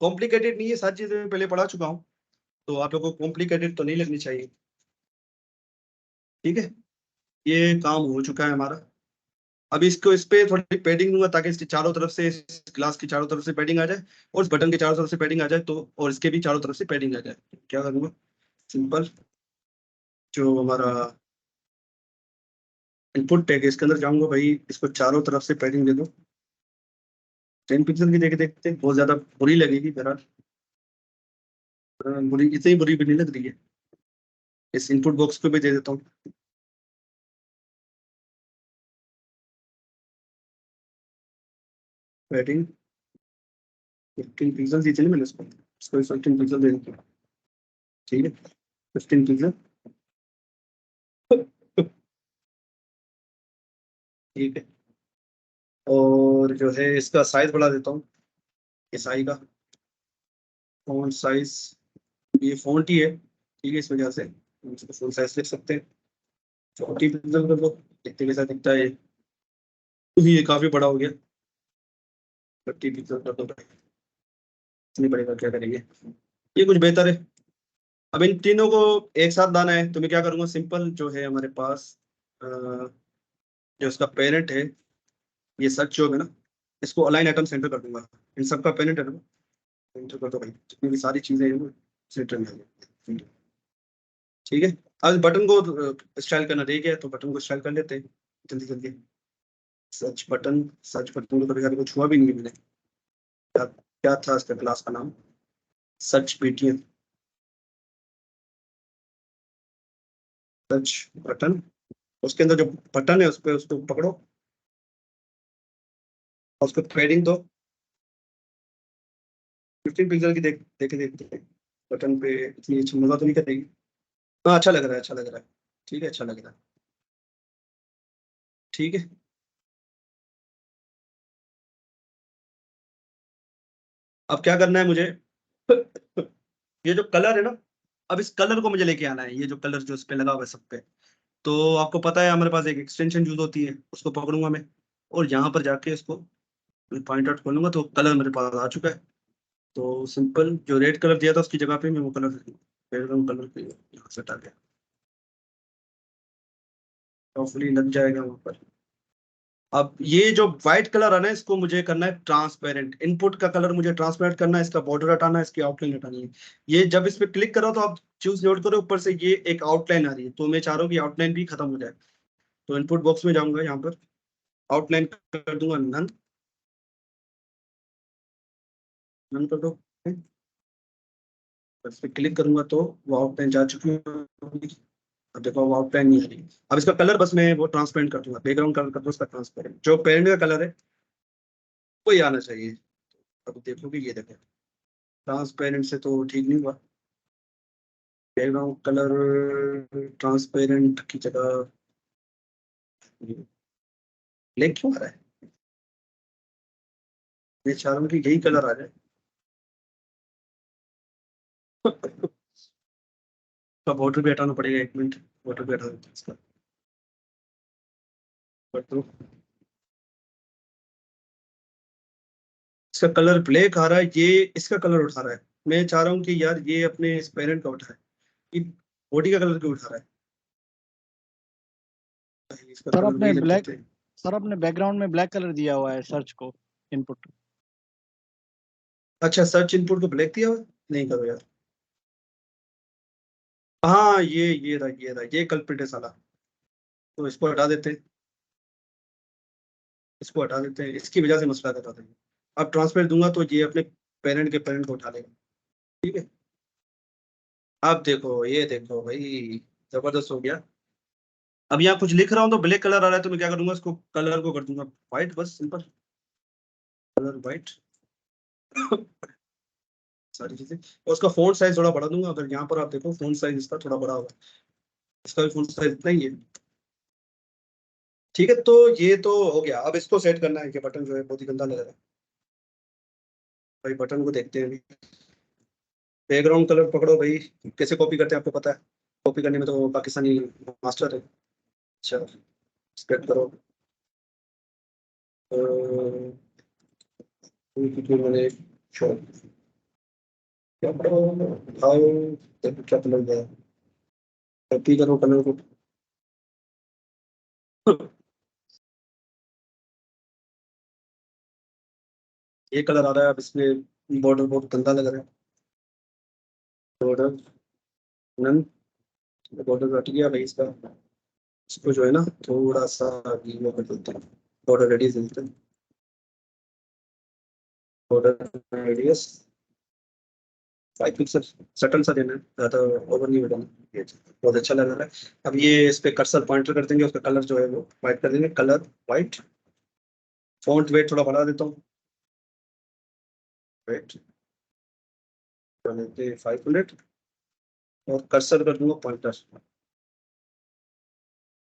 कॉम्प्लिकेटेड नहीं है, सारी चीजें मैं पहले पढ़ा चुका हूँ, तो आप लोगों को कॉम्प्लिकेटेड तो नहीं लगनी चाहिए। ठीक है, ये काम हो चुका है हमारा। अब इसको इस पे थोड़ी पैडिंग दूंगा ताकि इसके चारों तरफ से, इस ग्लास की चारों तरफ से पैडिंग आ जाए, और इस बटन के चारों तरफ से पैडिंग आ जाए, तो और इसके भी चारों तरफ से पैडिंग आ जाए। क्या करूंगा, सिंपल जो हमारा इनपुट टैग है इसके अंदर जाऊंगा भाई, इसको चारों तरफ से पैडिंग दे दो। 10 पिक्सल की देख देखते बहुत ज्यादा बुरी लगेगी बहरहाल, बुरी इतनी बुरी भी नहीं लग रही है। इस इनपुट बॉक्स को भी दे देता हूँ पैडिंग। 15 पिक्सल दी थी ना मैंने इसको 15 पिक्सल दे देती हूँ, ठीक है 15 पिक्सल, ठीक है। और जो है इसका साइज बढ़ा देता हूँ, इस आई का फॉन्ट साइज, ये फॉन्ट ही है, ठीक है, इस वजह से हम इसको फुल साइज लिख सकते हैं। 40 पिक्सल कर लो, देखते कैसा दिखता है ये काफी बड़ा हो गया। 30 पिक्सल कर दो भाई, इतनी बड़ी का क्या करेंगे, ये कुछ बेहतर है। अब इन तीनों को एक साथ लाना है तो मैं क्या करूंगा, सिंपल जो है हमारे पास जो इसका पेरेंट है, ये सर्च जो है ना, इसको अलाइन आइटम सेंटर कर दूंगा, इन सबका पेरेंट है ना, सेंटर कर दो भाई, जितनी भी सारी चीजें हैं वो सेंटर में आ जाए, ठीक है। अब बटन को स्टाइल करना रह गया तो बटन को स्टाइल कर लेते हैं जल्दी जल्दी। सर्च बटन को कभी कभी छुआ भी नहीं है मैंने, क्या था इसका क्लास का नाम, सर्च बीटीएम, सर्च बटन, उसके अंदर जो बटन है उस पर उसको पकड़ो और उसको थ्रेडिंग दो 15 पिक्सल की, देखे बटन पे इतनी अच्छी मजा तो नहीं करेगी। हाँ अच्छा लग रहा है, अच्छा लग रहा है, ठीक है, अच्छा लग रहा है, ठीक है। अब क्या करना है मुझे, ये जो कलर है ना, अब इस कलर को मुझे लेके आना है, ये जो कलर जो इस पे लगा हुआ है सब पे, तो आपको पता है हमारे पास एक एक्सटेंशन यूज होती है, उसको पकड़ूंगा मैं और यहाँ पर जाके इसको पॉइंट आउट खोलूंगा तो कलर मेरे पास आ चुका है। तो सिंपल जो रेड कलर दिया था उसकी जगह पे मैं वो कलर बैकग्राउंड कलर यहाँ से हटा दिया, हॉपफुली लग जाएगा वहां पर। अब ये जो व्हाइट कलर है ना, इसको मुझे करना है ट्रांसपेरेंट, इनपुट का कलर मुझे ट्रांसपेरेंट करना है, इसका बॉर्डर हटाना है, इसकी आउटलाइन हटानी है। ये जब इस पे क्लिक करो तो आप चूज नोट करो ऊपर से ये एक आउटलाइन आ रही है, तो मैं चाह रहा हूँ कि आउटलाइन भी खत्म हो जाए। तो इनपुट बॉक्स में जाऊंगा, यहाँ पर आउटलाइन कर दूंगा नन, नन कर दो, इस पे क्लिक करूंगा तो वो आउटलाइन जा चुकी होगी। अब देखो वो आउटलाइन नहीं आ रही। अब इसका कलर बस मैं वो ट्रांसपेरेंट कर दूंगा, बैकग्राउंड कलर कर दूंगा इसका ट्रांसपेरेंट, जो पेरेंट का कलर है वही आना चाहिए। अब देखोगे ये देखो ट्रांसपेरेंट से तो ठीक नहीं हुआ, बैकग्राउंड कलर ट्रांसपेरेंट की जगह ब्लैक क्यों आ रहा है, मैं चाह रहा हूँ कि यही कलर आ जाए। तो बॉर्डर भी हटाना पड़ेगा, एक मिनट, बॉर्डर भी हटा देते हैं इसका, तो इसका कलर ब्लैक आ रहा है, ये इसका कलर उठा रहा है। मैं चाह रहा हूँ कि यार ये अपने इस पेरेंट का उठाए, ये बॉडी का कलर क्यों उठा रहा है, इसका सर कलर आपने वही लग ब्लैक जाते हैं। सर आपने बैकग्राउंड में ब्लैक कलर दिया हुआ है सर्च को इनपुट। अच्छा सर्च इनपुट को ब्लैक दिया हुआ है? नहीं करो यार, हाँ ये कल्प्रिट है साला, तो इसको हटा देते हैं, इसको हटा देते हैं, इसकी वजह से मसला कर रहा था ये। अब ट्रांसपेरेंट दूंगा तो ये अपने पेरेंट के पेरेंट को उठा लेगा, ठीक है। अब देखो ये देखो भाई, जबरदस्त हो गया। अब यहाँ कुछ लिख रहा हूँ तो ब्लैक कलर आ रहा है, तो मैं क्या करूंगा, इसको कलर को कर दूंगा व्हाइट, बस सिंपल कलर व्हाइट, सारी चीजें। और उसका फोंट साइज थोड़ा बढ़ा दूंगा, अगर यहाँ पर आप देखो फोंट साइज इसका थोड़ा बड़ा होगा, इसका भी फोंट साइज इतना ही है, ठीक है। तो ये तो हो गया, अब इसको सेट करना है कि बटन जो है बहुत ही गंदा लग रहा है भाई, बटन को देखते हैं अभी। बैकग्राउंड कलर पकड़ो भाई, कैसे कॉपी करते हैं आपको पता है, कॉपी करने में तो पाकिस्तानी मास्टर है। अच्छा स्प्रेड करो, मैंने क्या करो, उठाओ, देखो क्या कलर गया, कॉपी करो कलर को। ये कलर आ रहा है, अब इसमें बॉर्डर बहुत गंदा लग रहा है, बॉर्डर नन, बॉर्डर हट गया भाई इसका, इसको जो है ना थोड़ा सा वो कर देते हैं, बॉर्डर रेडियस देते हैं, बॉर्डर रेडियस 5 पिक्सल, सटल सा देना है, ज्यादा ओवर नहीं बनाना। ये बहुत अच्छा लग रहा है। अब ये इस पे कर्सर पॉइंटर कर देंगे, उसका कलर जो है वो व्हाइट कर देंगे, कलर व्हाइट, फॉन्ट वेट थोड़ा बढ़ा देता हूँ, राइट, 500 और कर्सर कर दूंगा पॉइंटर।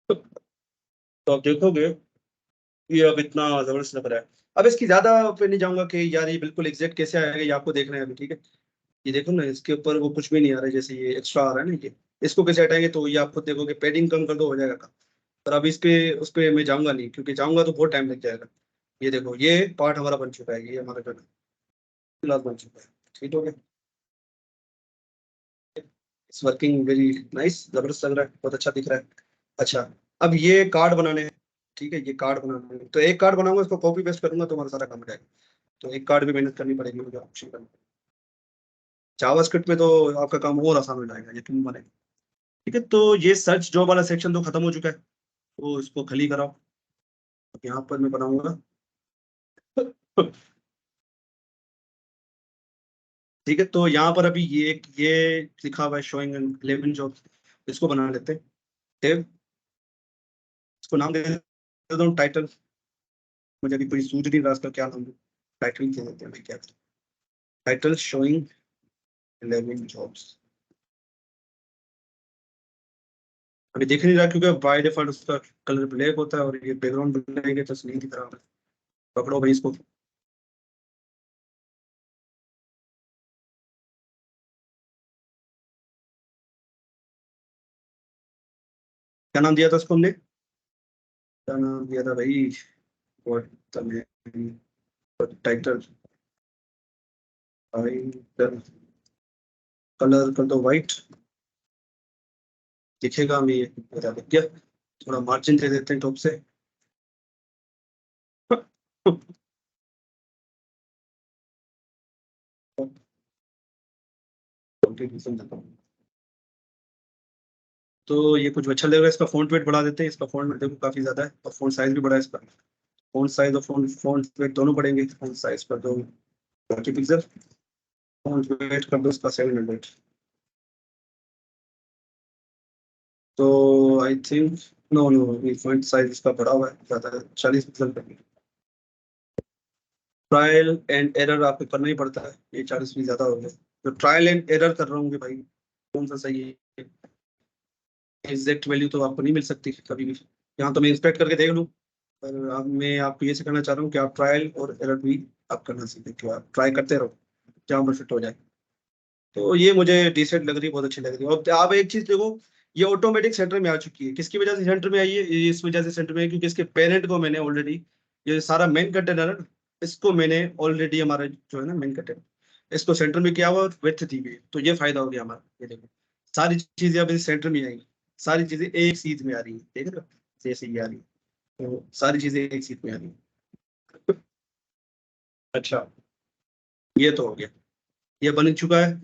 तो आप देखोगे ये अब इतना जबरदस्त लग रहा है। अब इसकी ज्यादा पे नहीं जाऊंगा कि यार ये बिल्कुल एग्जैक्ट कैसे आएगा, ये आपको देखना है अभी, ठीक है। ये देखो ना, इसके ऊपर वो कुछ भी नहीं आ रहा है, जैसे ये एक्स्ट्रा आ रहा है ना, ये इसको कैसे हटाएंगे तो ये आपको देखोगे पेडिंग कम कर दो हो जाएगा काम। पर अब इसके उस पे मैं जाऊंगा नहीं, क्योंकि जाऊंगा तो बहुत टाइम लग जाएगा। ये देखो ये पार्ट हमारा बन चुका है, ये हमारा जो क्लास बन चुका है, ठीक हो गया। इट्स वर्किंग वेरी नाइस, जबरदस्त लग रहा है, बहुत अच्छा दिख रहा है। अच्छा, अब ये कार्ड बनाने हैं, ठीक है, ये कार्ड बनाने हैं। तो एक कार्ड बनाऊंगा, इसको कॉपी पेस्ट करूंगा तो हमारा सारा काम हो जाएगा। तो एक कार्ड भी मेहनत करनी पड़ेगी मुझे ऑप्शन करना। जावास्क्रिप्ट में तो आपका काम और आसान हो जाएगा, यकीन माने। ठीक है, तो ये सर्च जॉब वाला सेक्शन तो खत्म हो चुका है, तो इसको खाली कराओ। यहाँ पर मैं बनाऊंगा ठीक है, तो यहाँ पर अभी ये लिखा हुआ है शोइंग 11 जॉब, इसको बना लेते हैं टेब। इसको नाम दे देता हूँ टाइटल, मुझे अभी कोई सूझ नहीं रहा इसका क्या नाम है। टाइटल दे देते हैं, क्या टाइटल शोइंग 11 जॉब्स। अभी दिख नहीं रहा क्योंकि बाय डिफॉल्ट उसका कलर ब्लैक होता है, और ये बैकग्राउंड बनाएंगे तो नहीं दिख रहा। पकड़ो भाई इसको। क्या नाम दिया था उसको हमने, क्या नाम दिया था भाई, और टाइटल कलर कर दो व्हाइट, दिखेगा हमें ये बता दिख गया। थोड़ा मार्जिन दे देते हैं टॉप से तो ये कुछ अच्छा लग रहा है। इसका फॉन्ट वेट बढ़ा देते हैं, इसका फॉन्ट देखो काफी ज्यादा है, और फॉन्ट साइज भी बड़ा है इसका। फॉन्ट साइज और फॉन्ट वेट दोनों बढ़ेंगे। फॉन्ट साइज कर दो 40 पिक्सल, फॉन्ट वेट कर दो इसका 700। तो आई थिंक नो नो, ये फॉन्ट साइज इसका बढ़ा हुआ है ज्यादा, 40 पिक्सल का। ट्रायल एंड एरर आपको करना ही पड़ता है, ये 40 भी ज्यादा हो गया। तो ट्रायल एंड एरर कर रहा हूँ कि भाई कौन सा सही है। एग्जैक्ट वैल्यू तो आपको नहीं मिल सकती कभी भी, यहाँ तो मैं इंस्पेक्ट करके देख लूँ। पर अब मैं आपको ये सिखाना चाह रहा हूँ कि आप ट्रायल और एरर भी आप करना सीखें, कि आप ट्राई करते रहो जहाँ परफेक्ट हो जाए। तो ये मुझे डिसेंट लग रही है, बहुत अच्छी लग रही है। और आप एक चीज देखो, ये ऑटोमेटिक सेंटर में आ चुकी है। किसकी वजह से सेंटर में आई है, ये इस वजह से सेंटर में है क्योंकि इसके पेरेंट को मैंने ऑलरेडी, ये सारा मेन कंटेनर है, इसको मैंने ऑलरेडी, हमारा जो है ना मेन कंटेनर, इसको सेंटर में किया हुआ और विड्थ दी हुई है। तो ये फायदा हो गया हमारा। ये देखो सारी चीजें अब इस सेंटर में आएंगी, सारी चीजें एक सीध में आ रही है, देख रहे हो जैसे ये आ रही है, तो सारी चीजें एक सीध में आ रही है। अच्छा, ये तो हो गया, ये बन चुका है।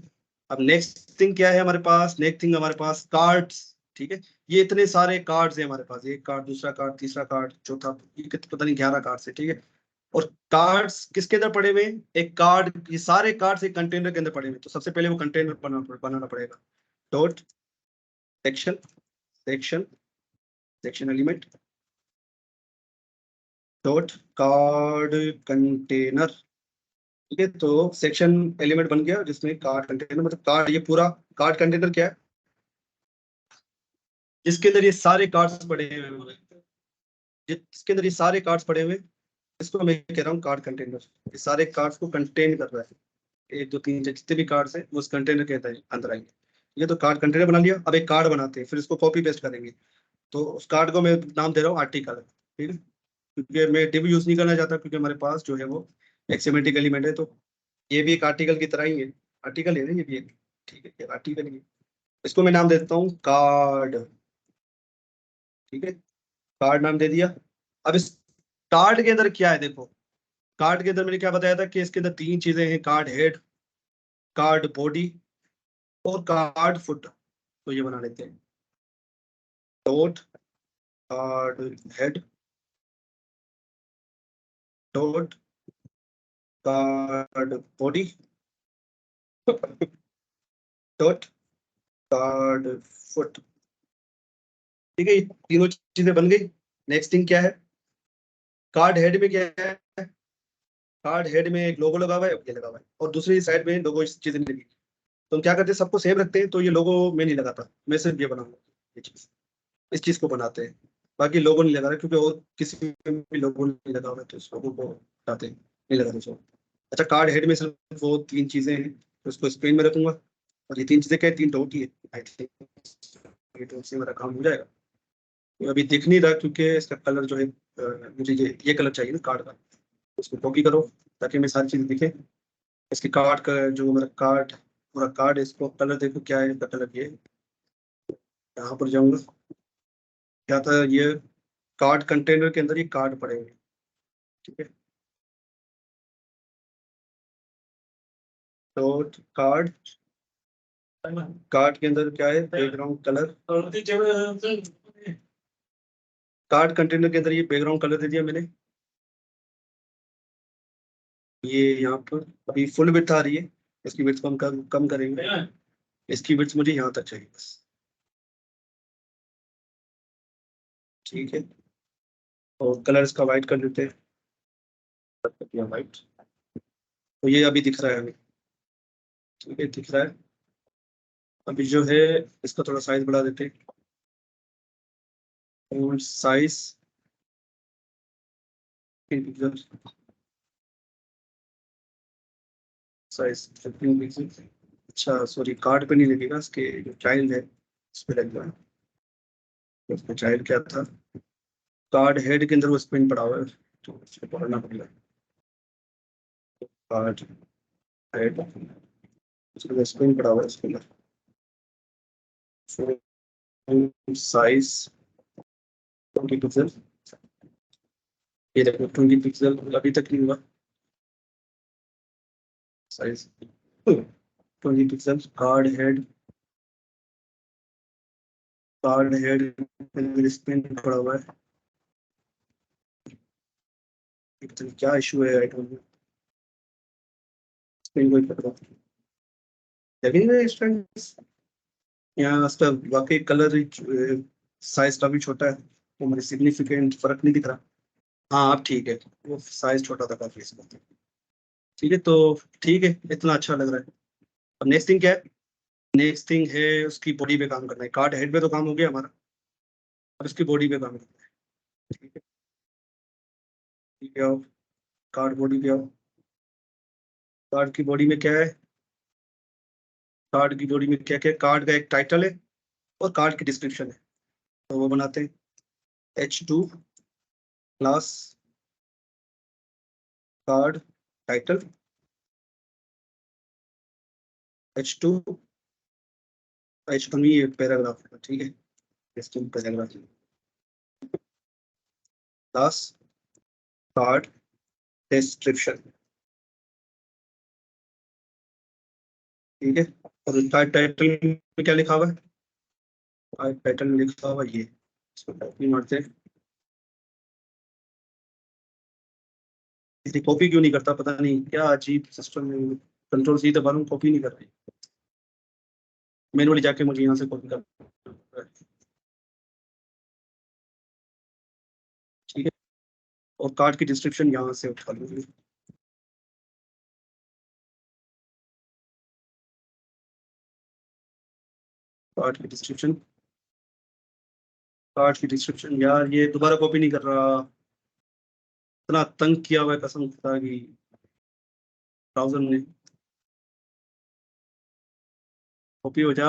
अब नेक्स्ट थिंग क्या है हमारे पास, नेक्स्ट थिंग हमारे पास कार्ड्स, ठीक है। ये इतने सारे कार्ड्स है हमारे पास, एक कार्ड, दूसरा कार्ड, तीसरा कार्ड, चौथा, ये पता नहीं 11 कार्ड्स है, ठीक है। और कार्ड्स किसके अंदर पड़े हुए हैं, एक कार्ड, ये सारे कार्ड्स एक कंटेनर के अंदर पड़े हुए हैं। तो सबसे पहले वो कंटेनर बनाना पड़ेगा। Dot section, section, section element, dot card container, ठीक है। तो सेक्शन एलिमेंट बन गया जिसमें कार्ड कंटेनर, मतलब कार्ड, ये पूरा कार्ड कंटेनर क्या है, जिसके अंदर ये सारे कार्ड्स पड़े हुए हैं, जिसके अंदर ये सारे कार्ड्स पड़े हुए हैं, इसको मैं कह रहा हूँ कार्ड कंटेनर। ये सारे कार्ड्स को कंटेन कर रहा है, 1 2 3 जितने भी कार्ड्स हैं वो उस कंटेनर के अंदर आएंगे। ये तो कार्ड कंटेनर बना लिया। अब एक कार्ड बनाते हैं, फिर इसको कॉपी पेस्ट करेंगे। तो उस कार्ड को मैं नाम दे रहा हूँ आर्टिकल, ठीक है, क्योंकि मैं डिव यूज नहीं करना चाहता, क्योंकि हमारे पास जो है वो एक सिमेंटिक एलिमेंट है। तो ये भी एक आर्टिकल की तरह ही है, आर्टिकल है ना ये भी एक, ठीक है, आर्टिकल ही है। इसको मैं नाम देता हूँ कार्ड, ठीक है, कार्ड नाम दे दिया। अब इस कार्ड के अंदर क्या है देखो, कार्ड के अंदर मैंने क्या बताया था कि इसके अंदर 3 चीजें हैं, कार्ड हेड, कार्ड बॉडी और कार्ड फुट। तो ये बना लेते हैं, dot card head, dot card body, dot card foot, ठीक है। ये तीनों चीजें बन गई। नेक्स्ट थिंग क्या है, कार्ड हेड में क्या है, कार्ड हेड में एक लोगो लगा हुआ है, ये लगा हुआ है, और दूसरी साइड में लोगो इस चीज नहीं लगी। तो हम क्या करते हैं, सबको सेम रखते हैं, तो ये लोगो में नहीं लगाता, मैं सिर्फ ये बनाऊंगा, ये चीज, इस चीज को बनाते हैं। बाकी लोगो नहीं लगा रहा, क्योंकि और किसी में भी लोगो नहीं लगा हुआ है, तो इस लोगो को हटाते हैं, नहीं लगाते उसको। अच्छा, कार्ड हेड में सिर्फ वो 3 चीजें हैं, तो उसको स्क्रीन में रखूंगा। और ये 3 चीजें क्या है, 3 डॉट ही है, आई थिंक ये डॉट से मेरा काम हो जाएगा। ये अभी दिख नहीं रहा, क्योंकि इसका कलर जो है मुझे ये कलर चाहिए ना कार्ड का, उसको कॉपी करो ताकि मैं सारी चीजें दिखे। इसके कार्ड का जो मेरा कार्ड, पूरा कार्ड, इसको कलर देखो क्या है, इसका कलर ये है। यहाँ पर जाऊंगा, क्या था ये, कार्ड कंटेनर के अंदर ये कार्ड पड़े हुए हैं, ठीक है। तो कार्ड, कार्ड के अंदर क्या है, बैकग्राउंड कलर, कार्ड कंटेनर के अंदर ये बैकग्राउंड कलर दे दिया मैंने। ये यहाँ पर अभी फुल विड्थ आ रही है, इसकी विड्थ कम करेंगे, इसकी विड्थ मुझे यहाँ तक चाहिए बस, ठीक है। और कलर इसका वाइट कर देते हैं, वाइट। तो ये अभी दिख रहा है हमें, ठीक है, दिख रहा है। अभी जो है इसका थोड़ा साइज बढ़ा देते हैं, और साइज साइज 15 पिक्सल। अच्छा सॉरी, कार्ड पे नहीं लगेगा, इसके जो चाइल्ड है उस पर लग जाए। तो उसमें चाइल्ड क्या था, कार्ड हेड के अंदर वो स्पिन पड़ा हुआ है, तो उसको पकड़ना पड़ेगा। कार्ड हेड, उसके अंदर स्पिन पड़ा हुआ है, उसके अंदर साइज 20 पिक्सल। ये देखो 20 पिक्सल अभी तक नहीं हुआ, size 20 pixel. Card head spin पड़ा हुआ है, तो क्या इशू है, आई डोंट नो, स्पिन कोई पकड़ा लगेगा इस टाइम। यहाँ इसका वाकई कलर साइज काफी छोटा है, तो मुझे सिग्निफिकेंट फर्क नहीं दिख रहा। हाँ अब ठीक है, वो साइज छोटा था काफी इसका, ठीक है। तो ठीक है, इतना अच्छा लग रहा है। अब नेक्स्ट थिंग क्या है, नेक्स्ट थिंग है उसकी बॉडी पे काम करना है। कार्ड हेड पे तो काम हो गया हमारा, अब इसकी बॉडी पे काम करना है, ठीक है। ठीक है, आओ कार्ड बॉडी पे आओ। कार्ड की बॉडी में क्या है, कार्ड की बॉडी में क्या क्या है, कार्ड का एक टाइटल है और कार्ड की डिस्क्रिप्शन है। तो वो बनाते हैं, H2 class card title, H2 H1 ये पैराग्राफ, ठीक है, H2 paragraph class card description, ठीक है। और टाइटल में क्या लिखा हुआ है, टाइटल में लिखा हुआ ये, इसको कॉपी मारते हैं। इसे कॉपी क्यों नहीं करता, पता नहीं क्या अजीब सिस्टम में, कंट्रोल सी दबा रहा हूँ, कॉपी नहीं कर रही, मैनुअली जाके मुझे यहाँ से कॉपी कर, ठीक है। और कार्ड की डिस्क्रिप्शन यहाँ से उठा लूंगी, कार्ड की डिस्क्रिप्शन, कार्ड की डिस्क्रिप्शन। यार ये दोबारा कॉपी नहीं कर रहा, इतना तंग किया हुआ है कसम खुदा की ब्राउजर ने, कॉपी हो जा।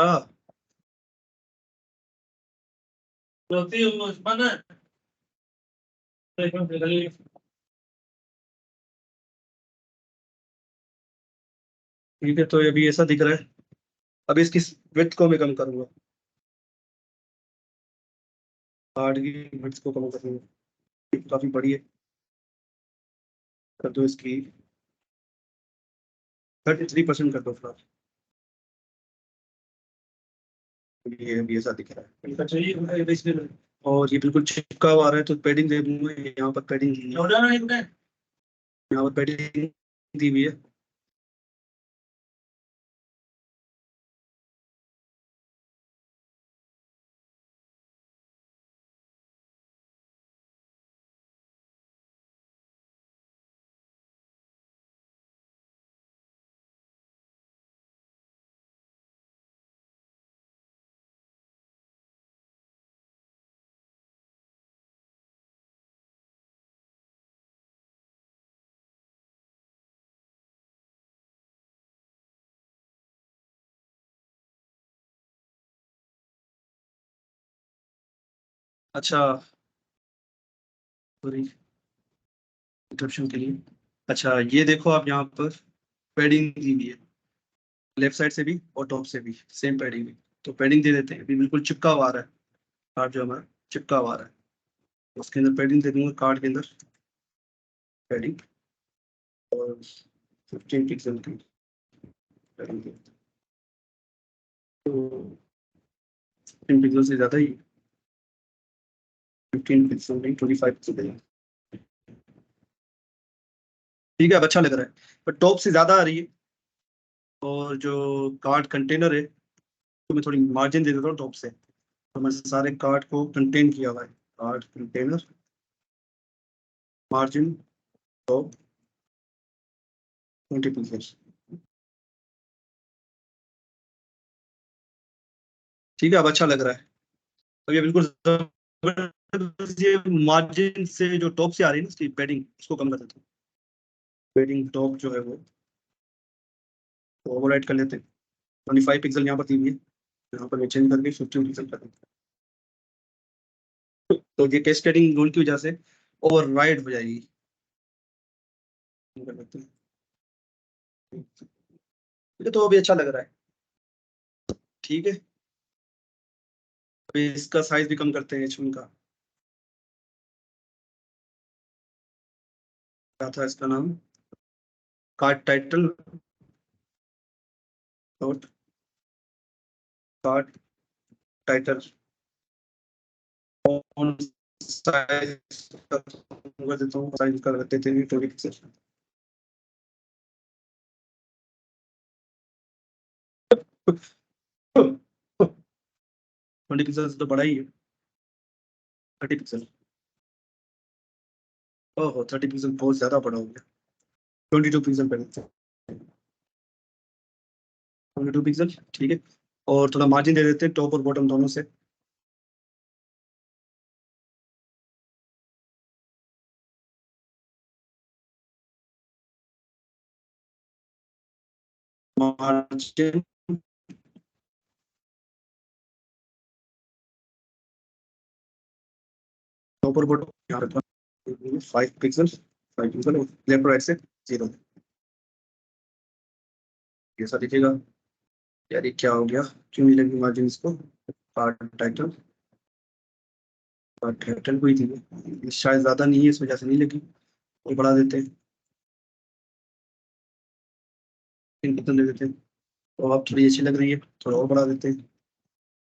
ठीक है, तो ये भी ऐसा दिख रहा है। अब इसकी विड्थ को मैं कम करूंगा, कार्ड की विड्थ को कम करूंगा, काफी बड़ी है, कर दो इसकी 33% कर दो फिलहाल। ये भी ऐसा दिख रहा है, और ये बिल्कुल चिपका हुआ आ रहा है, तो पैडिंग दे दूंगा, यहाँ पर पैडिंग, यहाँ पर पैडिंग दी हुई है। अच्छा, सॉरी इंटरप्शन के लिए। अच्छा, ये देखो आप यहाँ पर पैडिंग दी हुई है, लेफ्ट साइड से भी और टॉप से भी सेम पैडिंग है। तो पैडिंग दे देते हैं, अभी बिल्कुल चिपका हुआ आ रहा है कार्ड, जो हमारा चिपका हुआ आ रहा है, उसके अंदर पैडिंग दे दूंगा, कार्ड के अंदर पैडिंग, और 15 पिक्सल की पैडिंग दे, तो 15 पिक्सल से ज़्यादा ही, 15 पिक्सल नहीं, 25 पिक्सल। ठीक है, अब अच्छा लग रहा है, पर टॉप से ज़्यादा आ रही है, और जो कार्ड कंटेनर है तो मैं थोड़ी मार्जिन दे देता हूँ टॉप से, तो मैं सारे कार्ड को कंटेन किया हुआ है, card container margin top 20 pixel. ठीक है, अब अच्छा लग रहा है। अब ये बिल्कुल जबरदस्त, ये मार्जिन से जो टॉप से आ रही है ना इसकी पैडिंग, उसको कम कर देता हूँ। पैडिंग टॉप जो है वो ओवरराइड कर लेते हैं, 25 पिक्सल यहाँ पर दी हुई है, यहाँ पर मैं चेंज करके 15 पिक्सल कर देता हूँ, तो ये कैस्केडिंग रूल की वजह से ओवरराइड हो जाएगी। कर लेते हैं। ये तो अभी अच्छा लग रहा है। ठीक है, अभी इसका साइज भी कम करते हैं H1 का, क्या था इसका नाम, card title dot card title size कर देता हूँ, साइज कर देते हैं 20 पिक्सल। 20 पिक्सल तो बड़ा ही है, 30 पिक्सल, ओहो 30 पिक्सल बहुत ज्यादा बड़ा हो गया, 22 पिक्सल पे 22 पिक्सल। ठीक है, और थोड़ा मार्जिन दे देते हैं टॉप और बॉटम दोनों से, मार्जिन टॉप और बॉटम यहाँ पे 5 पिक्सल, 5 पिक्सल, लेफ्ट राइट से 0, ऐसा दिखेगा। यार ये क्या हो गया, क्यों नहीं लगी मार्जिन इसको, कार्ड टाइटल, कार्ड टाइटल कोई थी शायद, ज्यादा नहीं है इस वजह से नहीं लगी, और बढ़ा देते हैं, 3 पिक्सल दे देते हैं, तो अब थोड़ी अच्छी लग रही है, थोड़ा और बढ़ा देते हैं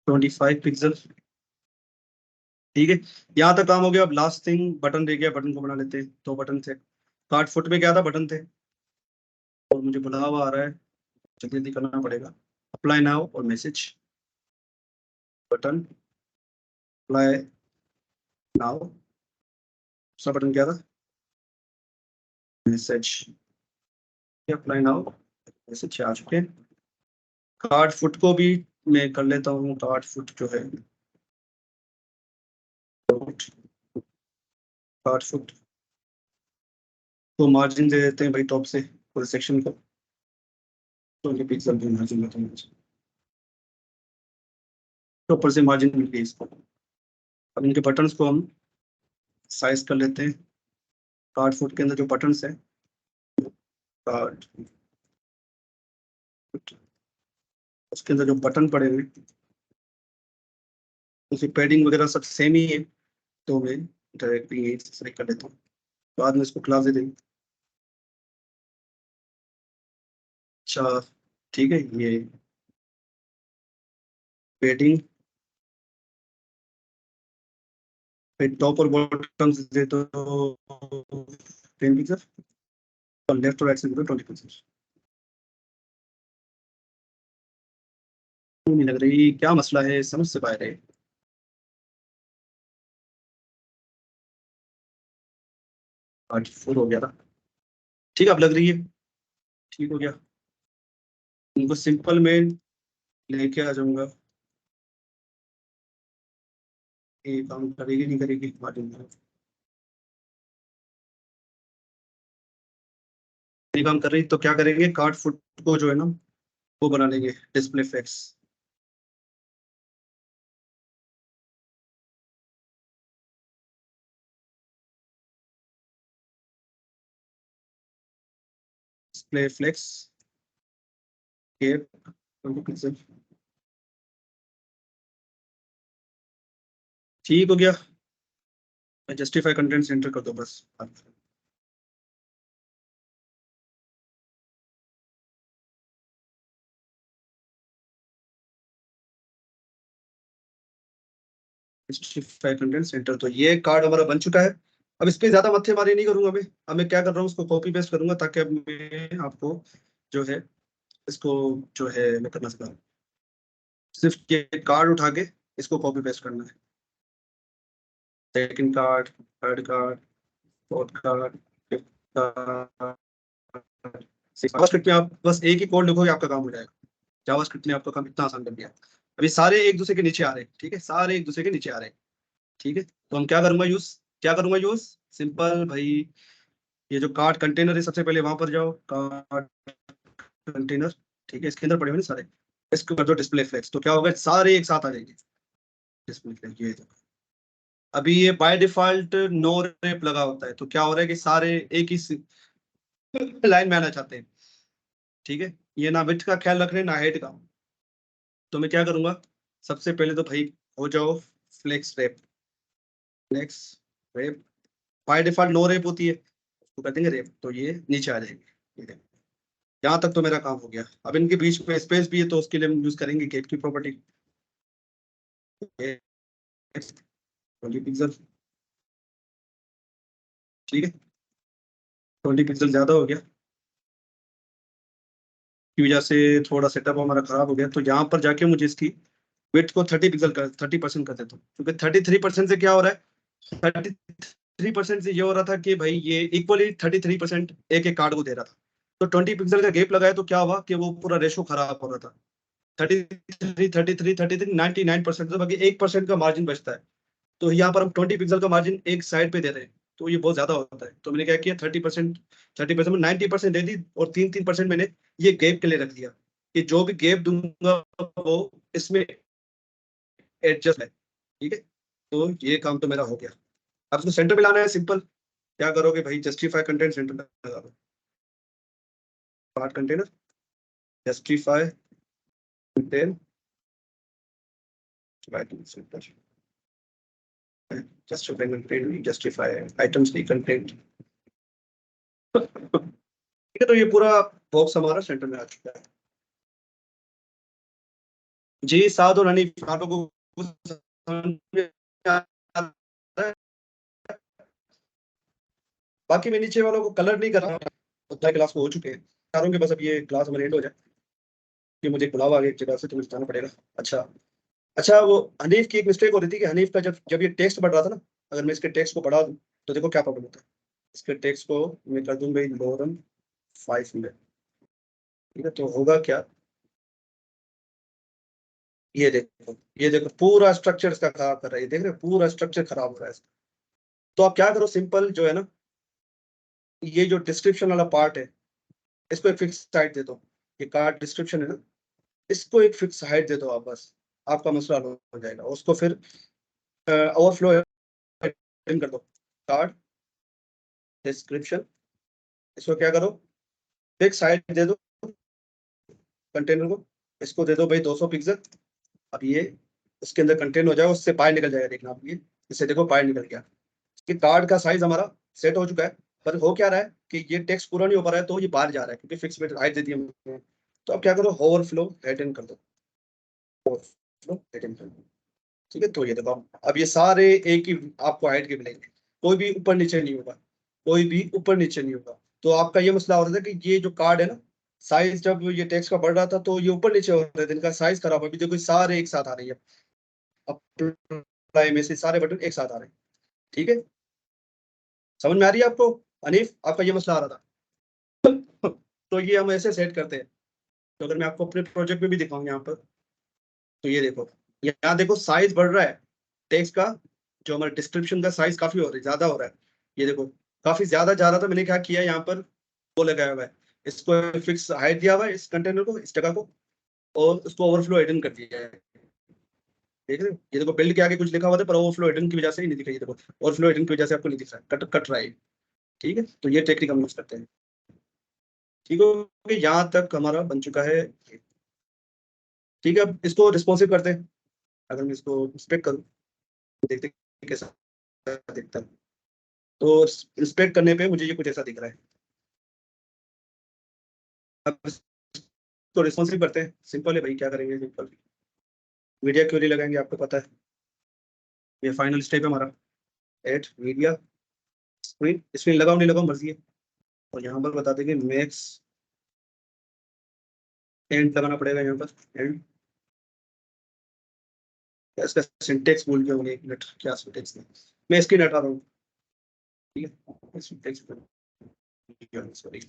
25 पिक्सल। ठीक है, यहाँ तक काम हो गया। अब लास्ट थिंग बटन रह गया, बटन को बना लेते हैं। तो बटन थे, कार्ड फुट में क्या था, बटन थे, और मुझे बुला हुआ आ रहा है, जल्दी जल्दी करना पड़ेगा। अप्लाई नाउ और मैसेज, बटन अप्लाई नाउ, दूसरा बटन क्या था, मैसेज, अप्लाई नाउ मैसेज आ चुके हैं। कार्ड फुट को भी मैं कर लेता हूँ, कार्ड फुट जो है, कार्ड फुट को मार्जिन दे देते हैं भाई टॉप से पूरे सेक्शन को, 20 पिक्सल भी मार्जिन देते हैं, तो ऊपर से मार्जिन मिल गई इसको। अब इनके बटन्स को हम साइज कर लेते हैं, कार्ड फुट के अंदर जो बटन्स है, कार्ड उसके अंदर जो बटन पड़े हुए, उसकी पैडिंग वगैरह सब सेम ही है, तो मैं डायरेक्टली यही सेलेक्ट कर लेता हूँ, बाद में इसको क्लास दे देंगे। अच्छा, ठीक है, ये पैडिंग टॉप और बॉटम दे तो 10 पिक्सल, और लेफ्ट और राइट से दे तो 20 पिक्सल। क्यों नहीं लग रही, क्या मसला है, समझ से बाहर है। आज फुल हो गया था, ठीक है, अब लग रही है, ठीक हो गया। उनको सिंपल में लेके आ जाऊंगा, ये काम करेगी नहीं करेगी मालूम नहीं, ये काम कर रही तो क्या करेंगे, कार्ड फुट को जो है ना वो बना लेंगे display flex, display flex gap 20 pixel. ठीक हो गया, जस्टिफाई कंटेंट सेंटर कर दो बस। जस्टिफाई कंटेंट सेंटर, तो ये कार्ड हमारा बन चुका है। अब इस पे ज्यादा मत्थेमारी नहीं करूंगा मैं। अब मैं क्या कर रहा हूँ, उसको कॉपी पेस्ट करूंगा ताकि अब मैं आपको जो है इसको जो है मैं करना सकता हूँ। सिर्फ ये कार्ड उठा के इसको कॉपी पेस्ट करना है। Second card, third card, fourth card, fifth card, JavaScript में आप बस एक ही कोड लिखोगे आपका काम हो जाएगा। जावास्क्रिप्ट ने आपका काम इतना आसान कर दिया। अभी सारे एक दूसरे के नीचे आ रहे हैं, ठीक है, सारे एक दूसरे के नीचे आ रहे हैं, ठीक है। तो हम क्या करूंगा यूज, सिंपल भाई, ये जो कार्ड कंटेनर है सबसे पहले वहां पर जाओ, कार्ड कंटेनर, ठीक है, इसके अंदर पड़े हुए ना सारे, इसको कर दो डिस्प्ले फ्लेक्स, तो क्या होगा, सारे एक साथ आ जाएंगे डिस्प्ले फ्लेक्स। ये देखो, अभी ये बाय डिफॉल्ट नो रेप लगा होता है, तो क्या हो रहा है कि सारे एक ही लाइन में आना चाहते हैं, ठीक है। ये ना विड्थ का ख्याल रख रहे हैं ना हाइट का। तो मैं क्या करूंगा, सबसे पहले तो भाई हो जाओ flex wrap, flex wrap, by default no wrap होती है, उसको कर देंगे रेप, तो ये नीचे आ जाएंगे। ये देखो, यहाँ तक तो मेरा काम हो गया। अब इनके बीच में स्पेस भी है, तो उसके लिए हम यूज करेंगे गैप की प्रॉपर्टी, 20 पिक्सल, ठीक है, 20 पिक्सल ज्यादा हो गया की वजह से थोड़ा सेटअप हमारा खराब हो गया। तो यहाँ पर जाके मुझे इसकी विड्थ को 30% कर देता हूँ, क्योंकि 33% से क्या हो रहा है, 33% से ये हो रहा था कि भाई ये इक्वली 33% एक एक कार्ड को दे रहा था। तो 20 पिक्सल का गैप लगाया तो क्या हुआ कि वो पूरा रेशो खराब हो रहा था। 33 99% तो बाकी 1% का मार्जिन बचता है। तो यहाँ पर हम 20 पिक्सल का मार्जिन एक साइड पे दे रहे हैं, तो ये बहुत ज्यादा होता है। तो मैंने क्या किया, 30% में 90% दे दी, और 3% मैंने ये गैप के लिए रख दिया कि जो भी गैप दूंगा वो इसमें एडजस्ट है, ठीक है। तो ये काम तो मेरा हो गया। अब इसको सेंटर में लाना है, सिंपल क्या करोगे भाई, जस्टिफाई कंटेंट सेंटर में लगा दो, part container, justify content centre, justify content, justify items की कंटेंट, ठीक है। तो ये पूरा बॉक्स हमारा सेंटर में आ चुका है जी। साद और हनीफ, आप लोगों को समझ में आ रहा है? बाकी मैं नीचे वालों को कलर नहीं कर रहा, उतना क्लास को हो चुके हैं, चारों के बस अब ये क्लास हमारी एंड हो जाए, कि मुझे एक बुलावा आ गया एक जगह से, तो मुझे जाना पड़ेगा। अच्छा, अच्छा, वो हनीफ की एक मिस्टेक हो रही थी कि हनीफ का जब जब ये टेक्स्ट बढ़ रहा था ना, अगर मैं इसके टेक्स्ट को बढ़ा दूं तो देखो क्या प्रॉब्लम होता है। इसके टेक्स्ट को मैं कर दूं भाई लोरम 5 में, ठीक है। तो होगा क्या, ये देखो पूरा स्ट्रक्चर इसका खराब कर रहा है, ये देख रहे हो पूरा स्ट्रक्चर खराब हो रहा है इसका। तो आप क्या करो, सिंपल जो है ना, ये जो डिस्क्रिप्शन वाला पार्ट है इसको एक फिक्स हाइट दे दो। ये कार्ड डिस्क्रिप्शन है ना, इसको एक फिक्स हाइट दे दो आप, बस आपका मसला हल हो जाएगा। उसको फिर ओवरफ्लो कर दो, कार्ड डिस्क्रिप्शन, इसको क्या करो, फिक्स हाइट दे दो कंटेनर को, इसको दे दो भाई 200 पिक्सल। अब ये उसके अंदर कंटेंट हो जाएगा, उससे बाहर निकल जाएगा, देखना आप ये, इससे देखो बाहर निकल गया कि कार्ड का साइज हमारा सेट हो चुका है। पर हो क्या रहा है कि ये टेक्स्ट पूरा नहीं हो पा रहा है, तो ये बाहर जा रहा है क्योंकि फिक्स हाइट दे दी हमने। तो अब क्या करो, ओवरफ्लो हेडन कर दो, ओवरफ्लो हेडन कर दो, ठीक है। तो ये देखो अब ये सारे एक ही आपको हाइट के मिलेंगे, कोई भी ऊपर नीचे नहीं होगा, कोई भी ऊपर नीचे नहीं होगा। तो आपका ये मसला हो रहा था कि ये जो कार्ड है ना, साइज जब ये टेक्स्ट का बढ़ रहा था तो ये ऊपर नीचे हो रहा था, इनका साइज खराब है। अभी देखो सारे एक साथ आ रही है, अप्लाई में से सारे बटन एक साथ आ रहे हैं, ठीक है। समझ में आ रही है आपको अनीफ, आपका ये मसला आ रहा था। तो ये हम ऐसे सेट करते हैं। तो अगर मैं आपको अपने प्रोजेक्ट में भी दिखाऊं यहाँ पर, तो ये देखो, यहाँ देखो साइज बढ़ रहा है टेक्स्ट का, जो हमारा डिस्क्रिप्शन का साइज काफी हो रहा है, ज्यादा हो रहा है। ये देखो काफी ज्यादा जा रहा था, मैंने क्या किया यहाँ पर वो लगाया हुआ है, इसको फिक्स हाइट दिया हुआ है इस कंटेनर को, इस जगह को, और उसको ओवरफ्लो हिडन कर दिया है। देख रहे हो, ये देखो बिल्ड के आगे कुछ लिखा हुआ था, पर ओवरफ्लो हिडन की वजह से ही नहीं दिखा। ये देखो ओवरफ्लो हिडन की वजह से आपको नहीं दिख रहा है, कट कट रहा है, ठीक है। तो ये टेक्निक हम यूज करते हैं। ठीक है, यहाँ तक हमारा बन चुका है। ठीक है, अब इसको रिस्पॉन्सिव करते हैं। अगर मैं इसको इंस्पेक्ट करूँ तो देखते हैं कैसा दिखता है। तो इंस्पेक्ट करने पे मुझे ये कुछ ऐसा दिख रहा है। अब इसको रिस्पॉन्सिव करते हैं। सिंपल है भाई, क्या करेंगे, सिंपल मीडिया क्वेरी लगाएंगे, आपको पता है ये फाइनल स्टेप है हमारा। एड मीडिया स्क्रीन, स्क्रीन लगाओ नहीं लगाओ मर्जी है। और यहाँ पर बता देंगे मैक्स एंड लगाना पड़ेगा यहाँ पर एंड। इसका सिंटेक्स भूल गया हूँ, एक मिनट, क्या सिंटेक्स है, मैं स्क्रीन हटा रहा हूँ। ठीक है, syntax sorry,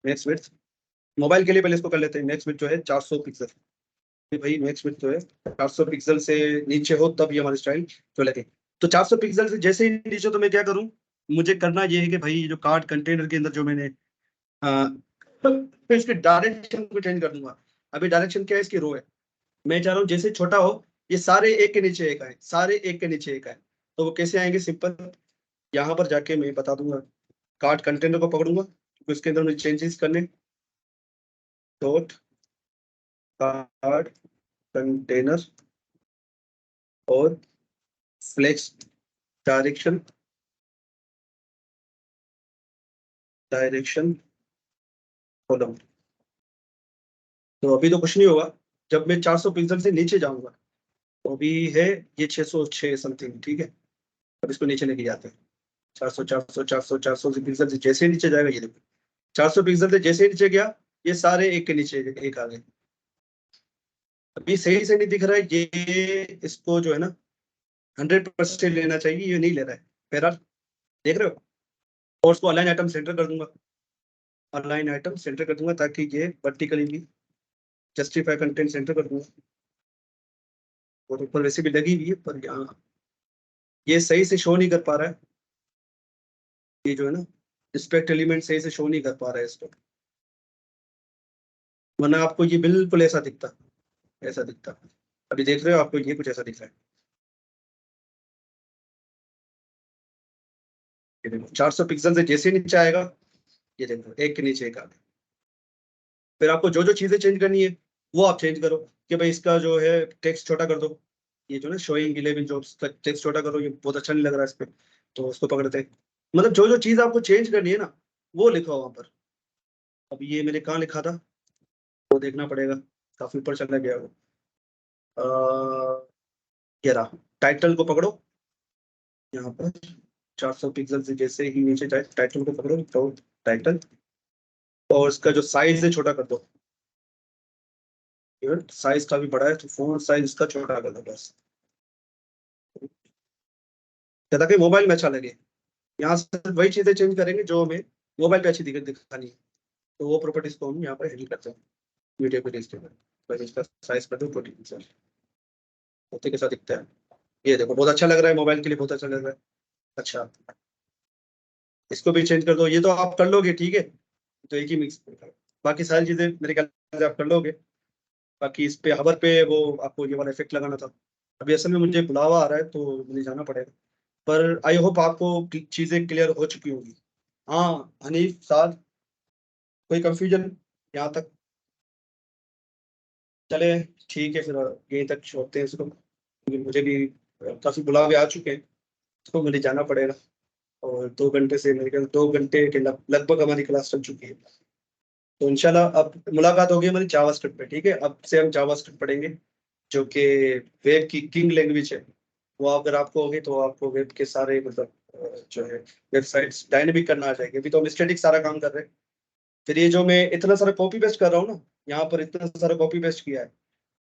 max width mobile के लिए पहले इसको कर लेते हैं। मैक्स विड्थ जो है 400 पिक्सल। भाई मैक्स विड्थ जो है 400 पिक्सल से नीचे हो तब ये हमारी स्टाइल जो लगे। तो 400 पिक्सल से जैसे ही नीचे, तो मैं क्या करूँ, मुझे करना ये है कि भाई जो कार्ड कंटेनर के अंदर जो मैंने फिर इसके डायरेक्शन को चेंज कर दूंगा। अभी डायरेक्शन क्या है, इसकी रो है। मैं चाह रहा हूँ जैसे छोटा हो ये सारे एक के नीचे एक आए, सारे एक के नीचे एक आए। तो वो कैसे आएंगे, सिंपल यहाँ पर जाके मैं बता दूंगा। कार्ड कंटेनर को पकड़ूंगा तो इसके अंदर मुझे चेंजेस करने। डॉट कार्ड कंटेनर और फ्लेक्स डायरेक्शन कॉलम। तो अभी तो कुछ नहीं होगा। जब मैं 400 पिक्सल से नीचे जाऊंगा तो अभी है ये 606 समथिंग। ठीक है, अब इसको नीचे लेके जाते हैं। 400 400 400 400 से पिक्सल से जैसे ही नीचे जाएगा, ये देखो 400 पिक्सल से जैसे ही नीचे गया ये सारे एक के नीचे एक आ गए। अभी सही से नहीं दिख रहा है ये, इसको जो है ना 100% लेना चाहिए, ये नहीं ले रहा है। बहरहाल देख रहे हो। और उसको अलाइन आइटम सेंटर कर दूंगा, अलाइन आइटम सेंटर कर दूंगा ताकि ये वर्टिकली भी जस्टिफाई कंटेंट सेंटर कर दूंगा। और ऊपर वैसे भी लगी हुई है, पर यहाँ ये सही से शो नहीं कर पा रहा है। ये जो है ना स्पेक्ट एलिमेंट सही से शो नहीं कर पा रहा है इसको, वरना आपको ये बिल्कुल ऐसा दिखता, ऐसा दिखता। अभी देख रहे हो, आपको ये कुछ ऐसा दिख रहा है। ये देखो 400 पिक्सल से जैसे ही नीचे आएगा, ये देखो एक के नीचे एक आ गया। फिर आपको जो जो चीजें चेंज करनी है वो आप चेंज करो, कि भाई इसका जो है टेक्स्ट छोटा कर दो। ये जो ना शोइंग 11 जो टेक्स्ट छोटा करो, ये बहुत अच्छा नहीं लग रहा है इस पे, तो उसको पकड़ते हैं। मतलब जो जो चीज आपको चेंज करनी है ना वो लिखो वहां पर। अब ये मैंने कहाँ लिखा था वो देखना पड़ेगा, काफी ऊपर चला गया वो। ये रहा, टाइटल को पकड़ो यहाँ पर। 400 पिक्सल से जैसे ही नीचे जाए टाइटल को पकड़ो, तो टाइटल और इसका जो साइज है छोटा कर दो। साइज का भी बड़ा है तो फोन साइज इसका छोटा कर दो बस, ताकि मोबाइल में अच्छा लगे। यहाँ से वही चीजें चेंज करेंगे जो हमें मोबाइल पे अच्छी दिखानी है। तो वो प्रॉपर्टीज को हम यहाँ पर हैंडल करते हैं वीडियो पे देखते हैं। पहले इसका साइज कर दो 20 पिक्सल, होते कैसा दिखता है। ये देखो बहुत अच्छा लग रहा है, मोबाइल के लिए बहुत अच्छा लग रहा है। अच्छा, इसको भी चेंज कर दो। ये तो आप कर लोगे, ठीक है, तो एक ही मिक्स, बाकी सारी चीजें मेरे ख्याल से आप कर लोगे। बाकी इस पे हवर पे वो आपको ये वाला इफेक्ट लगाना था। अभी असल में मुझे बुलावा आ रहा है तो मुझे जाना पड़ेगा, पर आई होप आपको चीजें क्लियर हो चुकी होंगी। हाँ हनीफ साहब, कोई कंफ्यूजन यहाँ तक? चले ठीक है, फिर यहीं तक छोड़ते हैं इसको, क्योंकि मुझे भी काफी बुलावे आ चुके हैं, तो मुझे जाना पड़ेगा। और 2 घंटे से मेरे ख्याल 2 घंटे के लगभग हमारी क्लास चल चुकी है। तो इंशाल्लाह अब मुलाकात होगी हमारी जावास्क्रिप्ट पे। ठीक है, अब से हम जावास्क्रिप्ट पढ़ेंगे, जो कि वेब की किंग लैंग्वेज है। वो अगर आपको होगी तो आपको वेब के सारे मतलब जो है वेबसाइट्स डायनेमिक करना आ जाएगी। अभी तो हम स्टैटिक सारा काम कर रहे हैं। फिर ये जो मैं इतना सारा कॉपी पेस्ट कर रहा हूँ ना, यहाँ पर इतना सारा कॉपी पेस्ट किया है,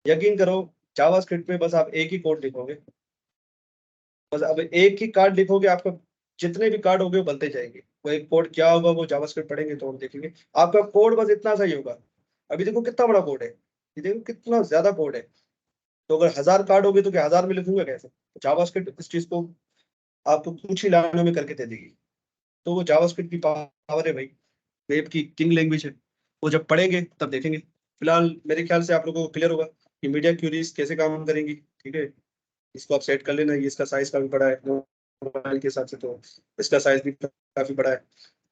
यकीन करो जावास्क्रिप्ट में बस आप एक ही कोड लिखोगे, बस अब एक ही कार्ड लिखोगे, आपका जितने भी कार्ड होंगे वो बनते जाएंगे। वो एक कोड क्या होगा वो जावास्क्रिप्ट पढ़ेंगे तो हम देखेंगे। आपका कोड बस इतना सही होगा। अभी देखो कितना बड़ा कोड है, ये देखो कितना ज्यादा कोड है। तो अगर 1000 कार्ड हो गए तो क्या 1000 में लिखूंगा कैसे? जावास्क्रिप्ट इस चीज को आपको कुछ ही लाइनों में करके दे देगी। तो वो जावास्क्रिप्ट की पावर है भाई, वेब की किंग लैंग्वेज है। वो जब पढ़ेंगे तब देखेंगे। फिलहाल मेरे ख्याल से आप लोगों को क्लियर होगा कि मीडिया क्यूरीज कैसे काम करेंगी। ठीक है, इसको आप सेट कर लेना। ये इसका साइज काफी बड़ा है मोबाइल के हिसाब से, तो इसका साइज भी काफी बड़ा है।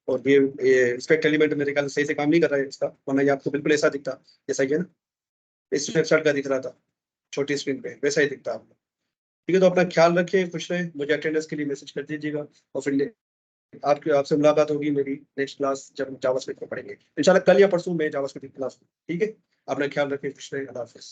और ये स्पेक्ट एलिमेंट मेरे ख्याल से सही से काम नहीं कर रहा है इसका, वरना ये आपको बिल्कुल ऐसा दिखता जैसा कि है ना इस वेबसाइट का दिख रहा था छोटी स्क्रीन पे, वैसा ही दिखता आपको। ठीक है, तो अपना ख्याल रखिए, खुश रहें, मुझे अटेंडेंस के लिए मैसेज कर दीजिएगा, और फिर आपसे मुलाकात होगी मेरी नेक्स्ट क्लास जब हम जावास्क्रिप्ट को पढ़ेंगे इंशाल्लाह, कल या परसों में जावास्क्रिप्ट क्लास। ठीक है, अपना ख्याल रखिए, खुश रहें, अल्लाह हाफिज़।